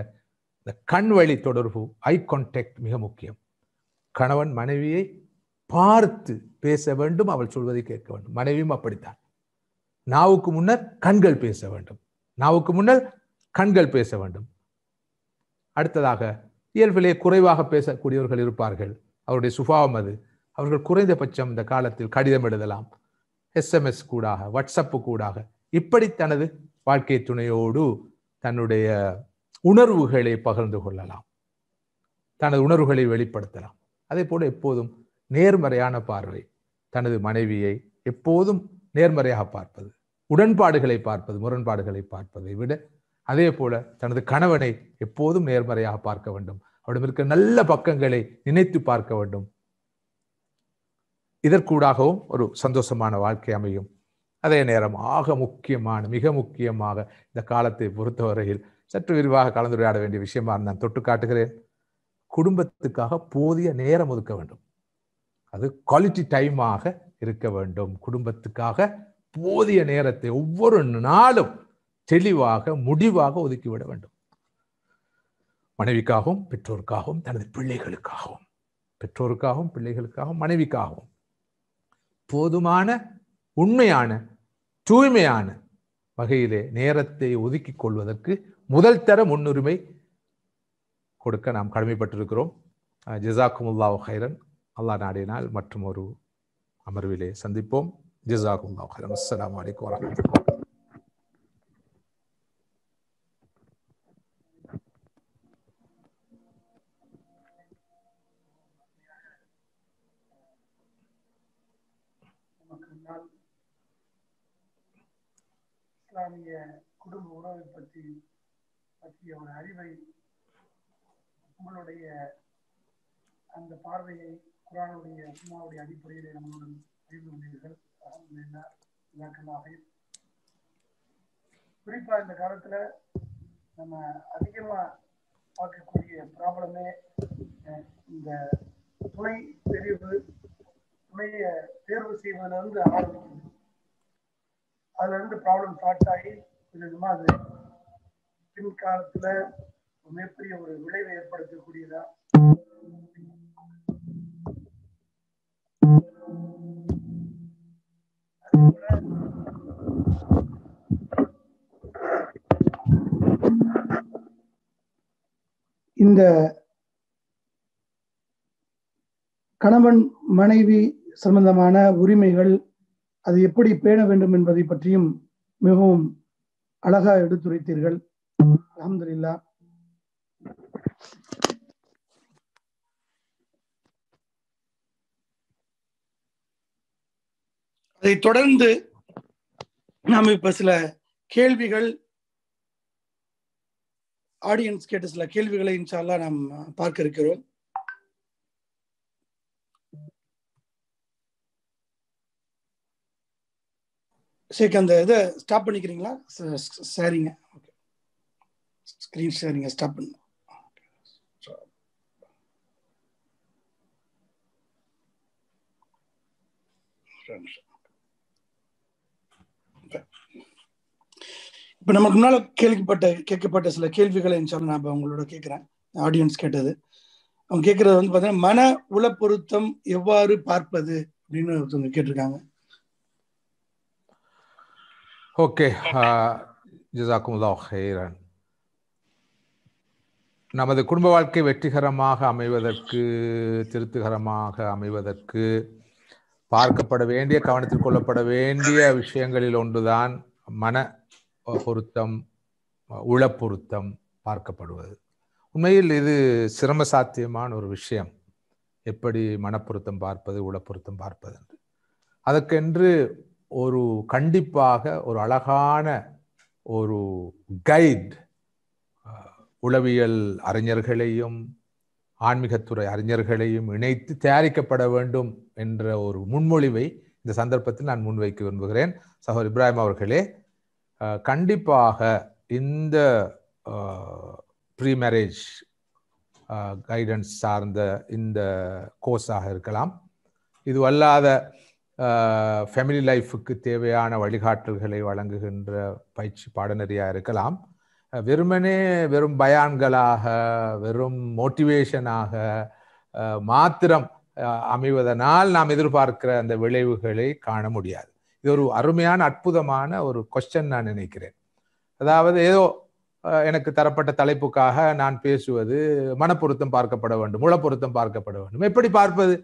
இந்த கண் வழி தொடர்பு, ஐ கான்டாக்ட் மிக முக்கியம். கணவன் மனைவியை பார்த்து பேச வேண்டும், அவள் சொல்வதை கேட்க வேண்டும். மனைவியும் அப்படித்தான். நாவுக்கு முன்னர் கண்கள் பேச வேண்டும், நாவுக்கு முன்னர் கண்கள் பேச வேண்டும். அடுத்ததாக இயல்பிலே குறைவாக பேசக்கூடியவர்கள் இருப்பார்கள், அவருடைய சுபாவம் அது. அவர்கள் குறைந்தபட்சம் இந்த காலத்தில் கடிதம் எழுதலாம், SMS கூடாக, வாட்ஸ்அப்பு கூடாக, இப்படி தனது வாழ்க்கை துணையோடு தன்னுடைய உணர்வுகளை பகிர்ந்து கொள்ளலாம், தனது உணர்வுகளை வெளிப்படுத்தலாம். அதே போல எப்போதும் நேர்மறையான பார்வை, தனது மனைவியை எப்போதும் நேர்மறையாக பார்ப்பது, உடன்பாடுகளை பார்ப்பது, முரண்பாடுகளை பார்ப்பதை விட அதே போல தனது கணவனை எப்போதும் நேர்மறையாக பார்க்க வேண்டும், அவரிடம் இருக்க நல்ல பக்கங்களை நினைத்து பார்க்க வேண்டும். இதற்கூடாகவும் ஒரு சந்தோஷமான வாழ்க்கை அமையும். அதே நேரம் ஆக முக்கியமான, மிக முக்கியமாக இந்த காலத்தை பொறுத்தவரையில் சற்று விரிவாக கலந்துரையாட வேண்டிய விஷயமா நான் தொட்டு காட்டுகிறேன். குடும்பத்துக்காக போதிய நேரம் ஒதுக்க வேண்டும். அது குவாலிட்டி டைமாக இருக்க வேண்டும். குடும்பத்துக்காக போதிய நேரத்தை ஒவ்வொரு நாளும் தெளிவாக, முடிவாக ஒதுக்கிவிட வேண்டும். மனைவிக்காகவும், பெற்றோருக்காகவும், தனது பிள்ளைகளுக்காகவும், பெற்றோருக்காகவும், பிள்ளைகளுக்காகவும், மனைவிக்காகவும் போதுமான, உண்மையான, தூய்மையான வகையிலே நேரத்தை ஒதுக்கிக் கொள்வதற்கு முதல் தர முன்னுரிமை கொடுக்க நாம் கடமைப்பட்டிருக்கிறோம். ஜஸாக்குமுல்லாஹு ஹைரன். அல்லாஹ் நாடினால் மற்றும் ஒரு அமர்விலே சந்திப்போம். ஜஸாக்குமுல்லாஹு ஹைரன். அஸ்ஸலாமு அலைக்கும் வரஹ்மத்துல்லாஹி. இஸ்லாமிய குடும்ப உறவை பற்றிய ஒரு அறிவை, உங்களுடைய அந்த பார்வையை குர்ஆனுடைய சுன்னாவுடைய அடிப்படையிலே நம்மளுடன் அறிந்து கொண்டீர்கள். குறிப்பா இந்த காலத்துல நம்ம அதிகமா பார்க்கக்கூடிய ப்ராப்ளமே இந்த துணை துணையை தேர்வு செய்வதிலிருந்து ஆரம்பிக்குது. அதுல இருந்து ப்ராப்ளம் ஸ்டார்ட் ஆகி கொஞ்சமா அது பின்காலத்துல மிகப்பெரிய ஒரு விளைவை ஏற்படுத்தக்கூடியதா இந்த கணவன் மனைவி சம்பந்தமான உரிமைகள் அது எப்படி பேண வேண்டும் என்பதை பற்றியும் மிகவும் அழகா எடுத்துரைத்தீர்கள். அல்ஹம்துலில்லாஹ். அதை தொடர்ந்து நாம் இப்ப சில கேள்விகள் ஆடியன்ஸ் கேட்ட சில கேள்விகளை இன்ஷா அல்லாஹ் நாம் பார்க்க இருக்கிறோம். ஷேக் அந்த இதை ஸ்டாப் பண்ணிக்கிறீங்களா? ஷேரிங்க, ஓகே, ஸ்கிரீன் ஷேரிங்க ஸ்டாப் பண்ணு. இப்ப நமக்கு முன்னால கேட்கப்பட்ட சில கேள்விகளை நான் உங்களோட கேட்கிறேன். ஆடியன்ஸ் கேட்டது, அவங்க கேட்கறது வந்து பாத்தீங்கன்னா, மன உள பொருத்தம் எவ்வாறு பார்ப்பது அப்படின்னு ஒருத்தவங்க கேட்டிருக்காங்க. ஓகே, ஜஸாக்குமுல்லாஹ் ஹைரன். நமது குடும்ப வாழ்க்கை வெற்றிகரமாக அமைவதற்கு, திருப்திகரமாக அமைவதற்கு பார்க்கப்பட வேண்டிய, கவனத்தில் கொள்ளப்பட வேண்டிய விஷயங்களில் ஒன்றுதான் மன பொருத்தம், உளப்பொருத்தம் பார்க்கப்படுவது. உண்மையில் இது சிரம சாத்தியமான ஒரு விஷயம். எப்படி மனப்பொருத்தம் பார்ப்பது, உளப்பொருத்தம் பார்ப்பது என்று அதற்கென்று ஒரு கண்டிப்பாக ஒரு அழகான ஒரு கைட் உளவியல் அறிஞர்களையும் ஆன்மீகத்துறை அறிஞர்களையும் இணைத்து தயாரிக்கப்பட வேண்டும் என்ற ஒரு முன்மொழிவை இந்த சந்தர்ப்பத்தில் நான் முன்வைக்க விரும்புகிறேன். சகோதரர் இப்ராஹிம் அவர்களே, கண்டிப்பாக இந்த ப்ரீ மேரேஜ் கைடன்ஸ் சார்ந்த இந்த கோர்ஸாக இருக்கலாம், இது அல்லாத ஃபேமிலி லைஃபுக்கு தேவையான வழிகாட்டல்களை வழங்குகின்ற பயிற்சி பாடநெறியாக இருக்கலாம், வெறும் பயான்களாக, வெறும் மோட்டிவேஷனாக மாத்திரம் அமைவதனால் நாம் எதிர்பார்க்கிற அந்த விளைவுகளை காண முடியாது. இது ஒரு அருமையான அற்புதமான ஒரு கொஸ்டின் நான் நினைக்கிறேன். அதாவது ஏதோ எனக்கு தரப்பட்ட தலைப்புக்காக நான் பேசுவது மனப்பொருத்தம் பார்க்கப்பட வேண்டும், உளப்பொருத்தம் பார்க்கப்பட வேண்டும், எப்படி பார்ப்பது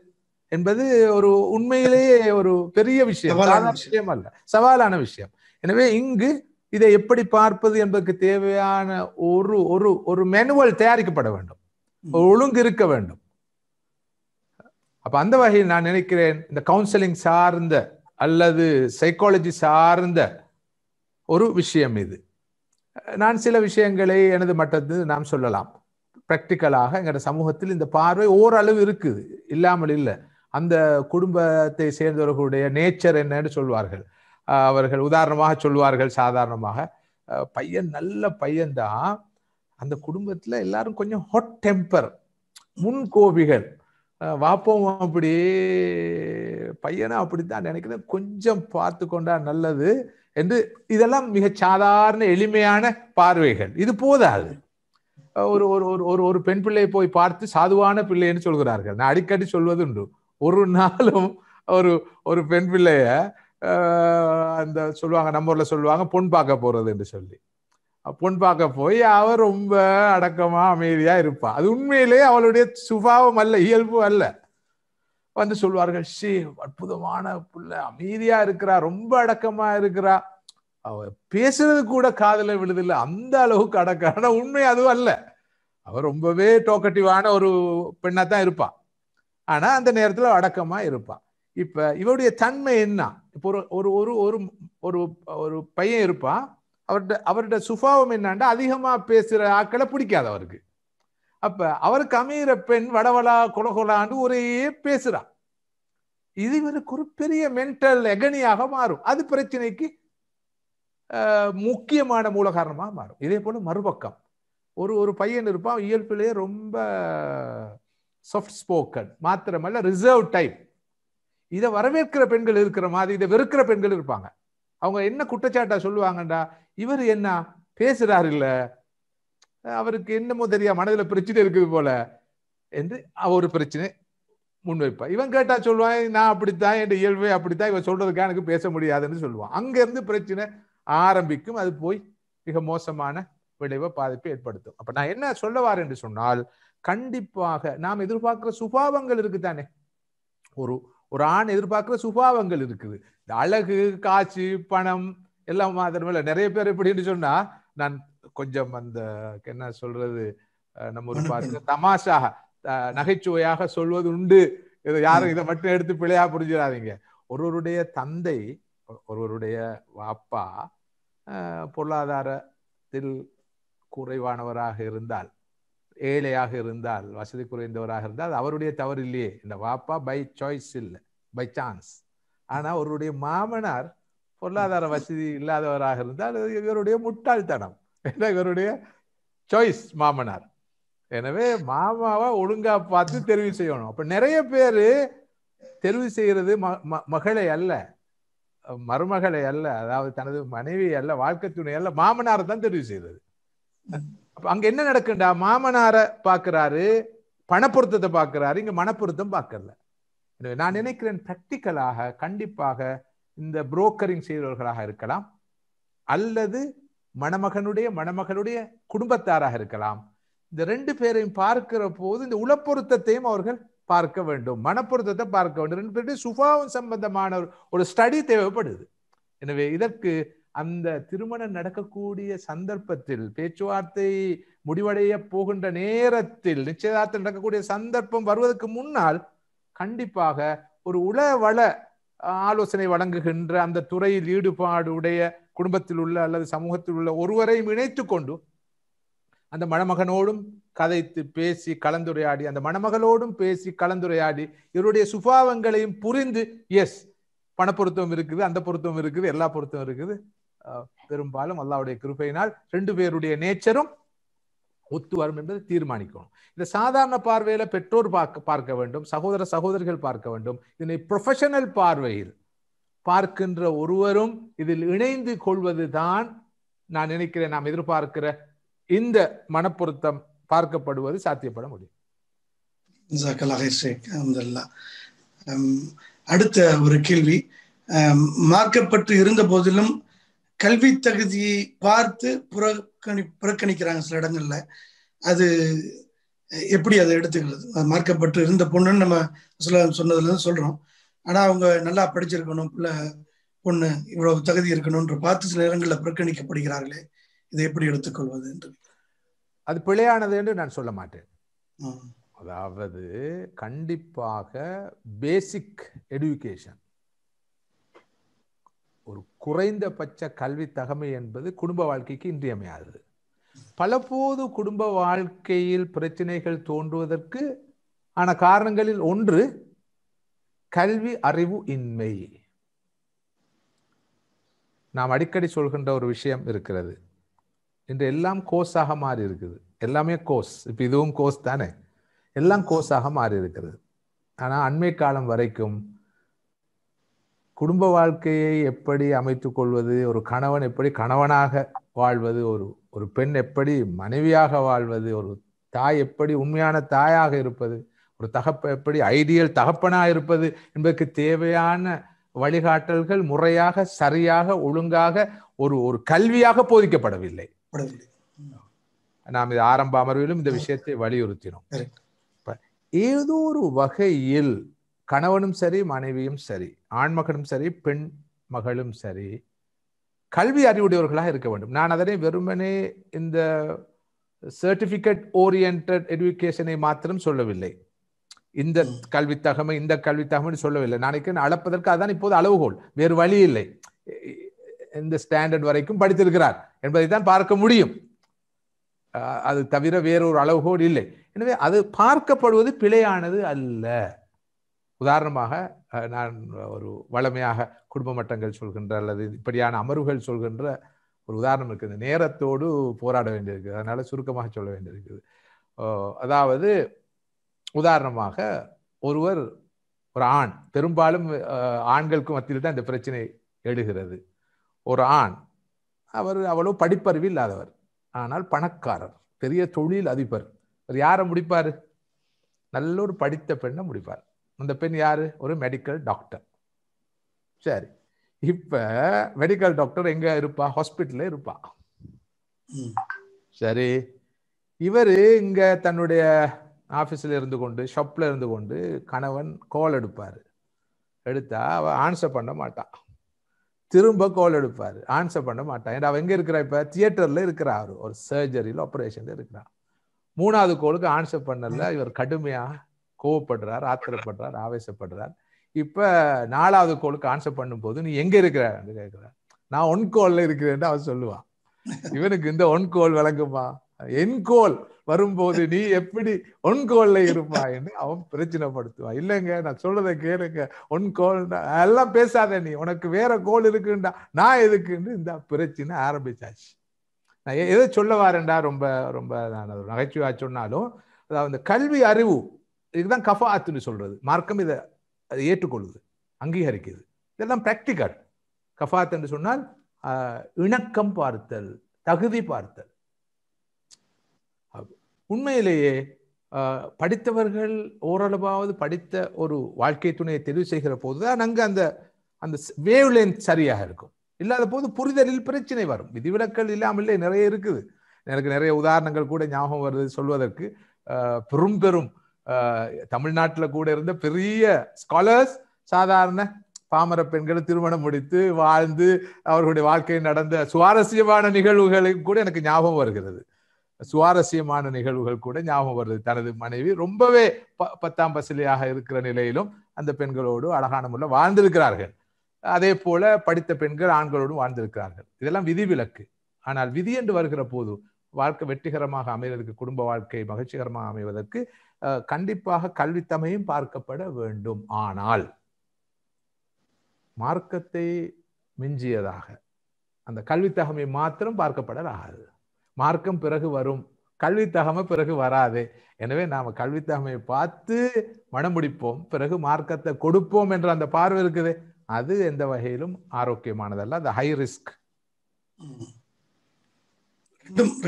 என்பது ஒரு உண்மையிலேயே ஒரு பெரிய விஷயம், சாதாரண விஷயம் அல்ல, சவாலான விஷயம். எனவே இங்கு இதை எப்படி பார்ப்பது என்பதற்கு தேவையான ஒரு ஒரு ஒரு மேனுவல் தயாரிக்கப்பட வேண்டும், ஒழுங்கு இருக்க வேண்டும். அப்ப அந்த வகையில் நான் நினைக்கிறேன், இந்த கவுன்சிலிங் சார்ந்த அல்லது சைக்காலஜி சார்ந்த ஒரு விஷயம் இது. நான் சில விஷயங்களை எனது மட்டத்தில் நாம் சொல்லலாம். பிராக்டிக்கலாக எங்களோட சமூகத்தில் இந்த பார்வை ஓரளவு இருக்குது, இல்லாமல் இல்லை. அந்த குடும்பத்தை சேர்ந்தவர்களுடைய நேச்சர் என்னன்னு சொல்வார்கள். அவர்கள் உதாரணமாக சொல்வார்கள், சாதாரணமாக பையன் நல்ல பையன்தான், அந்த குடும்பத்துல எல்லாரும் கொஞ்சம் ஹாட் டெம்பர், முன்கோபிகள், வாப்போம் அப்படி பையனை அப்படித்தான் நினைக்கிறேன், கொஞ்சம் பார்த்து கொண்டா நல்லது என்று. இதெல்லாம் மிக சாதாரண எளிமையான பார்வைகள். இது போதாது. ஒரு ஒரு ஒரு பெண் பிள்ளையை போய் பார்த்து சாதுவான பிள்ளைன்னு சொல்கிறார்கள். நான் அடிக்கடி சொல்வது உண்டு. ஒரு நாளும் ஒரு ஒரு பெண் பிள்ளைய அந்த சொல்லுவாங்க, நம்ம ஊர்ல சொல்லுவாங்க பொன் பார்க்க போறது என்று சொல்லி, பொன் பார்க்க போய் அவ ரொம்ப அடக்கமா அமைதியா இருப்பா. அது உண்மையிலேயே அவளுடைய சுபாவம் அல்ல, இயல்பு அல்ல. வந்து சொல்வார்கள், ஷே அற்புதமான பிள்ளை, அமைதியா இருக்கிறா, ரொம்ப அடக்கமா இருக்கிறா, அவ பேசுறது கூட காதுல விழுதில்லை, அந்த அளவுக்கு அடக்க. ஆனா உண்மை அதுவும் அல்ல, அவ ரொம்பவே டோக்கட்டிவான ஒரு பெண்ணா தான் இருப்பா, ஆனா அந்த நேரத்துல அடக்கமா இருப்பா. இப்ப இவருடைய தன்மை என்ன? இப்போ ஒரு ஒரு ஒரு ஒரு ஒரு பையன் இருப்பான், அவருடைய சுபாவம் என்னன்னா அதிகமா பேசுற ஆட்களை பிடிக்காது அவருக்கு. அப்ப அவருக்கு அமைகிற பெண் வடவளா கொலகொலாண்டு ஒரே பேசுறா. இது இவருக்கு ஒரு பெரிய மென்டல் எகனியாக மாறும். அது பிரச்சனைக்கு முக்கியமான மூல காரணமா மாறும். இதே போல மறுபக்கம் ஒரு பையன் இருப்பான், இயல்பிலேயே ரொம்ப சாஃப்ட் ஸ்போக்கன், மாத்திரமல்ல ரிசர்வ் டைப். இதை வரவேற்கிற பெண்கள் இருக்கிற மாதிரி இதை வெறுக்கிற பெண்கள் இருப்பாங்க. அவங்க என்ன குற்றச்சாட்டா சொல்லுவாங்கண்டா, இவர் என்ன பேசுறாரு இல்ல, அவருக்கு என்னமோ தெரியா மனதில் பிரச்சனை இருக்குது போல என்று ஒரு பிரச்சனை முன்வைப்பான். இவன் கேட்டா சொல்லுவான், நான் அப்படித்தான், என் இயல்பே அப்படித்தான், இவன் சொல்றதுக்காக எனக்கு பேச முடியாதுன்னு சொல்லுவான். அங்க இருந்து பிரச்சனை ஆரம்பிக்கும். அது போய் மிக மோசமான விளைவை பாதிப்பை ஏற்படுத்தும். அப்ப நான் என்ன சொல்ல வாரேன் என்று சொன்னால், கண்டிப்பாக நாம் எதிர்பார்க்கிற சுபாவங்கள் இருக்குதானே. ஒரு ஒரு ஆண் எதிர்பார்க்கிற சுபாவங்கள் இருக்குது. இந்த அழகு, காட்சி, பணம் எல்லாம் மாத்திரமில்ல. நிறைய பேர் எப்படின்னு சொன்னா, நான் கொஞ்சம் அந்த என்ன சொல்றது, நம்ம ஒரு பார்க்க தமாஷாக நகைச்சுவையாக சொல்வது உண்டு. இதை யாரும் இதை மட்டும் எடுத்து பிழையா புரிஞ்சிடாதீங்க. ஒருவருடைய தந்தை, ஒருவருடைய அப்பா பொருளாதாரத்தில் குறைவானவராக இருந்தால், ஏழையாக இருந்தால், வசதி குறைந்தவராக இருந்தால் அவருடைய தவறு இல்லையே. இந்த வாப்பா பை சாய்ஸ் இல்லை, பை சான்ஸ். ஆனா ஒருவருடைய மாமனார் பொருளாதார வசதி இல்லாதவராக இருந்தால் இவருடைய முட்டாள்தனம், இவருடைய சாய்ஸ் மாமனார். எனவே மாமாவை ஒழுங்கா பார்த்து தெரிவு செய்யணும். அப்ப நிறைய பேரு தெரிவு செய்யறது மகளை அல்ல, மருமகளை அல்ல, அதாவது தனது மனைவி அல்ல, வாழ்க்கை துணை அல்ல, மாமனாரை தான் தெரிவு செய்தது. அப்ப அங்க என்ன நடக்குண்டா, மாமனார பாக்குறாரு, பணப்பொருத்தத்தை பாக்குறாரு, இங்க மனப்பொருத்தம் பார்க்கல. எனவே நான் நினைக்கிறேன் பிராக்டிக்கலாக கண்டிப்பாக இந்த புரோக்கரிங் செய்தவர்களாக இருக்கலாம், அல்லது மணமகளுடைய குடும்பத்தாராக இருக்கலாம். இந்த ரெண்டு பேரையும் பார்க்கிற போது இந்த உளப்பொருத்தத்தையும் அவர்கள் பார்க்க வேண்டும், மனப்பொருத்தத்தை பார்க்க வேண்டும். ரெண்டு பேருடைய சுபாவம் சம்பந்தமான ஒரு ஸ்டடி தேவைப்படுது. எனவே இதற்கு அந்த திருமணம் நடக்கக்கூடிய சந்தர்ப்பத்தில், பேச்சுவார்த்தை முடிவடைய போகின்ற நேரத்தில், நிச்சயதார்த்தம் நடக்கக்கூடிய சந்தர்ப்பம் வருவதற்கு முன்னால் கண்டிப்பாக ஒரு உளவள ஆலோசனை வழங்குகின்ற அந்த துறையில் ஈடுபாடு உடைய குடும்பத்தில் உள்ள அல்லது சமூகத்தில் உள்ள ஒருவரையும் இணைத்து கொண்டு அந்த மணமகனோடும் கதைத்து பேசி கலந்துரையாடி, அந்த மணமகளோடும் பேசி கலந்துரையாடி, இவருடைய சுபாவங்களையும் புரிந்து, எஸ் பணப்பொருத்தம் இருக்குது, அந்த பொருத்தம் இருக்குது, எல்லா பொருத்தம் இருக்குது, பெரும்பாலும் அல்லாஹ்வுடைய கிருபையினால் ரெண்டு பேருடைய நேச்சரும் ஒத்து வரும் என்பதை தீர்மானிக்கணும். இந்த சாதாரண பார்வையில பெற்றோர் பார்க்க வேண்டும், சகோதரிகள் பார்க்க வேண்டும். இதனை ப்ரொஃபஷனல் பார்வையில் பார்க்கின்ற ஒருவரும் இதில் இணைந்து கொள்வதுதான் நான் நினைக்கிறேன் நாம் எதிர்பார்க்கிற இந்த மனப்பொருத்தம் பார்க்கப்படுவது சாத்தியப்பட முடியும். அடுத்த ஒரு கேள்வி, மார்க்கப்பட்டு இருந்த போதிலும் கல்வி தகுதியை பார்த்து புறக்கணிக்கிறாங்க சில இடங்கள்ல. அது எப்படி அதை எடுத்துக்கிறது? மார்க்கப்பட்டு இருந்த பொண்ணுன்னு நம்ம சொன்னதுல இருந்து சொல்றோம், ஆனா அவங்க நல்லா படிச்சிருக்கணும், பொண்ணு இவ்வளவு தகுதி இருக்கணும்ன்ற பார்த்து சில இடங்கள்ல புறக்கணிக்கப்படுகிறார்களே, இதை எப்படி எடுத்துக்கொள்வது என்று? அது பிழையானது என்று நான் சொல்ல மாட்டேன். அதாவது கண்டிப்பாக பேசிக் எடுகேஷன், ஒரு குறைந்தபட்ச கல்வி தகமை என்பது குடும்ப வாழ்க்கைக்கு இன்றியமையாதது. பலபோது குடும்ப வாழ்க்கையில் பிரச்சனைகள் தோன்றுவதற்கு ஆன காரணங்களில் ஒன்று கல்வி அறிவு இன்மை. நாம் அடிக்கடி சொல்கின்ற ஒரு விஷயம் இருக்கிறது, இன்று எல்லாம் கோஸாக மாறி இருக்குது, எல்லாமே கோஸ். இப்ப இதுவும் கோஸ் தானே, எல்லாம் கோஸாக மாறி இருக்கிறது. ஆனா அண்மை காலம் வரைக்கும் குடும்ப வாழ்க்கையை எப்படி அமைத்துக் கொள்வது, ஒரு கணவன் எப்படி கணவனாக வாழ்வது, ஒரு பெண் எப்படி மனைவியாக வாழ்வது, ஒரு தாய் எப்படி உண்மையான தாயாக இருப்பது, ஒரு எப்படி ஐடியல் தகப்பனாக இருப்பது என்பதற்கு தேவையான வழிகாட்டல்கள் முறையாக சரியாக ஒழுங்காக ஒரு கல்வியாக போதிக்கப்படவில்லை. நாம் இது ஆரம்ப அமர்விலும் இந்த விஷயத்தை வலியுறுத்தினோம். ஏதோ ஒரு வகையில் கணவனும் சரி, மனைவியும் சரி, ஆண்மகனும் சரி, பெண் மகளும் சரி, கல்வி அறிவுடையவர்களாக இருக்க வேண்டும். நான் அதனை வெறுமனே இந்த சர்டிபிகேட் ஓரியன்டட் எஜுகேஷனை மாத்திரம் சொல்லவில்லை, இந்த கல்வி தகமை இந்த கல்வி தகமை சொல்லவில்லை. நாளைக்கு அளப்பதற்கு அதான் இப்போது அளவுகோல், வேறு வழி இல்லை. இந்த ஸ்டாண்டர்ட் வரைக்கும் படித்திருக்கிறார் என்பதை தான் பார்க்க முடியும், அது தவிர வேறொரு அளவுகோல் இல்லை. எனவே அது பார்க்கப்படுவது பிழையானது அல்ல. உதாரணமாக நான் ஒரு வளமையாக குடும்ப மட்டங்கள் சொல்கின்ற அல்லது இப்படியான அமர்வுகள் சொல்கின்ற ஒரு உதாரணம் இருக்குது. நேரத்தோடு போராட வேண்டியிருக்குது, அதனால சுருக்கமாக சொல்ல வேண்டியிருக்குது. அதாவது உதாரணமாக ஒரு ஆண், பெரும்பாலும் ஆண்களுக்கு மத்தியில் தான் இந்த பிரச்சனை எழுகிறது. ஒரு ஆண், அவ்வளவு படிப்பறிவு இல்லாதவர், ஆனால் பணக்காரர், பெரிய தொழில் அதிபர். யாரை முடிப்பாரு? நல்ல ஒரு படித்த பெண்ணை முடிப்பார். அந்த பெண் யாரு? ஒரு மெடிக்கல் டாக்டர். சரி, இப்ப மெடிக்கல் டாக்டர் எங்க இருப்பா? ஹாஸ்பிட்டல்ல இருப்பா. சரி, இவரு இங்க தன்னுடைய ஆபீஸ்ல இருந்து கொண்டு, ஷாப்ல இருந்து கொண்டு கணவன் கால் எடுப்பாரு. எடுத்தா அவ ஆன்சர் பண்ண மாட்டான். திரும்ப கால் எடுப்பாரு, ஆன்சர் பண்ண மாட்டான். ஏன்னா அவ எங்க இருக்கிறா? இப்ப தியேட்டர்ல இருக்கிறா, ஒரு சர்ஜரியில் ஆபரேஷன்ல இருக்கிறா. 3வது கோலுக்கு ஆன்சர் பண்ணல. இவர் கடுமையா கோவப்படுறார், ஆத்திரப்படுறார், ஆவேசப்படுறார். இப்ப 4வது கோலுக்கு ஆன்சர் பண்ணும் போது நீ எங்க இருக்கிற கேட்கிறார். நான் ஒன் கோல்ல இருக்கிறேன் அவன் சொல்லுவான். இவனுக்கு இந்த ஒன் கோல் விளங்குமா? என் கோல் வரும்போது நீ எப்படி ஒன் கோல்ல இருப்பா என்று அவன் பிரச்சனைப்படுத்துவான். இல்லைங்க, நான் சொல்றதை கேளுங்க, ஒன் கோல் எல்லாம் பேசாத, நீ உனக்கு வேற கோல் இருக்குண்டா, நான் எதுக்குன்னு இந்த பிரச்சனை ஆரம்பிச்சாச்சு. நான் எதை சொல்ல வாரேன்டா, ரொம்ப ரொம்ப நான் நகைச்சுவா சொன்னாலும், அதாவது கல்வி அறிவு இதுதான் கஃபாத்துன்னு சொல்றது. மார்க்கம் இதை ஏற்றுக்கொள்ளுது, அங்கீகரிக்குது. இதெல்லாம் பிராக்டிக்கல். கஃபாத் என்று சொன்னால் இணக்கம் பார்த்தல், தகுதி பார்த்தல். உண்மையிலேயே படித்தவர்கள் ஓரளவாவது படித்த ஒரு வாழ்க்கை துணையை தெரிவு செய்கிற போதுதான் அங்க அந்த அந்த வேவ் லென்த் சரியாக இருக்கும். இல்லாத போது புரிதலில் பிரச்சனை வரும். விதிவிலக்கள் இல்லாமலே நிறைய இருக்குது. எனக்கு நிறைய உதாரணங்கள் கூட ஞாபகம் வருது சொல்வதற்கு. பெரும் தமிழ்நாட்டில் கூட இருந்த பெரிய ஸ்காலர்ஸ் சாதாரண பாமர பெண்களை திருமணம் முடித்து வாழ்ந்து அவர்களுடைய வாழ்க்கையில் நடந்த சுவாரஸ்யமான நிகழ்வுகளும் கூட எனக்கு ஞாபகம் வருகிறது. சுவாரஸ்யமான நிகழ்வுகள் கூட ஞாபகம் வருது. தனது மனைவி ரொம்பவே 10ஆம் பசிலையாக இருக்கிற நிலையிலும் அந்த பெண்களோடு அழகான முறையில் வாழ்ந்திருக்கிறார்கள். அதே போல படித்த பெண்கள் ஆண்களோடு வாழ்ந்திருக்கிறார்கள். இதெல்லாம் விதிவிலக்கு. ஆனால் விதி என்று வருகிற போது வாழ்க்கை வெற்றிகரமாக அமைவதற்கு, குடும்ப வாழ்க்கை மகிழ்ச்சிகரமாக அமைவதற்கு கண்டிப்பாக கல்வித்தமையும் பார்க்கப்பட வேண்டும். ஆனால் மார்க்கத்தை மிஞ்சியதாக அந்த கல்வித்தகமை மாத்திரம் பார்க்கப்படாது. மார்க்கம் பிறகு வரும், கல்வித்தகமை பிறகு வராது. எனவே நாம கல்வித்தகமையை பார்த்து மனம் முடிப்போம், பிறகு மார்க்கத்தை கொடுப்போம் என்ற அந்த பார்வை இருக்குது. அது எந்த வகையிலும் ஆரோக்கியமானதல்ல. அது ஹை ரிஸ்க்.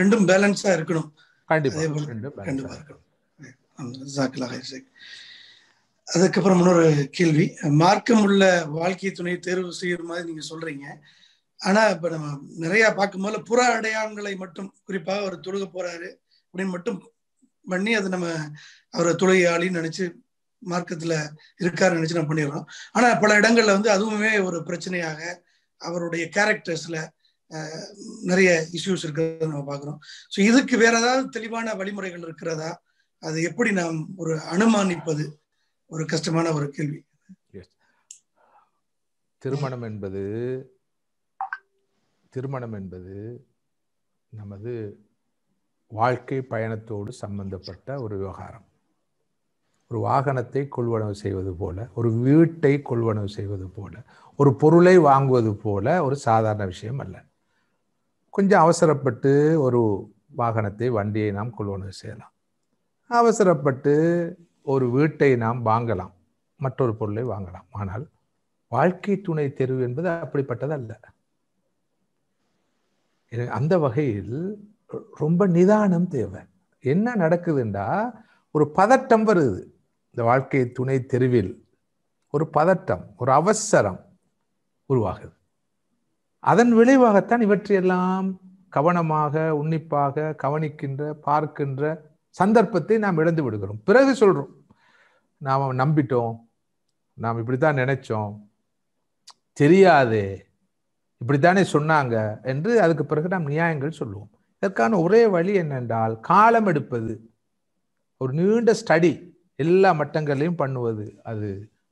ரெண்டும் பேலன்ஸா இருக்கணும். கண்டிப்பா. அதுக்கப்புறம் இன்னொரு கேள்வி, மார்க்கம் உள்ள வாழ்க்கை துணை தேர்வு செய்யற மாதிரி நீங்க சொல்றீங்க. ஆனா இப்ப நம்ம நிறைய பார்க்கும்போது புற அடையாளங்களை மட்டும், குறிப்பாக அவர் தொழுக போறாரு அப்படின்னு மட்டும் பண்ணி அது நம்ம அவரை தொழுகையாளின்னு நினைச்சு மார்க்கத்துல இருக்காரு நினைச்சு நம்ம பண்ணிடுறோம். ஆனா பல இடங்கள்ல அதுவுமே ஒரு பிரச்சனையாக அவருடைய கேரக்டர்ஸ்ல நிறைய இஷ்யூஸ் இருக்கிறத நம்ம பார்க்கிறோம். ஸோ இதுக்கு வேற ஏதாவது தெளிவான வழிமுறைகள் இருக்கிறதா? அது எப்படி நாம் ஒரு அனுமானிப்பது ஒரு கஷ்டமான ஒரு கேள்வி. திருமணம் என்பது நமது வாழ்க்கை பயணத்தோடு சம்பந்தப்பட்ட ஒரு விவகாரம். ஒரு வாகனத்தை கொள்வனவு செய்வது போல, ஒரு வீட்டை கொள்வனவு செய்வது போல, ஒரு பொருளை வாங்குவது போல ஒரு சாதாரண விஷயம் அல்ல. கொஞ்சம் அவசரப்பட்டு ஒரு வாகனத்தை, வண்டியை நாம் கொள்வனவு செய்யலாம். அவசரப்பட்டு ஒரு வீட்டை நாம் வாங்கலாம், மற்றொரு பொருளை வாங்கலாம். ஆனால் வாழ்க்கை துணை தெரிவு என்பது அப்படிப்பட்டது அல்ல. அந்த வகையில் ரொம்ப நிதானம் தேவை. என்ன நடக்குதுண்டா, ஒரு பதட்டம் வருது இந்த வாழ்க்கை துணை தெரிவில். ஒரு பதட்டம், ஒரு அவசரம் உருவாகுது. அதன் விளைவாகத்தான் இவற்றையெல்லாம் கவனமாக, உன்னிப்பாக கவனிக்கின்ற, பார்க்கின்ற சந்தர்ப்பத்தை நாம் இழந்து விடுகிறோம். பிறகு சொல்றோம், நாம் நம்பிட்டோம், நாம் இப்படித்தான் நினைச்சோம், தெரியாதே, இப்படித்தானே சொன்னாங்க என்று அதுக்கு பிறகு நாம் நியாயங்கள் சொல்லுவோம். இதற்கான ஒரே வழி என்னென்றால் காலம் எடுப்பது, ஒரு நீண்ட ஸ்டடி, எல்லா மட்டங்களையும் பண்ணுவது. அது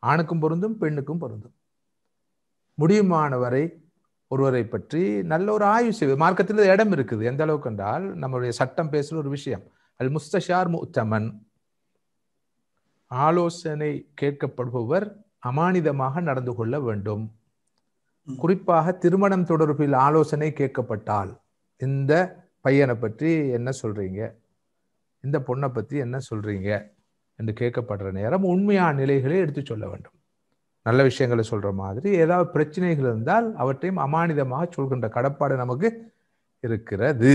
ஆணுக்கும் பொருந்தும், பெண்ணுக்கும் பொருந்தும். முடியுமானவரை ஒருவரை பற்றி நல்ல ஒரு ஆய்வு செய்வது. மார்க்கத்தில் இடம் இருக்குது. எந்த அளவுக்கு என்றால், நம்மளுடைய சட்டம் பேசுகிற ஒரு விஷயம், அல் முஸ்தஷார் முத்தமன், ஆலோசனை கேட்கப்படுபவர் அமானிதமாக நடந்து கொள்ள வேண்டும். குறிப்பாக திருமணம் தொடர்பில் ஆலோசனை கேட்கப்பட்டால், இந்த பையனை பற்றி என்ன சொல்றீங்க, இந்த பொண்ணை பற்றி என்ன சொல்றீங்க என்று கேட்கப்படுற நேரம் உண்மையான நிலைகளை எடுத்து சொல்ல வேண்டும். நல்ல விஷயங்களை சொல்ற மாதிரி, ஏதாவது பிரச்சனைகள் இருந்தால் அவற்றையும் அமானிதமாக சொல்கின்ற கடப்பாடு நமக்கு இருக்கிறது.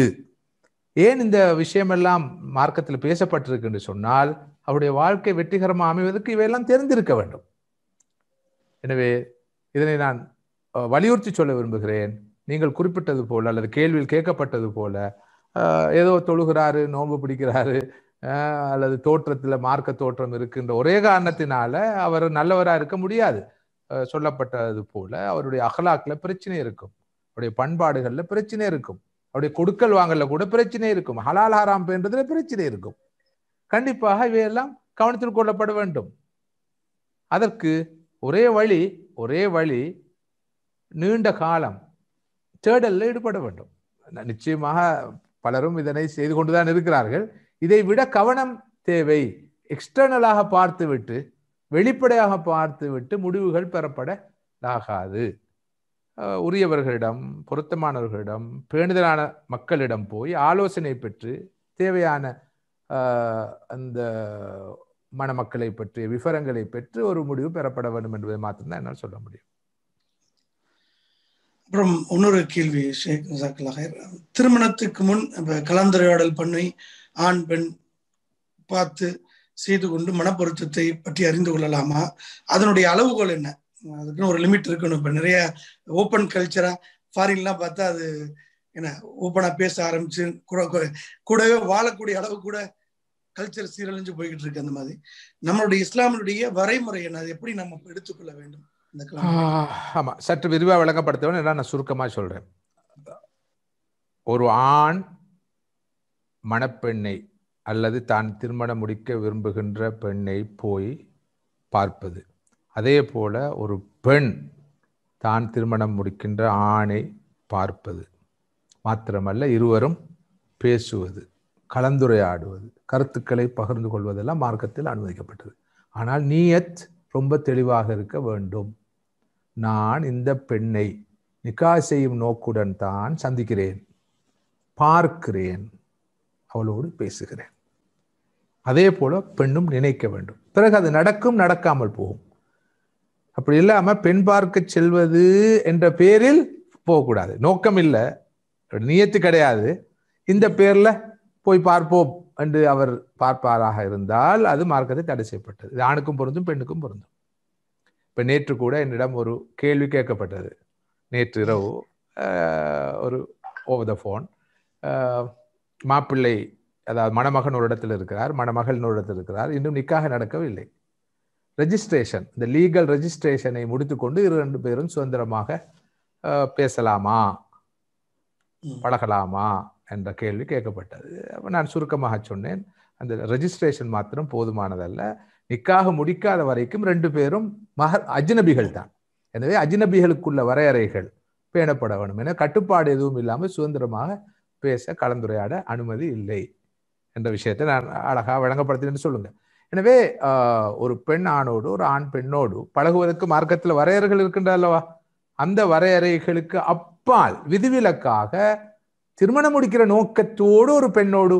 ஏன் இந்த விஷயமெல்லாம் மார்க்கத்தில் பேசப்பட்டிருக்கு என்று சொன்னால், அவருடைய வாழ்க்கை வெற்றிகரமாக அமைவதற்கு இவையெல்லாம் தெரிந்திருக்க வேண்டும். எனவே இதனை நான் வலியுறுத்தி சொல்ல விரும்புகிறேன். நீங்கள் குறிப்பிட்டது போல அல்லது கேள்வியில் கேட்கப்பட்டது போல ஏதோ தொழுகிறாரு, நோன்பு பிடிக்கிறாரு, அல்லது தோற்றத்தில் மார்க்க தோற்றம் இருக்கின்ற ஒரே காரணத்தினால அவர் நல்லவராக இருக்க முடியாது. சொல்லப்பட்டது போல அவருடைய அகலாக்ல பிரச்சனை இருக்கும், அவருடைய பண்பாடுகள்ல பிரச்சனை இருக்கும், அவருடைய கொடுக்கல் வாங்கல கூட பிரச்சனை இருக்கும், ஹலால் ஹராம் பேன்றதுல பிரச்சனை இருக்கும். கண்டிப்பாக இவையெல்லாம் கவனத்தில் கொள்ளப்பட வேண்டும். அதற்கு ஒரே வழி நீண்ட காலம் தேடல்ல ஈடுபட வேண்டும். நிச்சயமாக பலரும் இதனை செய்து கொண்டுதான் இருக்கிறார்கள். இதை விட கவனம் தேவை. எக்ஸ்டர்னலாக பார்த்துவிட்டு, வெளிப்படையாக பார்த்துவிட்டு முடிவுகள் பெறப்படாது. உரியவர்களிடம், பொருத்தமானவர்களிடம், பேணுதலான மக்களிடம் போய் ஆலோசனை பெற்று தேவையான அந்த மணமக்களை பற்றிய விவரங்களை பெற்று ஒரு முடிவு பெறப்பட வேண்டும் என்பதை மாத்திரம்தான் என்னால் சொல்ல முடியும். அப்புறம் இன்னொரு கேள்வி ஷேக் ஜஸாக்கல்லாஹ் ஹைர். திருமணத்துக்கு முன் கலந்துரையாடல் பண்ணி ஆண் பெண் பார்த்து செய்து கொண்டு மனப்பொருத்தத்தை பற்றி அறிந்து கொள்ளலாமா? அதனுடைய அளவுகோல் என்ன? அதுக்குன்னு ஒரு லிமிட் இருக்கணும். இப்ப நிறைய ஓப்பன் கல்ச்சரா ஃபாரின்லாம் பார்த்தா அது என்ன ஓப்பனா பேச ஆரம்பிச்சு கூடவே வாழக்கூடிய அளவு கூட கல்ச்சர் சீரழிஞ்சு போய்கிட்டு இருக்கு. அந்த மாதிரி நம்மளுடைய இஸ்லாமினுடைய வரைமுறை என்ன? அது எப்படி நம்ம எடுத்துக்கொள்ள வேண்டும்? ஆமா, சற்று விரிவாக விளங்கப்படுத்தவன் நான் சுருக்கமா சொல்றேன். ஒரு ஆண் மணப்பெண்ணை அல்லது தான் திருமணம் முடிக்க விரும்புகின்ற பெண்ணை போய் பார்ப்பது, அதே போல ஒரு பெண் தான் திருமணம் முடிக்கின்ற ஆணை பார்ப்பது மாத்திரமல்ல, இருவரும் பேசுவது, கலந்துரையாடுவது, கருத்துக்களை பகிர்ந்து கொள்வதெல்லாம் மார்க்கத்தில் அனுமதிக்கப்பட்டது. ஆனால் நியத் ரொம்ப தெளிவாக இருக்க வேண்டும். நான் இந்த பெண்ணை நிக்கா செய்யும் நோக்குடன் தான் சந்திக்கிறேன், பார்க்கிறேன், அவளோடு பேசுகிறேன். அதே போல பெண்ணும் நினைக்க வேண்டும். பிறகு அது நடக்கும், நடக்காமல் போகும். அப்படி இல்லாம பெண் பார்க்க செல்வது என்ற பேரில் போகக்கூடாது. நோக்கம் இல்லை, நியத்து கிடையாது, இந்த பேர்ல போய் பார்ப்போம் என்று அவர் பார்ப்பாராக இருந்தால் அது மார்க்கத்தை தடை செய்யப்பட்டது. இது ஆணுக்கும் பொருந்தும், பெண்ணுக்கும் பொருந்தும். இப்ப நேற்று கூட என்னிடம் ஒரு கேள்வி கேட்கப்பட்டது. நேற்று இரவு ஒரு ஓவர் த ஃபோன், மாப்பிள்ளை அதாவது மணமகன் ஒரு இடத்துல இருக்கிறார், மணமகள் ஒரு இடத்துல இருக்கிறார், இன்னும் நிக்காக நடக்கவில்லை. ரெஜிஸ்ட்ரேஷன், இந்த லீகல் ரெஜிஸ்ட்ரேஷனை முடித்துக்கொண்டு 2 பேரும் சுதந்திரமாக பேசலாமா, பழகலாமா என்ற கேள்வி கேட்கப்பட்டது. நான் சுருக்கமாக சொன்னேன், அந்த ரெஜிஸ்ட்ரேஷன் மாத்திரம் போதுமானதல்ல. நிக்காக முடிக்காத வரைக்கும் 2 பேரும் அஜ்னபிகள் தான். எனவே அஜ்னபிகளுக்குள்ள வரையறைகள் பேணப்பட வேண்டும். என கட்டுப்பாடு எதுவும் இல்லாமல் சுதந்திரமாக பேச, கலந்துரையாட அனுமதி இல்லை என்ற விஷயத்தை நான் அழகாக வழங்கப்படுத்தினு சொல்லுங்க. எனவே ஒரு பெண் ஆணோடு, ஒரு ஆண் பெண்ணோடு பழகுவதற்கு மார்க்கத்தில் வரையறைகள் இருக்கின்ற அல்லவா? அந்த வரையறைகளுக்கு அப்பால் விதிவிலக்காக திருமணம் முடிக்கிற நோக்கத்தோடு ஒரு பெண்ணோடு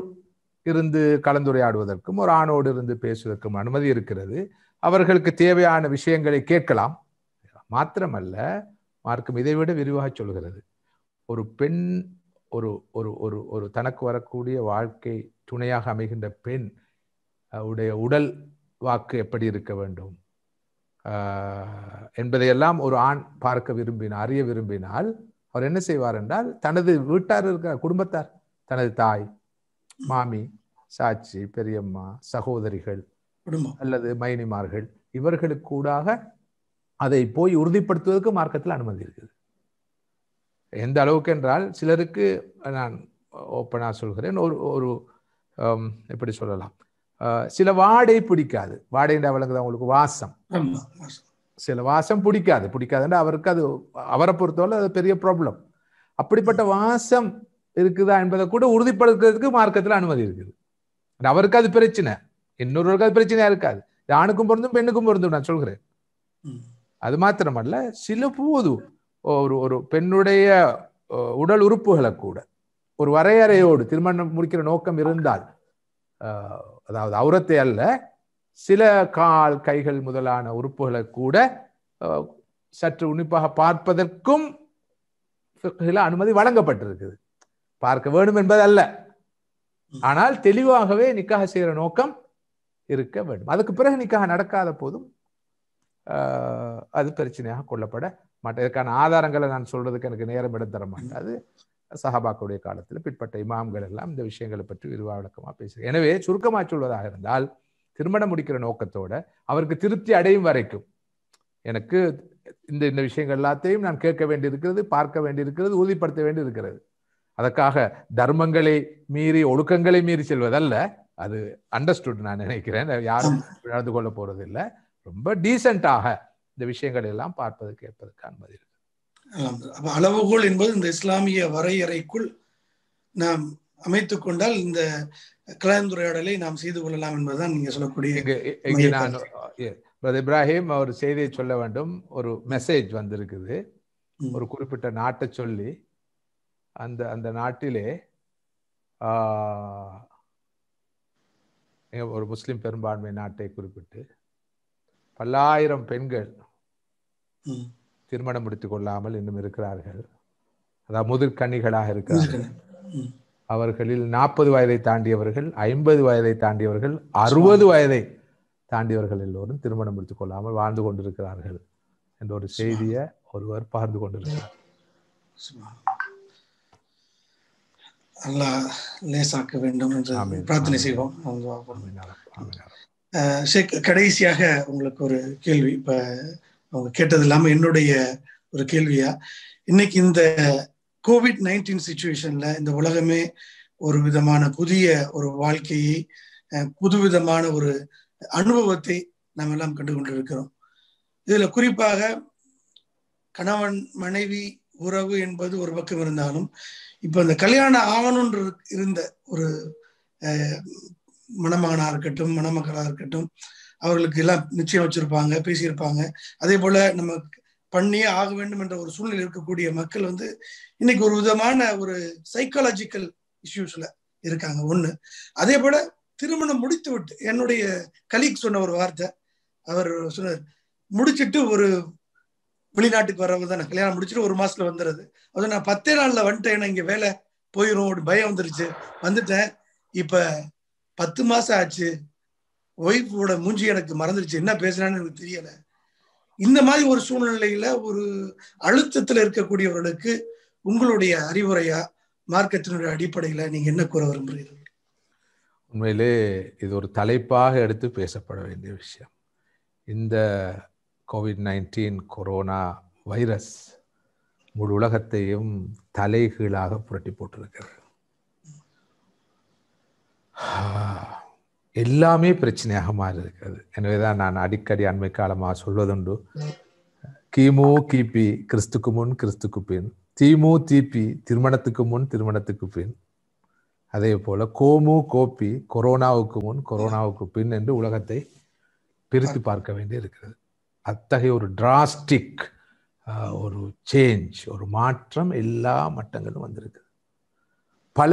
இருந்து கலந்துரையாடுவதற்கும் ஒரு ஆணோடு இருந்து பேசுவதற்கும் அனுமதி இருக்கிறது. அவர்களுக்கு தேவையான விஷயங்களை கேட்கலாம். மாத்திரமல்ல, மார்க்கம் இதைவிட விரிவாக சொல்கிறது. ஒரு பெண் ஒரு ஒரு ஒரு ஒரு தனக்கு வரக்கூடிய வாழ்க்கை துணையாக அமைகின்ற பெண் உடைய உடல் வாக்கு எப்படி இருக்க வேண்டும் என்பதையெல்லாம் ஒரு ஆண் பார்க்க விரும்பினார், அறிய விரும்பினால் அவர் என்ன செய்வார் என்றால், தனது வீட்டார் இருக்கிற குடும்பத்தார், தனது தாய், மாமி, சாட்சி, பெரியம்மா, சகோதரிகள் அல்லது மைனிமார்கள், இவர்களுக்கூடாக அதை போய் உறுதிப்படுத்துவதற்கு மார்க்கத்தில் அனுமதி இருக்குது. எந்த அளவுக்கு என்றால், சிலருக்கு நான் ஓப்பனா சொல்கிறேன், ஒரு எப்படி சொல்லலாம், சில வாடை பிடிக்காது. வாடைன்ற அவளுக்கு அவங்களுக்கு வாசம், சில வாசம் பிடிக்காதுன்னா அவருக்கு அது அவரை பொறுத்தவரை அது பெரிய ப்ராப்ளம். அப்படிப்பட்ட வாசம் இருக்குதா என்பதை கூட உறுதிப்படுத்துறதுக்கு மார்க்கத்தில் அனுமதி இருக்குது. அவருக்கு அது பிரச்சனை, இன்னொருவருக்கு அது பிரச்சனையா இருக்காது. ஆணுக்கும் பொருந்தும், பெண்ணுக்கும் பொருந்தும் நான் சொல்கிறேன். அது மாத்திரமல்ல, சில போது ஒரு பெண்ணுடைய உடல் உறுப்புகளை கூட ஒரு வரையறையோடு திருமணம் முடிக்கிற நோக்கம் இருந்தால், அதாவது அவுரத்தை அல்ல, சில கால், கைகள் முதலான உறுப்புகளை கூட சற்று உன்னிப்பாக பார்ப்பதற்கும் அனுமதி வழங்கப்பட்டிருக்குது. பார்க்க வேண்டும் என்பது அல்ல, ஆனால் தெளிவாகவே நிக்காஹ் செய்கிற நோக்கம் இருக்க வேண்டும். அதுக்கு பிறகு நிக்காஹ் நடக்காத போதும் அது பிரச்சனையாக கொள்ளப்பட மாட்டேன். இதற்கான ஆதாரங்களை நான் சொல்றதுக்கு எனக்கு நேரம் இடம் தர மாட்டேன். அது சஹாபாக்களுடைய காலத்தில் பிற்பட்ட இமாம்கள் எல்லாம் இந்த விஷயங்களை பற்றி விரிவாக விளக்கமாக பேசுகிறேன். எனவே சுருக்கமாக சொல்வதாக இருந்தால், திருமணம் முடிக்கிற நோக்கத்தோட அவருக்கு திருப்தி அடையும் வரைக்கும் எனக்கு இந்த விஷயங்கள் எல்லாத்தையும் நான் கேட்க வேண்டியிருக்கிறது, பார்க்க வேண்டியிருக்கிறது, உறுதிப்படுத்த வேண்டியிருக்கிறது. அதற்காக தர்மங்களை மீறி ஒழுக்கங்களை மீறி செல்வதல்ல. அது அண்டர்ஸ்டுட் நான் நினைக்கிறேன். யாரும் நடந்து கொள்ள போறது இல்லை. ரொம்ப டீசென்டாக இந்த விஷயங்கள் எல்லாம் பார்ப்பது கேட்பதற்கு அனுமதி இருக்கு. அளவுகோல் என்பது இந்த இஸ்லாமிய வரையறைக்குள் நாம் அமைத்துக் கொண்டால் இந்த கலந்துரையாடலை நாம் செய்து கொள்ளலாம் என்பதுதான் நீங்க சொல்லக்கூடிய. நான் இப்ராஹிம் ஒரு செய்தியை சொல்ல வேண்டும். ஒரு மெசேஜ் வந்திருக்குது. ஒரு குறிப்பிட்ட நாட்டை சொல்லி அந்த நாட்டிலே ஒரு முஸ்லிம் பெரும்பான்மை நாட்டை குறிப்பிட்டு பல்லாயிரம் பெண்கள் திருமணம் முடித்துக் கொள்ளாமல் இன்னும் இருக்கிறார்கள். அதாவது முதிர்கன்னிகளாக இருக்கிறார்கள். அவர்களில் 40 வயதை தாண்டியவர்கள், 50 வயதை தாண்டியவர்கள், 60 வயதை தாண்டியவர்கள் எல்லோரும் திருமணம் முடித்துக் கொள்ளாமல் வாழ்ந்து கொண்டிருக்கிறார்கள் என்ற ஒரு செய்தியை ஒருவர் பார்த்து கொண்டிருக்கிறார். அல்லாஹ் லேசாக்க வேண்டும் என்று பிரார்த்தனை செய்வோம். கடைசியாக உங்களுக்கு ஒரு கேள்வி, இப்ப அவங்க கேட்டது இல்லாம என்னுடைய ஒரு கேள்வியா, இன்னைக்கு இந்த COVID-19 சிச்சுவேஷன்ல இந்த உலகமே ஒரு விதமான புதிய ஒரு வாழ்க்கையை, புதுவிதமான ஒரு அனுபவத்தை நாம் எல்லாம் கண்டு கொண்டிருக்கிறோம். இதுல குறிப்பாக கணவன் மனைவி உறவு என்பது ஒரு பக்கம் இருந்தாலும், இப்ப இந்த கல்யாணம் ஆகணும்னு இருந்த ஒரு மணமகனா இருக்கட்டும், மணமகளா இருக்கட்டும், அவர்களுக்கு எல்லாம் நிச்சயம் வச்சிருப்பாங்க, பேசியிருப்பாங்க. அதே போல நம்ம பண்ணியே ஆக வேண்டும் என்ற ஒரு சூழ்நிலை இருக்கக்கூடிய மக்கள் வந்து இன்னைக்கு ஒரு விதமான ஒரு சைக்காலஜிக்கல் இஷ்யூஸ்ல இருக்காங்க. ஒண்ணு. அதே போல திருமணம் முடித்து விட்டு, என்னுடைய கலீக் சொன்ன ஒரு வார்த்தை, அவர் சொன்னார், முடிச்சுட்டு ஒரு வெளிநாட்டுக்கு வரவங்க தான், கல்யாணம் முடிச்சுட்டு 1 மாசத்துல வந்துடுறது. அது நான் 10 நாள்ல வந்துட்டேன், இங்க வேலை போயிரும், பயம் வந்துருச்சு, வந்துட்டேன். இப்ப 10 மாசம் ஆச்சு, ஒய்ஃபோட மூஞ்சி எனக்கு மறந்துருச்சு, என்ன பேசுறான்னு எனக்கு தெரியல. இந்த மாதிரி ஒரு சூழ்நிலையில ஒரு அழுத்தத்துல இருக்கக்கூடியவர்களுக்கு உங்களுடைய அறிவுரையா, மார்க்கத்தினுடைய அடிப்படையில நீங்க என்ன கூற விரும்புகிறீர்கள்? உண்மையிலே இது ஒரு தலைப்பாக எடுத்து பேசப்பட வேண்டிய விஷயம். இந்த COVID-19 கொரோனா வைரஸ் முழு உலகத்தையும் தலைகீழாக புரட்டி போட்டிருக்கிறது. எல்லாமே பிரச்சனையாக மாறி இருக்கிறது. எனவேதான் நான் அடிக்கடி அண்மை காலமாக சொல்வதுண்டு, கிமு கிபி கிறிஸ்துக்கு முன் கிறிஸ்துக்கு பின், தீமு தீபி திருமணத்துக்கு முன் திருமணத்துக்கு பின், அதே போல கோமு கோபி கொரோனாவுக்கு முன் கொரோனாவுக்கு பின் என்று உலகத்தை பிரித்து பார்க்க வேண்டி இருக்கிறது. அத்தகைய ஒரு டிராஸ்டிக் ஒரு சேஞ்ச், ஒரு மாற்றம் எல்லா மட்டங்களும் வந்திருக்கு. பல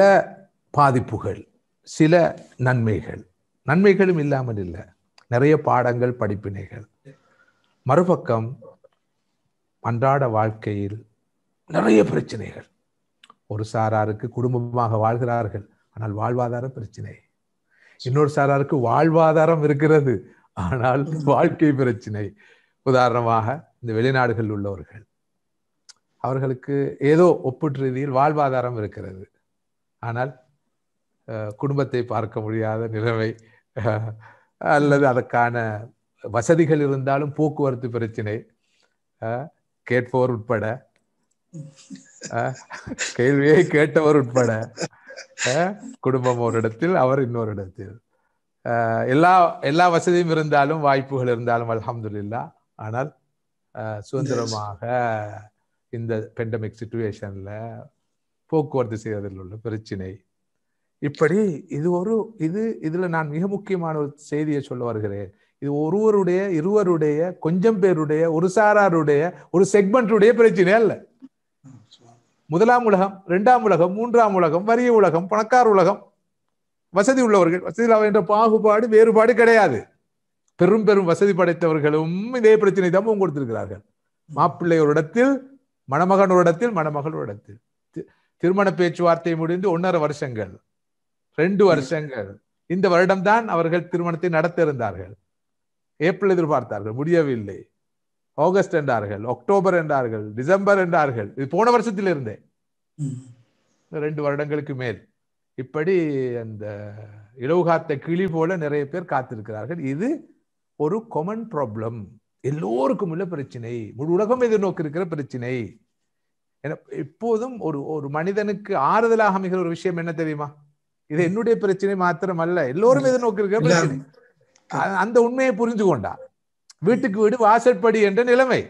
பாதிப்புகள், சில நன்மைகளும் இல்லாமல் இல்லை, நிறைய பாடங்கள், படிப்பினைகள். மறுபக்கம் அன்றாட வாழ்க்கையில் நிறைய பிரச்சனைகள். ஒரு சாராருக்கு குடும்பமாக வாழ்கிறார்கள், ஆனால் வாழ்வாதார பிரச்சனை. இன்னொரு சாராருக்கு வாழ்வாதாரம் இருக்கிறது, ஆனால் வாழ்க்கை பிரச்சனை. உதாரணமாக இந்த வெளிநாடுகளில் உள்ளவர்கள், அவர்களுக்கு ஏதோ ஒப்பீட்டு ரீதியில் வாழ்வாதாரம் இருக்கிறது, ஆனால் குடும்பத்தை பார்க்க முடியாத நிலைமை, அல்லது அதற்கான வசதிகள் இருந்தாலும் போக்குவரத்து பிரச்சனை, கேட்பவர் உட்பட, கேள்வியை கேட்டவர் உட்பட, குடும்பம் ஒரு இடத்தில், அவர் இன்னொரு இடத்தில். எல்லா வசதியும் இருந்தாலும், வாய்ப்புகள் இருந்தாலும் அல்ஹம்துலில்லாஹ், ஆனால் சுதந்திரமாக இந்த பெண்டமிக் சிச்சுவேஷன்ல போக்குவரத்து செய்வதில் உள்ள பிரச்சனை. இப்படி இதுல நான் மிக முக்கியமான ஒரு செய்தியை சொல்ல வருகிறேன். இது ஒருவருடைய, இருவருடைய, கொஞ்சம் பேருடைய, ஒரு சாராருடைய, ஒரு செக்மெண்ட்டுடைய பிரச்சனை அல்ல. முதலாம் உலகம், 2ஆம் உலகம், 3ஆம் உலகம், வறிய உலகம், பணக்கார உலகம், வசதி உள்ளவர்கள், வசதி இல்லாத என்ற பாகுபாடு, வேறுபாடு கிடையாது. பெரும் பெரும் வசதி படைத்தவர்களும் இதே பிரச்சனை தான் கொடுத்திருக்கிறார்கள். மாப்பிள்ளை ஒரு இடத்தில், மணமகன் ஒரு இடத்தில், மணமகள் ஒரு இடத்தில். திருமண பேச்சுவார்த்தை முடிந்து 1.5 வருஷங்கள், 2 வருஷங்கள், இந்த வருடம்தான் அவர்கள் திருமணத்தை நடத்த இருந்தார்கள். ஏப்ரல் எதிர்பார்த்தார்கள், முடியவில்லை. ஆகஸ்ட் என்றார்கள், அக்டோபர் என்றார்கள், டிசம்பர் என்றார்கள். இது போன வருஷத்திலிருந்தே 2 வருடங்களுக்கு மேல். இப்படி அந்த இலவுகாத்த கிளி போல நிறைய பேர் காத்திருக்கிறார்கள். இது ஒரு காமன் ப்ராப்ளம், எல்லோருக்கும் உள்ள பிரச்சனை, முழு உலகம் எதிர்நோக்கி இருக்கிற பிரச்சனை. எப்போதும் ஒரு மனிதனுக்கு ஆறுதலாக அமைகிற ஒரு விஷயம் என்ன தெரியுமா? இது என்னுடைய பிரச்சனை மாத்திரம் அல்ல, எல்லோரும் எதிர்நோக்கி இருக்கிற பிரச்சனை. அந்த உண்மையை புரிந்து கொண்டா வீட்டுக்கு வீடு வாசற்படி என்ற நிலைமை.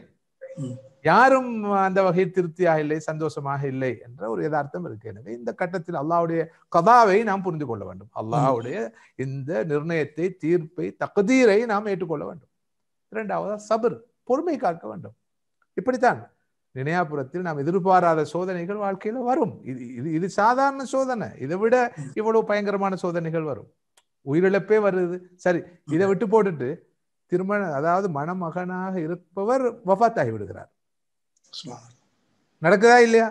யாரும் அந்த வகையில் திருப்தியாக இல்லை, சந்தோஷமாக இல்லை என்ற ஒரு யதார்த்தம் இருக்கு. எனவே இந்த கட்டத்தில் அல்லாஹ்வுடைய கதாவை நாம் புரிந்து கொள்ள வேண்டும். அல்லாஹ்வுடைய இந்த நிர்ணயத்தை, தீர்ப்பை, தக்தீரை நாம் ஏற்றுக்கொள்ள வேண்டும். இரண்டாவது சபர், பொறுமை காக்க வேண்டும். இப்படித்தான் நினையாபுரத்தில் நாம் எதிர்பாராத சோதனைகள் வாழ்க்கையில வரும். இது சாதாரண சோதனை, இதை விட இவ்வளவு பயங்கரமான சோதனைகள் வரும். உயிரிழப்பே வருது. சரி, இதை விட்டு போட்டுட்டு அதாவது மணமகனாக இருப்பவர் வஃபாத் ஆகி விடுகிறார். நடக்குதா இல்லையா?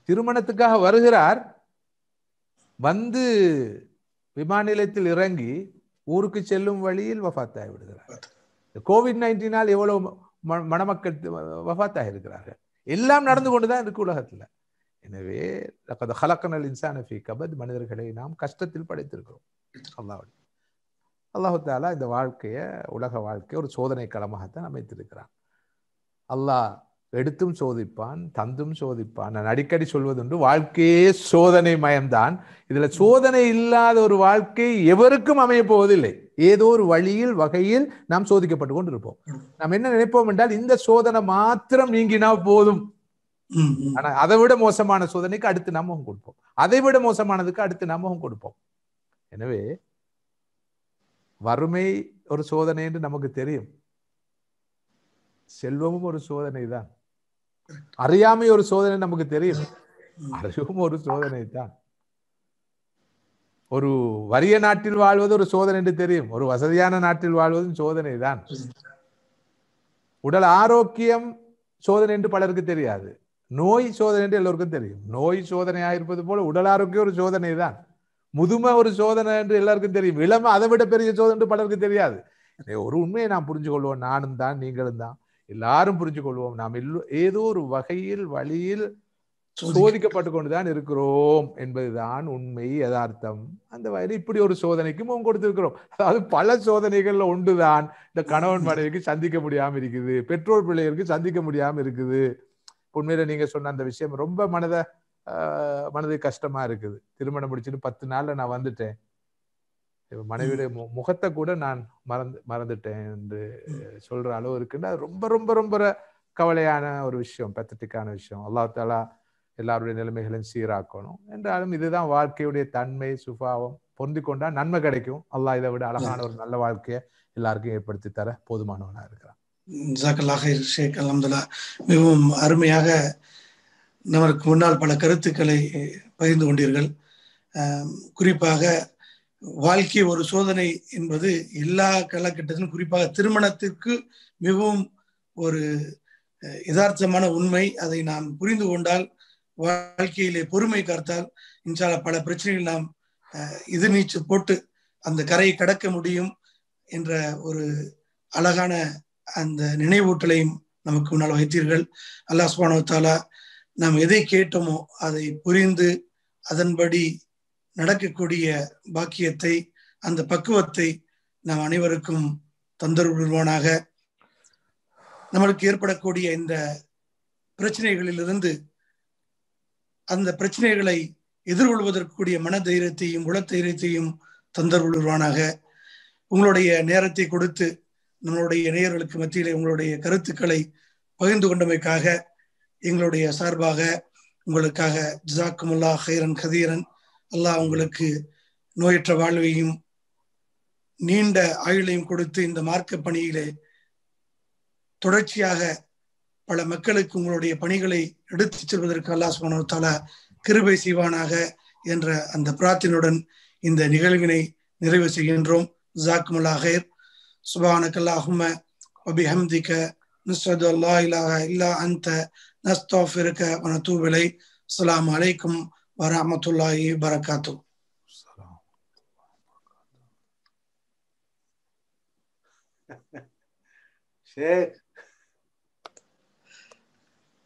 திருமணத்துக்காக வருகிறார், வந்து விமான நிலையத்தில் இறங்கி ஊருக்கு செல்லும் வழியில் வஃபாத் ஆகி விடுகிறார். கோவிட்-19 எவ்வளவு மணமக்கள் வஃபாத் ஆகி இருக்கிறார்கள். எல்லாம் நடந்து கொண்டுதான் இருக்கு உலகத்துல. எனவே மனிதர்களை நாம் கஷ்டத்தில் படைத்திருக்கிறோம். அல்லாஹ் தஆலா இந்த வாழ்க்கைய, உலக வாழ்க்கைய ஒரு சோதனை களமாகத்தான் அமைத்திருக்கிறான். அல்லாஹ் எடுத்தும் சோதிப்பான், தந்தும் சோதிப்பான். நான் அடிக்கடி சொல்வதுண்டு, வாழ்க்கையே சோதனை மயம்தான். இதுல சோதனை இல்லாத ஒரு வாழ்க்கை எவருக்கும் அமைய போவதில்லை. ஏதோ ஒரு வழியில், வகையில் நாம் சோதிக்கப்பட்டு கொண்டு இருப்போம். நாம் என்ன நினைப்போம் என்றால், இந்த சோதனை மாத்திரம் நீங்கினா போதும். ஆனா அதை விட மோசமான சோதனைக்கு அடுத்து நாம் முகம் கொடுப்போம், அதை விட மோசமானதுக்கு அடுத்து நாம் முகம் கொடுப்போம். எனவே வறுமை ஒரு சோதனை என்று நமக்கு தெரியும், செல்வமும் ஒரு சோதனை தான். அறியாமை ஒரு சோதனை நமக்கு தெரியும், அறிவும் ஒரு சோதனை தான். ஒரு வறிய நாட்டில் வாழ்வது ஒரு சோதனை என்று தெரியும், ஒரு வசதியான நாட்டில் வாழ்வதும் சோதனை தான். உடல் ஆரோக்கியம் சோதனை என்று பலருக்கு தெரியாது, நோய் சோதனை என்று எல்லோருக்கும் தெரியும். நோய் சோதனையாக இருப்பது போல உடல் ஆரோக்கியம் ஒரு சோதனை தான். முதுமை ஒரு சோதனை என்று எல்லாருக்கும் தெரியும், இளமை அதை விட பெரிய சோதனை என்று பலருக்கு தெரியாது. ஒரு உண்மையை நாம் புரிஞ்சு கொள்வோம், நானும் தான், நீங்களும் தான், எல்லாரும் புரிஞ்சு கொள்வோம். நாம் ஏதோ ஒரு வகையில், வழியில் சோதிக்கப்பட்டு கொண்டுதான் இருக்கிறோம் என்பதுதான் உண்மை, யதார்த்தம். அந்த வகையில் இப்படி ஒரு சோதனைக்கு முகம் கொடுத்திருக்கிறோம். அதாவது பல சோதனைகள்ல ஒன்றுதான் இந்த கணவன் மனைவிக்கு சந்திக்க முடியாம இருக்குது, பெற்றோர் பிள்ளைகளுக்கு சந்திக்க முடியாம இருக்குது. உண்மையில நீங்க சொன்ன அந்த விஷயம் ரொம்ப மனது கஷ்டமா இருக்குது. திருமணம் முடிச்சுட்டு 10 நாள்ல நான் வந்துட்டேன், மனைவியுடைய முகத்தை கூட நான் மறந்துட்டேன் என்று சொல்ற அளவு இருக்குன்னு, அது ரொம்ப ரொம்ப ரொம்ப கவலையான ஒரு விஷயம், பெத்தட்டிக்கான விஷயம். அல்லாஹ் தஆலா எல்லாருடைய நிலைமைகளையும் சீராக்கணும். என்றாலும் இதுதான் வாழ்க்கையுடைய தன்மை, சுபாவம். பொருந்தி கொண்டா நன்மை கிடைக்கும். அல்லாஹ் இதை விட அழகான ஒரு நல்ல வாழ்க்கையை எல்லாருக்கும் ஏற்படுத்தி தர போதுமானவனா இருக்கிறான். ஜஸாக்கல்லாஹ் ஹைர் ஷேக். அல்ஹம்துலில்லாஹ், மிகவும் அருமையாக நமக்கு முன்னால் பல கருத்துக்களை பகிர்ந்து கொண்டீர்கள். குறிப்பாக வாழ்க்கை ஒரு சோதனை என்பது எல்லா காலகட்டத்திலும், குறிப்பாக திருமணத்திற்கு மிகவும் ஒரு யதார்த்தமான உண்மை. அதை நாம் புரிந்து கொண்டால், வாழ்க்கையிலே பொறுமை காத்தால் இன்ஷா அல்லாஹ் பல பிரச்சனைகள் நாம் எதிர்நீச்சல் போட்டு அந்த கரையை கடக்க முடியும் என்ற ஒரு அழகான அந்த நினைவூட்டலையும் நமக்கு முன்னால் வைத்தீர்கள். அல்லாஹ் சுப்ஹானஹு வ தஆலா நாம் எதை கேட்டோமோ அதை புரிந்து அதன்படி நடக்கக்கூடிய பாக்கியத்தை, அந்த பக்குவத்தை நாம் அனைவருக்கும் தந்தருள்வானாக. நம்மளுக்கு ஏற்படக்கூடிய இந்த பிரச்சனைகளிலிருந்து அந்த பிரச்சனைகளை எதிர்கொள்வதற்குரிய மன தைரியத்தையும் உள தைரியத்தையும் தந்தருள்வானாக. உங்களுடைய நேரத்தை கொடுத்து நம்மளுடைய நேயர்களுக்கு மத்தியிலே உங்களுடைய கருத்துக்களை பகிர்ந்து கொண்டமைக்காக எங்களுடைய சார்பாக உங்களுக்காக ஜஸாக்குமுல்லாஹ் ஹைரன் கதீரன். அல்லாஹ் உங்களுக்கு நோயற்ற வாழ்வையும் நீண்ட ஆயுளையும் கொடுத்து இந்த மார்க்க பணியிலே தொடர்ச்சியாக பல மக்களுக்கு உங்களுடைய பணிகளை எடுத்துச் செல்வதற்கு அல்லாஹ் சுப்ஹானஹு வ தஆலா கிருபை செய்வானாக என்ற அந்த பிரார்த்தனையுடன் இந்த நிகழ்வினை நிறைவு செய்கின்றோம். ஜஸாக்குமுல்லாஹ் ஹைர். சுப்ஹானக்கல்லாஹும்ம வ பிஹம்திக நஷ்ஹது அல்லா இலாஹா இல்லா அன்த நஸ்தக்ஃபிருக வ நதூபு இலைக். அஸ்ஸலாமு அலைக்கும் வ ரஹ்மத்துல்லாஹி வ பரகாத்துஹு. ஷேக்